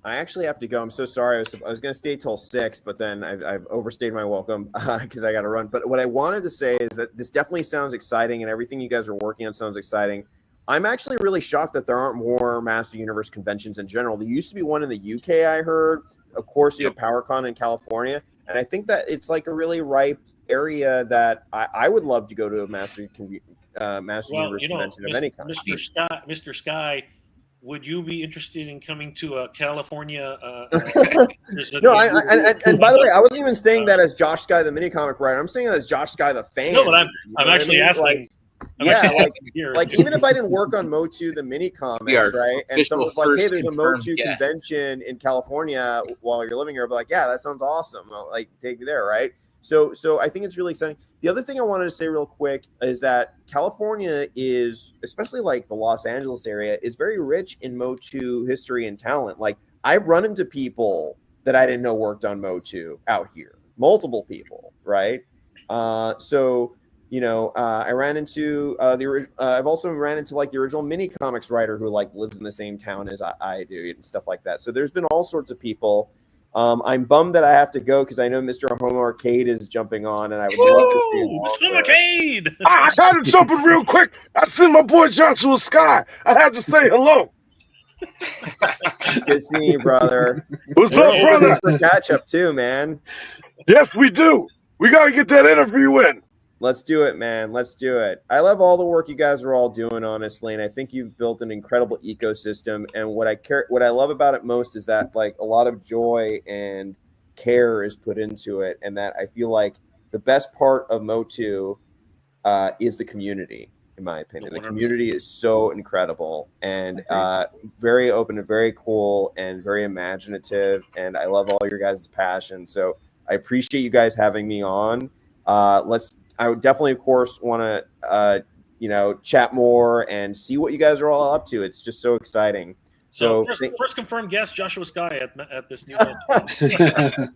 actually have to go. I'm so sorry. I was going to stay till 6, but then I've overstayed my welcome because I got to run. But what I wanted to say is that this definitely sounds exciting, and everything you guys are working on sounds exciting. I'm actually really shocked that there aren't more Master Universe conventions in general. There used to be one in the UK, I heard. Of course, you have PowerCon in California. And I think that it's a really ripe area that I would love to go to a Master Universe convention of any kind. Mr. Sky, would you be interested in coming to California? No, and by the way, I wasn't even saying that as Josh Sky, the mini comic writer. I'm saying that as Josh Sky, the fan. No, but I'm actually asking. Even if I didn't work on MOTU, the mini comics, right? And someone was hey, there's a MOTU convention in California while you're living here. I'll be like, yeah, that sounds awesome. I'll, take me there, right? So I think it's really exciting. The other thing I wanted to say real quick is that California is, especially the Los Angeles area, is very rich in MOTU history and talent. I've run into people that I didn't know worked on MOTU out here. Multiple people, right? I ran into I've also ran into the original mini comics writer who lives in the same town as I do and stuff like that. So there's been all sorts of people. I'm bummed that I have to go because I know Mr. Home Arcade is jumping on, and I would love to see him. Mr. Home Arcade! I had to jump in real quick. I seen my boy Joshua Sky. I had to say hello. Good seeing you, brother. What's up, brother? For catch up too, man. Yes, we do. We got to get that interview in. Let's do it, man. Let's do it. I love all the work you guys are all doing, honestly, and I think you've built an incredible ecosystem. And what I love about it most is that a lot of joy and care is put into it, and that I feel like the best part of MOTU is the community, in my opinion. The community is so incredible and very open and very cool and very imaginative, and I love all your guys' passion. So I appreciate you guys having me on. I would definitely, of course, want to, chat more and see what you guys are all up to. It's just so exciting. So first confirmed guest, Joshua Sky at this new event.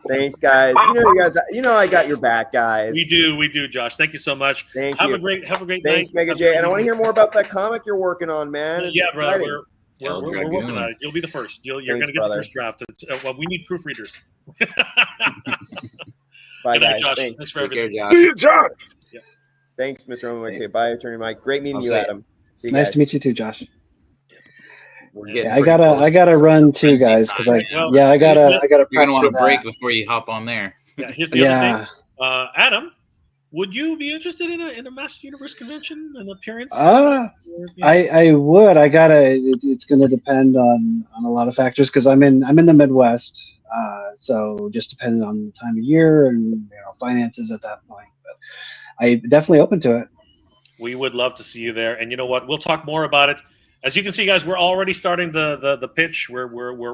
Thanks, guys. I got your back, guys. We do, Josh. Thank you so much. Have a great night. Thanks, Mega J. And I want to hear more about that comic you're working on, man. It's brother. We're working on it. You'll be the first. You're going to get the first draft. We need proofreaders. Bye, guys. Josh. Thanks for everything. See you, Josh. Yeah. Thanks, Mr. Owen. Okay, bye, Attorney Mike. Great meeting you, Adam. See you nice guys. to meet you too, Josh. Yeah, I gotta run too, guys, because I gotta. You're gonna want to break before you hop on there. Yeah, here's the other thing. Adam, would you be interested in a Master Universe convention, an appearance? I would. It's gonna depend on a lot of factors because I'm in the Midwest. So just depending on the time of year and finances at that point, but I'm definitely open to it. We would love to see you there, and you know what? We'll talk more about it. As you can see, guys, we're already starting the pitch. We're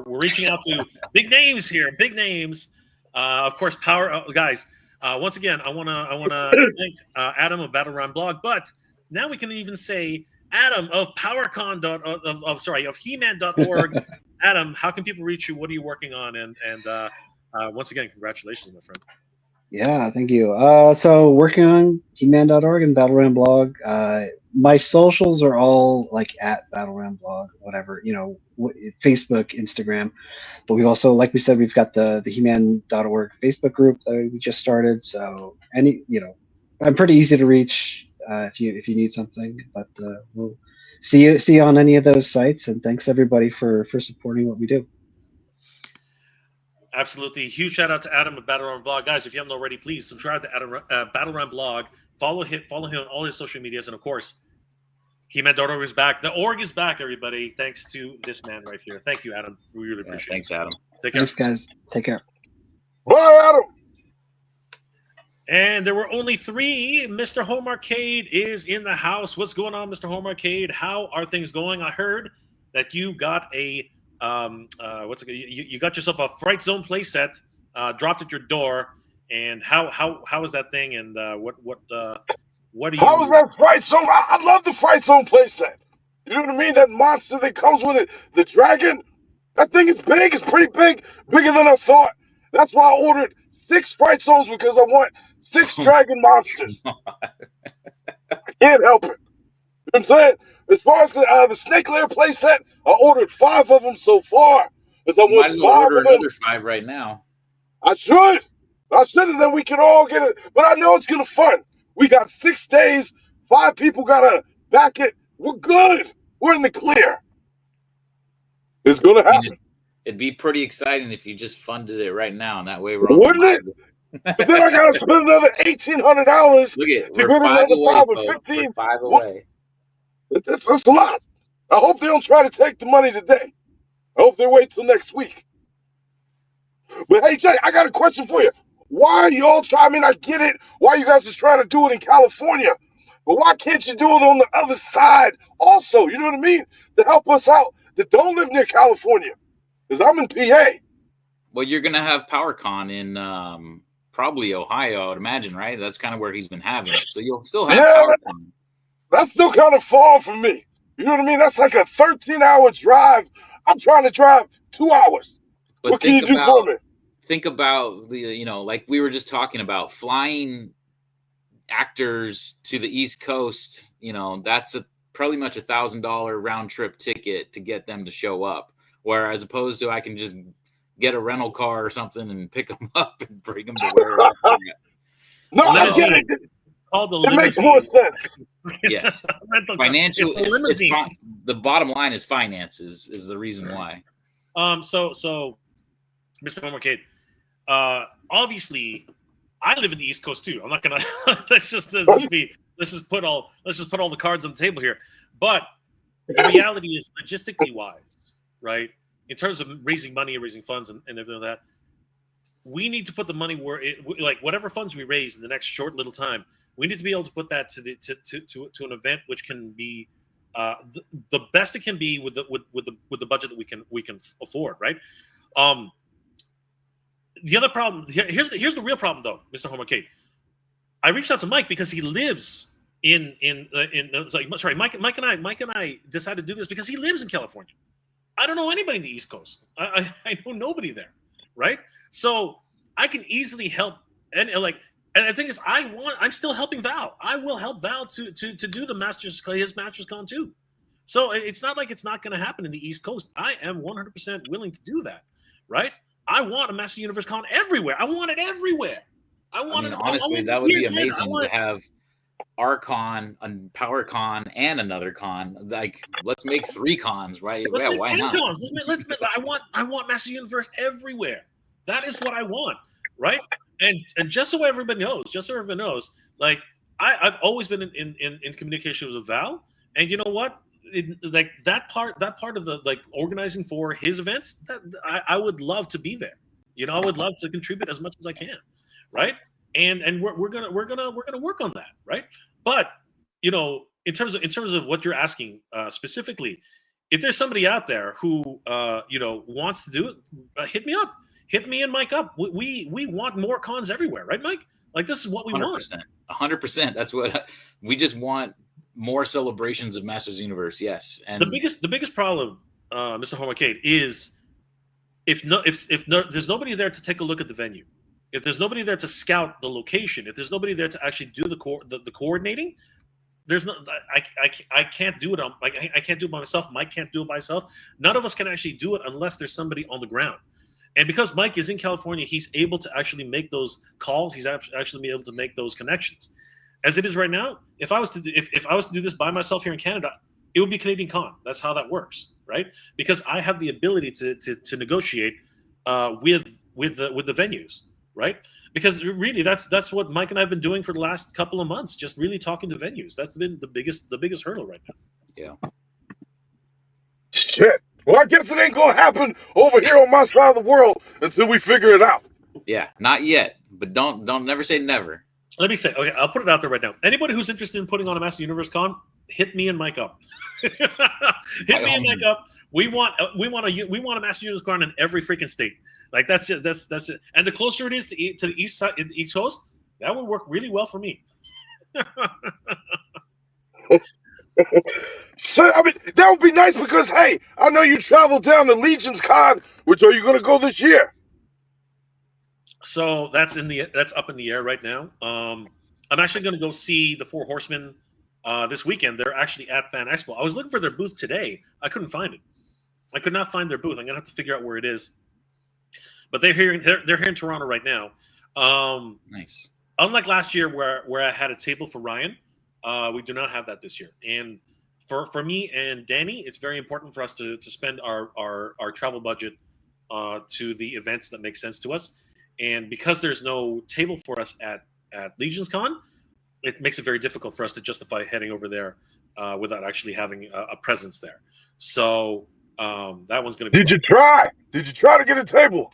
reaching out to big names here, big names. Of course, guys. Once again, I wanna thank Adam of Battle Run Blog, but now we can even say Adam of PowerCon of He-Man.org. Adam, how can people reach you? What are you working on? And once again, congratulations, my friend. Yeah, thank you. So working on He-Man.org and Battleground blog. My socials are all like at Battleground blog, whatever, Facebook, Instagram. But we've also, like we said, we've got the He-Man.org Facebook group that we just started. So I'm pretty easy to reach if you need something. But we'll see you on any of those sites. And thanks everybody for supporting what we do. Absolutely. Huge shout out to Adam at Battleground Blog. Guys, if you haven't already, please subscribe to Adam Battleground Blog. Follow him on all his social medias. And of course, He-Man.org is back. The org is back, everybody. Thanks to this man right here. Thank you, Adam. We really appreciate it. Thanks, Adam. Take care. Thanks, guys. Take care. Bye, Adam. And there were only 3. Mr. Home Arcade is in the house. What's going on, Mr. Home Arcade? How are things going? I heard that you got a you got yourself a Fright Zone playset dropped at your door. And how is that thing? And what do you? How was that Fright Zone? I love the Fright Zone playset. You know what I mean? That monster that comes with it, the dragon. That thing is big. It's pretty big, bigger than I thought. That's why I ordered 6 Fright Zones, because I want 6 dragon monsters. I can't help it. You know what I'm saying? As far as the Snake Lair playset, I ordered 5 of them so far. Because I want 5 order of them. another 5 right now. I should, and then we can all get it. But I know it's gonna fun. We got 6 days. 5 people gotta back it. We're good. We're in the clear. It's gonna happen. It'd be pretty exciting if you just funded it right now, and that way we're on. Wouldn't it? But then I gotta spend another $1,800 to go to another 5 or 15. We're 5 away. That's a lot. I hope they don't try to take the money today. I hope they wait till next week. But hey, Jay, I got a question for you. Why are y'all trying? I mean, I get it. Why you guys are trying to do it in California, but why can't you do it on the other side also? You know what I mean? To help us out that don't live near California, because I'm in PA. Well, you're gonna have PowerCon in probably Ohio, I'd imagine, right? That's kind of where he's been having it. So you'll still have PowerCon. That's still kind of far from me. You know what I mean? That's like a 13-hour drive. I'm trying to drive 2 hours. But what can you do for me? Think about like we were just talking about, flying actors to the East Coast. That's pretty much $1,000 round trip ticket to get them to show up. Whereas opposed to, I can just get a rental car or something and pick them up and bring them to where. No, I get it. It makes more sense. Yes, financial. The bottom line is finances is the reason why. So, Mr. Home Arcade, obviously, I live in the East Coast too. I'm not gonna. let's just put all the cards on the table here. But the reality is, logistically wise, right? In terms of raising money and raising funds and everything like that, we need to put the money where whatever funds we raise in the next short little time, we need to be able to put that to an event which can be the best it can be with the budget that we can afford, right? The other problem here's the real problem though, Mr. Home Arcade. I reached out to Mike because he lives Mike and I decided to do this because he lives in California. I don't know anybody in the East Coast. I know nobody there, right? So I can easily help, and the thing is, I'm still helping Val. I will help Val to do his Masters Con too. So it's not like it's not going to happen in the East Coast. I am 100% willing to do that, right? I want a Master Universe Con everywhere. I want it everywhere. Honestly, that would be amazing to have our con, a PowerCon, and another con. Like, let's make 3 cons, right? Let's make why 10 not? cons. I want Master Universe everywhere. That is what I want, right? And just so everybody knows, like I've always been in communications with Val, and you know what? That part of the organizing for his events, that I would love to be there. I would love to contribute as much as I can, right? And we're gonna work on that, right? But in terms of what you're asking specifically, if there's somebody out there who wants to do it, hit me up. Hit me and Mike up. We want more cons everywhere, right, Mike? Like, this is what we 100%, want. 100%. That's what we just want. More celebrations of Masters Universe, yes. And the biggest problem, Mr. Home Arcade, is if there's nobody there to take a look at the venue, if there's nobody there to scout the location, if there's nobody there to actually do the coordinating, there's no. I can't do it. I can't do it by myself. Mike can't do it by himself. None of us can actually do it unless there's somebody on the ground. And because Mike is in California, he's able to actually make those calls. He's actually able to make those connections. As it is right now, if I was to do this by myself here in Canada, it would be Canadian Con. That's how that works, right? Because I have the ability to negotiate with the venues, right? Because really, that's what Mike and I have been doing for the last couple of months, just really talking to venues. That's been the biggest hurdle right now. Yeah. Shit. Well, I guess it ain't gonna happen over here on my side of the world until we figure it out. Yeah, not yet. But don't never say never. Let me say, okay, I'll put it out there right now. Anybody who's interested in putting on a Master Universe Con, hit me and Mike up. Hit me and Mike up. We want a Master Universe Con in every freaking state. Like that's it. And the closer it is to the east side, the East Coast, that would work really well for me. So, I mean, that would be nice because, hey, I know you traveled down to Legion's Con, which are you going to go this year? So that's up in the air right now. I'm actually going to go see the Four Horsemen this weekend. They're actually at Fan Expo. I was looking for their booth today. I couldn't find it. I could not find their booth. I'm going to have to figure out where it is. But they're here in Toronto right now. Nice. Unlike last year where I had a table for Ryan, we do not have that this year. And for me and Danny, it's very important for us to spend our travel budget to the events that make sense to us. And because there's no table for us at Legion's Con, it makes it very difficult for us to justify heading over there without actually having a presence there. So that one's going to be. Did you try? Did you try to get a table?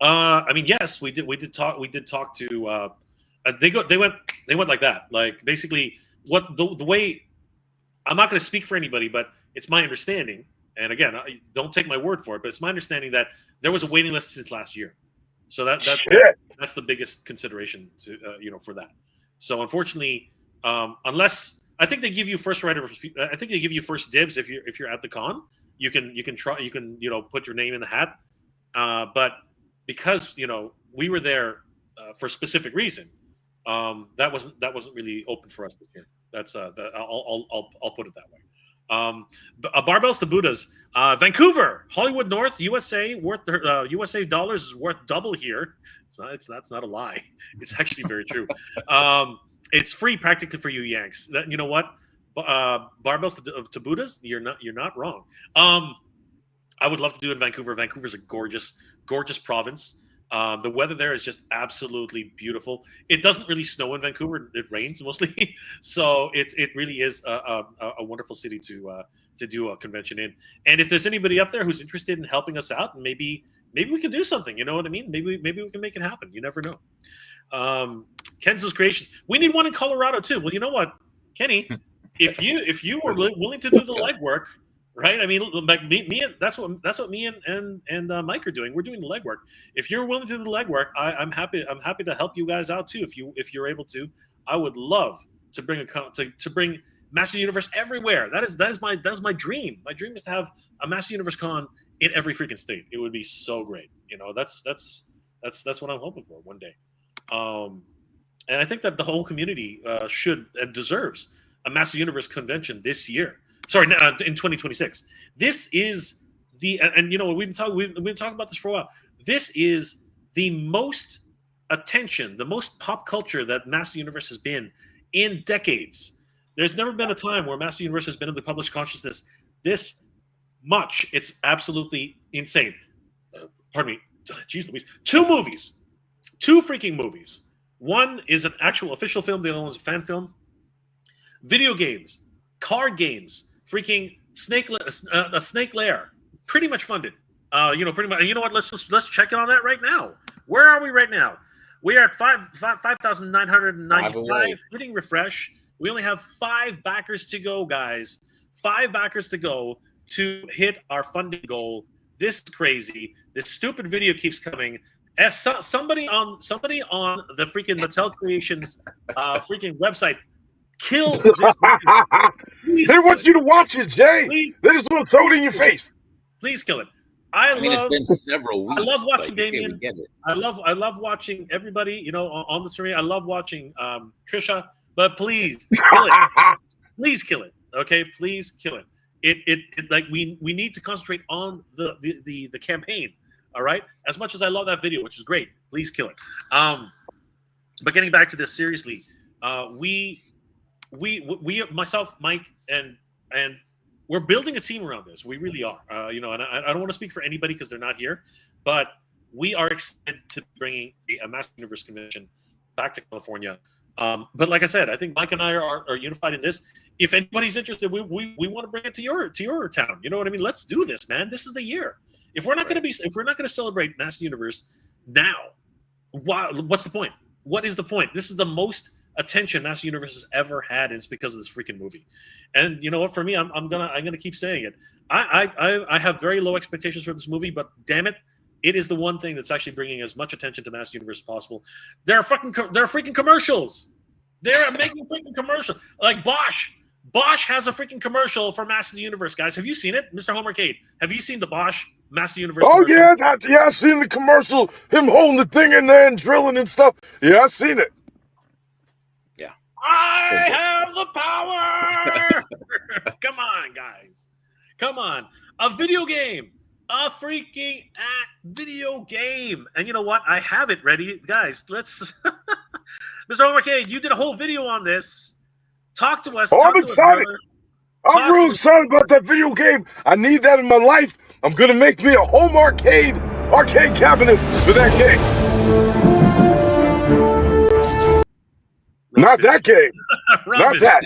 I mean, yes, we did. We did talk to. They went like that. Like basically, what the way. I'm not going to speak for anybody, but it's my understanding. And again, don't take my word for it, but it's my understanding that there was a waiting list since last year. So that's the biggest consideration to for that. So unfortunately, unless I think they give you first right of, I think they give you first dibs if you're at the con. You can put your name in the hat. But because we were there for a specific reason, that wasn't really open for us this year. That's I'll put it that way. Barbells to Buddhas, Vancouver, Hollywood North, USA, worth USA dollars is worth double here. That's not a lie. It's actually very true. It's free practically for you Yanks. You know what? Barbells to Buddhas, you're not wrong. I would love to do it in Vancouver. Vancouver's a gorgeous province. The weather there is just absolutely beautiful. It doesn't really snow in Vancouver; it rains mostly. So it really is a wonderful city to do a convention in. And if there's anybody up there who's interested in helping us out, maybe we can do something. You know what I mean? Maybe we can make it happen. You never know. Kenzo's Creations. We need one in Colorado too. Well, you know what, Kenny? If you were willing to do the legwork. Right, I mean, like me, that's what me and Mike are doing. We're doing the legwork. If you're willing to do the legwork, I'm happy to help you guys out too. If you're able to, I would love to bring to bring Master Universe everywhere. That is my dream. My dream is to have a Master Universe Con in every freaking state. It would be so great. That's what I'm hoping for one day. And I think that the whole community should and deserves a Master Universe convention this year. Sorry, in 2026. This is and we've been talking about this for a while. This is the most attention, the most pop culture that Master Universe has been in decades. There's never been a time where Master Universe has been in the public consciousness this much. It's absolutely insane. Pardon me. Jeez Louise. Two freaking movies. One is an actual official film. The other one is a fan film. Video games, card games, freaking a Snake Lair, pretty much funded. Pretty much. And you know what? Let's check it on that right now. Where are we right now? We are at 5,995. Hitting refresh. We only have 5 backers to go, guys. 5 backers to go to hit our funding goal. This is crazy. This stupid video keeps coming. As somebody on the freaking Mattel Creations freaking website. Kill this. They want you to watch it, Jay. Please. They just want to throw it in your face. Please kill it. I I mean, it's love been several weeks. I love It's watching like, okay, we Damien. get it. I love watching everybody, you know, on the screen. I love watching Trisha, but please kill it. Please kill it. Okay, please kill it. It like we need to concentrate on the campaign. All right. As much as I love that video, which is great, please kill it. But getting back to this seriously, we myself, Mike, and we're building a team around this. We really are. You know, and I don't want to speak for anybody because they're not here, but we are excited to bringing a Master Universe convention back to California. But like I said, I think Mike and I are unified in this. If anybody's interested, we want to bring it to your town. You know what I mean? Let's do this, man. This is the year. If we're not going to celebrate Master Universe now, what's the point? What is the point? This is the most attention Master Universe has ever had, and it's because of this freaking movie. And you know what? For me, I'm gonna keep saying it. I have very low expectations for this movie, but damn it, it is the one thing that's actually bringing as much attention to Master Universe as possible. There are freaking commercials. They're making freaking commercials. Like Bosch. Bosch has a freaking commercial for Master Universe, guys. Have you seen it, Mr. Homercade? Have you seen the Bosch Master Universe? Oh commercial? yeah, I seen the commercial. Him holding the thing in there and drilling and stuff. Yeah, I seen it. Yeah. I have the power. Come on, guys. Come on. A video game. A freaking video game. And you know what? I have it ready. Guys, let's... Mr. Homercade, you did a whole video on this. Talk to us. Oh, I'm excited. I'm real excited about that video game. I need that in my life. I'm going to make me a home arcade cabinet for that game. Not that game. Not that.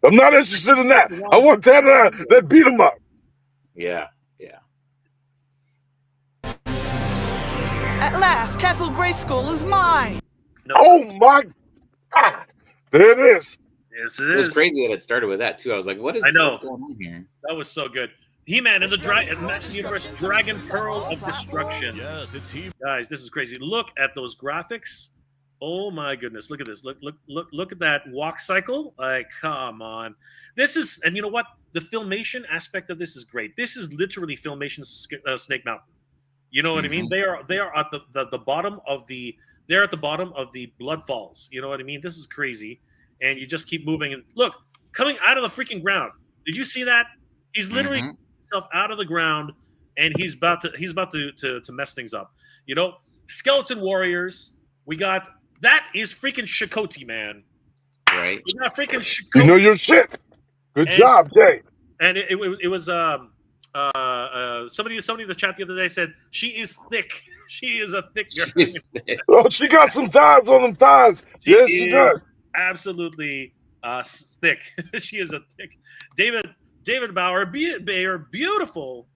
I'm not interested in that. I want that beat 'em up. Yeah. At last, Castle Grayskull is mine. No. Oh my God. There it is. Yes, It was crazy that it started with that too. I was like, what's going on here? That was so good. He-Man and the Master Universe Dragon Pearl of Destruction. Yes, it's he. Guys, this is crazy. Look at those graphics. Oh my goodness. Look at this. Look at that walk cycle. Like, come on. This is, and you know what? The filmation aspect of this is great. This is literally filmation Snake Mountain. You know what I mean? They are at the bottom of the Blood Falls. You know what I mean? This is crazy. And you just keep moving and look, coming out of the freaking ground. Did you see that? He's literally himself out of the ground, and he's about to mess things up. You know, Skeleton Warriors. We got that is freaking Chakotay, man. Right. We got freaking Chakotay. You know your shit. Good job, Jay. And it was somebody in the chat the other day said she is thick. She is a thick girl. Oh, she got some thighs on them thighs. Yes, she does. Absolutely thick. She is a thick. David Bauer, beautiful,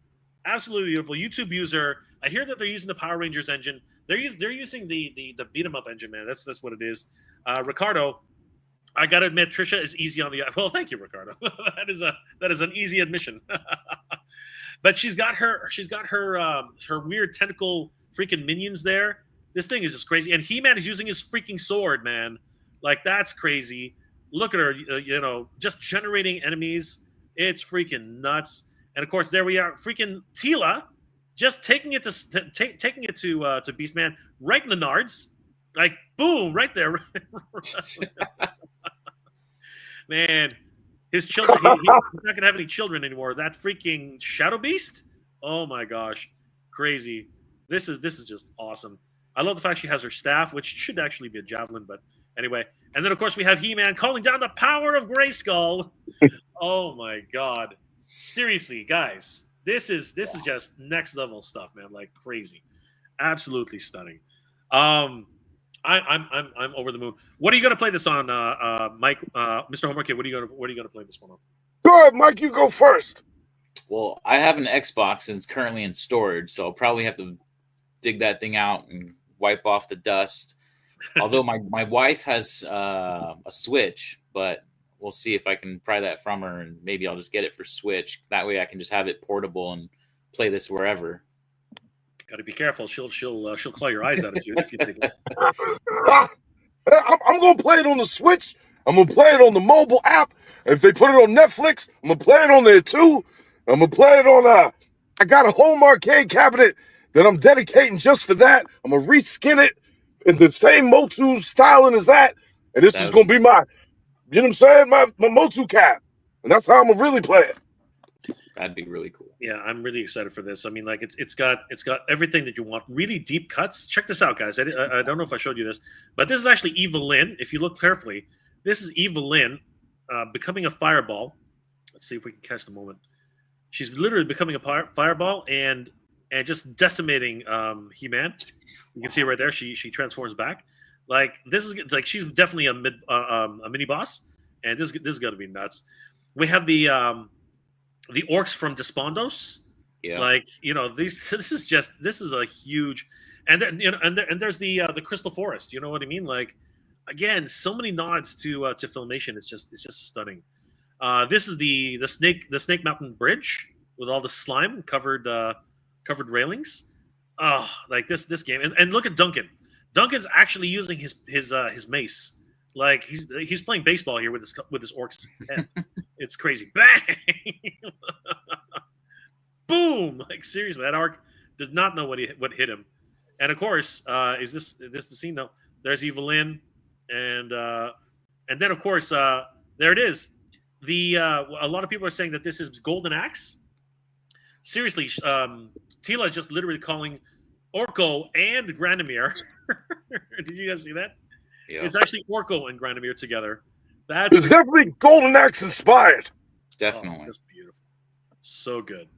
absolutely beautiful YouTube user. I hear that they're using the Power Rangers engine. They're using the beat 'em up engine, man. That's what it is. Ricardo, I gotta admit, Trisha is easy on the. Well, thank you, Ricardo. that is an easy admission. But she's got her weird tentacle freaking minions there. This thing is just crazy. And He-Man is using his freaking sword, man. Like, that's crazy. Look at her, just generating enemies. It's freaking nuts. And of course, there we are, freaking Tila, just taking it to Beastman right in the nards, like boom, right there. Man, his children. He's not gonna have any children anymore. That freaking Shadow Beast. Oh my gosh, crazy. This is just awesome. I love the fact she has her staff, which should actually be a javelin, but anyway. And then of course we have He-Man calling down the power of Grayskull. Oh my God! Seriously, guys, this is just next level stuff, man. Like crazy, absolutely stunning. I'm over the moon. What are you gonna play this on, Mike? Mr. Homerkid, what are you gonna play this one on? Go ahead, Mike. You go first. Well, I have an Xbox and it's currently in storage, so I'll probably have to dig that thing out and wipe off the dust. Although my wife has a Switch, but we'll see if I can pry that from her, and maybe I'll just get it for Switch. That way I can just have it portable and play this wherever. Got to be careful. She'll claw your eyes out if you take it. I'm gonna play it on the Switch. I'm gonna play it on the mobile app. If they put it on Netflix, I'm gonna play it on there too. I'm gonna play it on I got a home arcade cabinet that I'm dedicating just for that. I'm gonna reskin it in the same MOTU styling as that, and this is gonna be my, you know what I'm saying, my MOTU cap, and that's how I'm gonna really play it. That'd be really cool. Yeah, I'm really excited for this. I mean, like it's got everything that you want. Really deep cuts. Check this out, guys. I don't know if I showed you this, but this is actually Eva Lynn. If you look carefully, this is Eva Lynn becoming a fireball. Let's see if we can catch the moment. She's literally becoming a fireball and just decimating He-Man. You can see it right there. She transforms back. Like this is like she's definitely a mini boss, and this is gonna be nuts. We have the orcs from Despondos. Yeah. Like, this is a huge, and then, and there's the Crystal Forest. You know what I mean? Like, again, so many nods to Filmation. It's just stunning. This is the Snake Mountain Bridge with all the slime covered railings. Oh, like this game, and look at Duncan. Duncan's actually using his mace. Like he's playing baseball here with his orc's head. It's crazy. Bang! Boom! Like seriously, that orc does not know what hit him. And of course, is this the scene? No, there's Evelyn, and then of course there it is. A lot of people are saying that this is Golden Axe. Seriously, Tila is just literally calling Orko and Granamir. Did you guys see that? Yeah. It's actually Orko and Granamir together. It's definitely Golden Axe inspired. Definitely. Oh, that's beautiful. So good.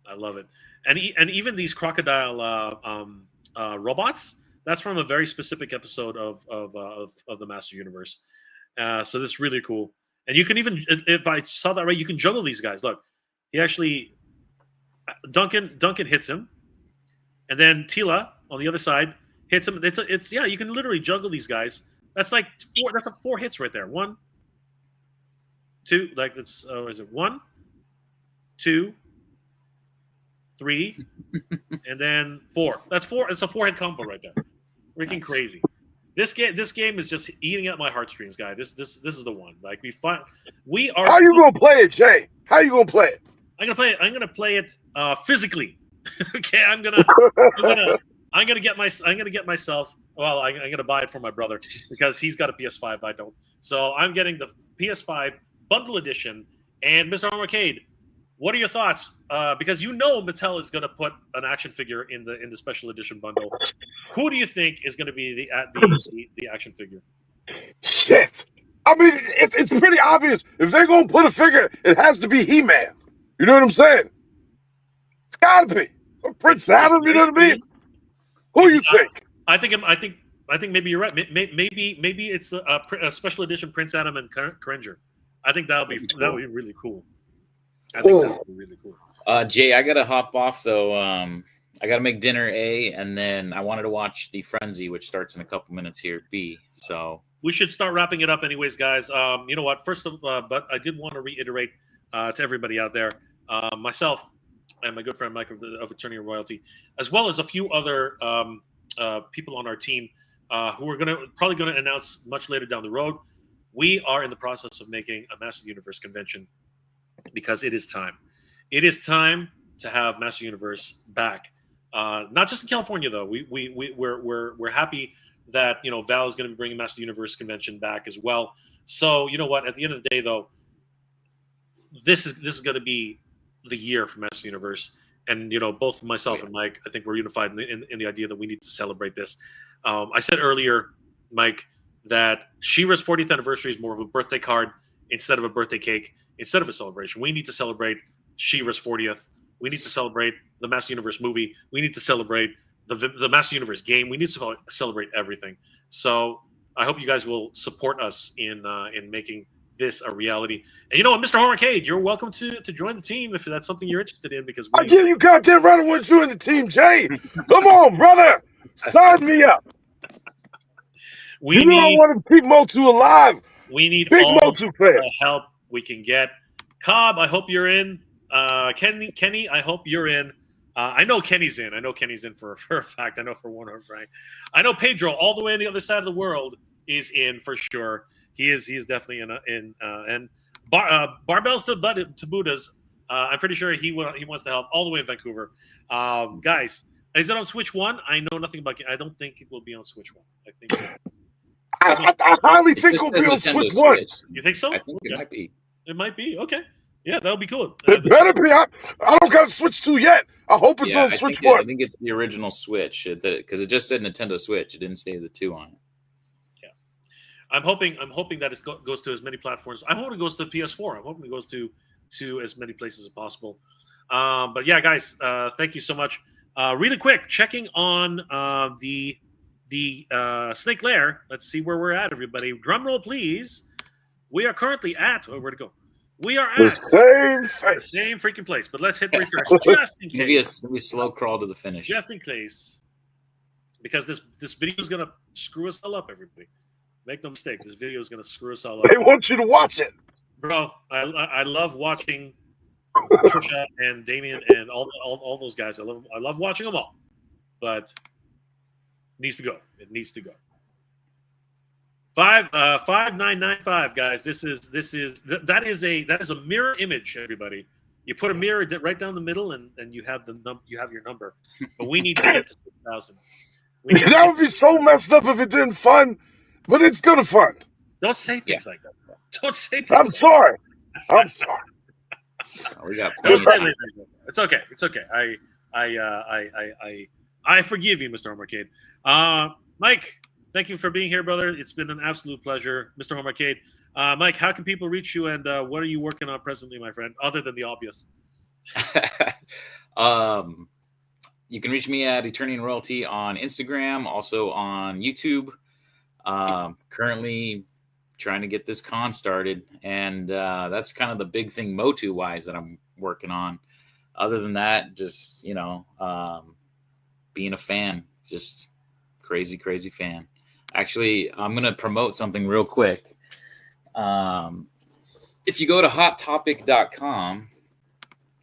I love it. And even these crocodile robots, that's from a very specific episode of the Master Universe. So this is really cool. And you can even, if I saw that right, you can juggle these guys. Look, he actually, Duncan hits him, and then Tila on the other side hits him. It's you can literally juggle these guys. That's like four hits right there. 1, 2, like that's is it 1, 2, 3, and then 4. That's 4. It's a 4-hit combo right there. Freaking crazy. This game is just eating at my heartstrings, guy. This is the one. Like we are. How you gonna play it, Jay? How you gonna play it? I'm gonna play it physically. Okay, I'm gonna get myself. Well, I'm gonna buy it for my brother because he's got a PS5. I don't. So I'm getting the PS5 bundle edition. And Mr. Arcade, what are your thoughts? Because Mattel is gonna put an action figure in the special edition bundle. Who do you think is gonna be the action figure? Shit. I mean, it's pretty obvious. If they're gonna put a figure, it has to be He-Man. You know what I'm saying? It's gotta be. Or Prince Adam. You know what I mean? Who you think? I think maybe you're right. Maybe it's a special edition Prince Adam and Cringer. I think that would be really cool. I think that would be really cool. Jay, I gotta hop off though. I gotta make dinner A, and then I wanted to watch the Frenzy, which starts in a couple minutes here. B. So we should start wrapping it up, anyways, guys. You know what? But I did want to reiterate to everybody out there, myself and my good friend Mike of Attorney of Royalty, as well as a few other people on our team who are probably going to announce much later down the road. We are in the process of making a Master Universe convention because it is time. It is time to have Master Universe back. Not just in California, though. We're happy that Val is going to be bringing Master Universe convention back as well. So you know what? At the end of the day, though, this is going to be the year for Master Universe, and both myself and Mike, I think we're unified in the idea that we need to celebrate this. I said earlier, Mike, that She-Ra's 40th anniversary is more of a birthday card instead of a birthday cake, instead of a celebration. We need to celebrate She-Ra's 40th. We need to celebrate the Master Universe movie. We need to celebrate the Master Universe game. We need to celebrate everything. So I hope you guys will support us in making this a reality. And you know what, Mr. Arcade, you're welcome to join the team if that's something you're interested in. Because I give you goddamn right, I want you in the team, Jay. Come on, brother, sign me up. I want to keep MOTU alive. We need big all MOTU fan. the help we can get. Cobb, I hope you're in. Kenny, I hope you're in. I know Kenny's in. I know Kenny's in for a fact. I know for one, right? I know Pedro, all the way on the other side of the world, is in for sure. He is definitely in. And barbells to Buddhas. I'm pretty sure he wants to help all the way in Vancouver. Guys, is it on Switch 1? I know nothing about it. I don't think it will be on Switch 1. I think I highly It think just it'll says be on Nintendo Switch 1. Switch. you think so? I think it might be. It might be. Okay. Yeah, that'll be cool. It better be. I don't got a Switch 2 yet. I hope it's Yeah, on Switch 1. I think it's the original Switch because it just said Nintendo Switch. It didn't say the 2 on it. I'm hoping that it goes to as many platforms. I'm hoping it goes to PS4. I'm hoping it goes to as many places as possible. But yeah, guys, thank you so much. Really quick, checking on the Snake Lair. Let's see where we're at, everybody. Drum roll, please. We are currently at where to go. We are The at same the thing. same freaking place. But let's hit refresh just in Maybe case. a slow crawl to the finish. Just in case, because this video is gonna screw us all up, everybody. Make no mistake, this video is gonna screw us all up. They want you to watch it. Bro, I love watching Trisha and Damien and all those guys. I love watching them all, but it needs to go. It needs to go. 5995, guys. That is a mirror image, everybody. You put a mirror right down the middle, and you have your number. But we need to get to 6,000. That would be so messed up if it didn't fun, but it's gonna fun. Don't say things like that. Bro. Don't say things. I'm sorry. I'm sorry. We got Don't plenty say of time. things like that. It's okay. It's okay. I forgive you, Mr. Homarcade. Mike, thank you for being here, brother. It's been an absolute pleasure, Mr. Homarcade. Mike, how can people reach you, and what are you working on presently, my friend, other than the obvious? You can reach me at Eternian Royalty on Instagram, also on YouTube. Currently trying to get this con started, and that's kind of the big thing MOTU wise that I'm working on. Other than that, just being a fan, just crazy fan. Actually, I'm gonna promote something real quick. If you go to hottopic.com,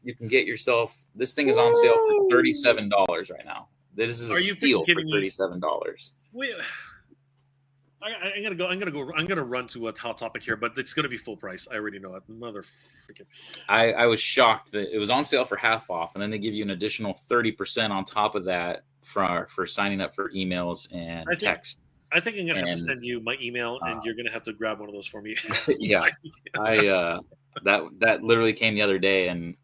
you can get yourself, this thing is on sale for $37 right now. This is a steal for $37. I'm gonna run to a Hot Topic here, but it's gonna be full price. I already know it. Mother freaking. I was shocked that it was on sale for half off, and then they give you an additional 30% on top of that for signing up for emails and text. I think I'm gonna have to send you my email, and you're gonna have to grab one of those for me. Yeah, that literally came the other day, and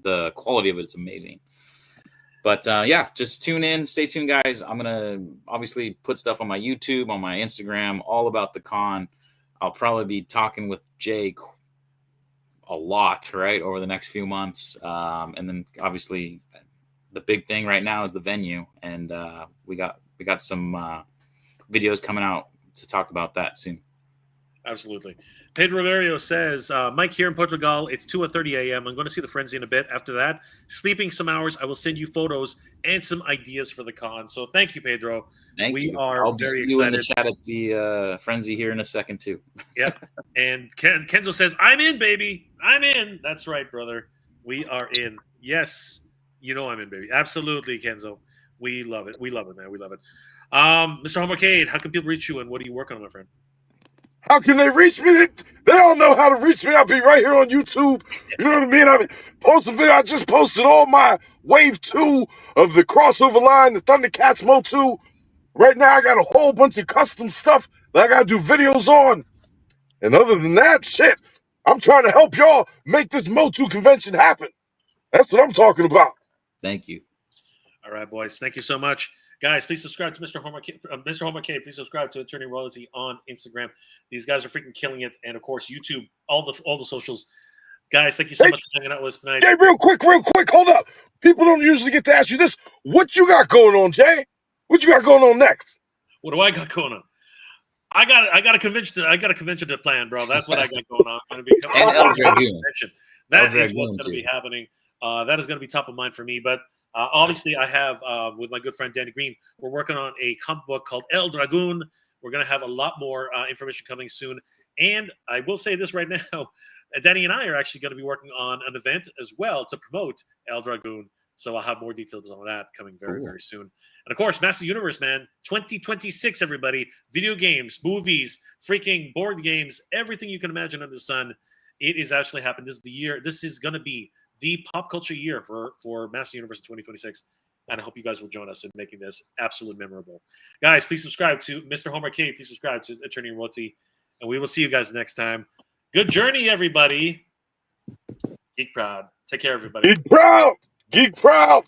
the quality of it's amazing. But yeah, just tune in, stay tuned, guys. I'm gonna obviously put stuff on my YouTube, on my Instagram, all about the con. I'll probably be talking with Jake a lot, right, over the next few months, and then obviously the big thing right now is the venue, and we got some videos coming out to talk about that soon. Absolutely. Pedro Valerio says, Mike here in Portugal, it's 2:30 a.m. I'm going to see the Frenzy in a bit. After that, sleeping some hours. I will send you photos and some ideas for the con. So thank you, Pedro. Thank you. I'll be see you in the chat at the Frenzy here in a second, too. Yeah. And Kenzo says, I'm in, baby. I'm in. That's right, brother. We are in. Yes. You know I'm in, baby. Absolutely, Kenzo. We love it. We love it, man. We love it. Mr. Homarcade, how can people reach you, and what are you working on, my friend? How can they reach me? They all know how to reach me. I'll be right here on YouTube. You know what I mean? I post a video. I just posted all my Wave 2 of the crossover line, the Thundercats MOTU. Right now, I got a whole bunch of custom stuff that I got to do videos on. And other than that, shit, I'm trying to help y'all make this MOTU convention happen. That's what I'm talking about. Thank you. All right, boys. Thank you so much. Guys, please subscribe to Mr. Homarcade. Please subscribe to Attorney Royalty on Instagram. These guys are freaking killing it. And, of course, YouTube, all the socials. Guys, thank you so much for hanging out with us tonight. Hey, real quick, hold up. People don't usually get to ask you this. What you got going on, Jay? What you got going on next? What do I got going on? I got a convention to plan, bro. That's what I got going on. Going to be and El Dragoon. That is what's going to be happening. That is going to be top of mind for me. But obviously, I have with my good friend Danny Green, we're working on a comic book called El Dragoon. We're going to have a lot more information coming soon. And I will say this right now, Danny and I are actually going to be working on an event as well to promote El Dragoon. So I'll have more details on that coming very, very soon. And of course, Master Universe, man, 2026, everybody. Video games, movies, freaking board games, everything you can imagine under the sun. It is actually happening. This is the year. This is going to be the pop culture year for Master Universe 2026. And I hope you guys will join us in making this absolutely memorable. Guys, please subscribe to Mr. Homer K. Please subscribe to Attorney Roti. And we will see you guys next time. Good journey, everybody. Geek proud. Take care, everybody. Geek proud. Geek proud.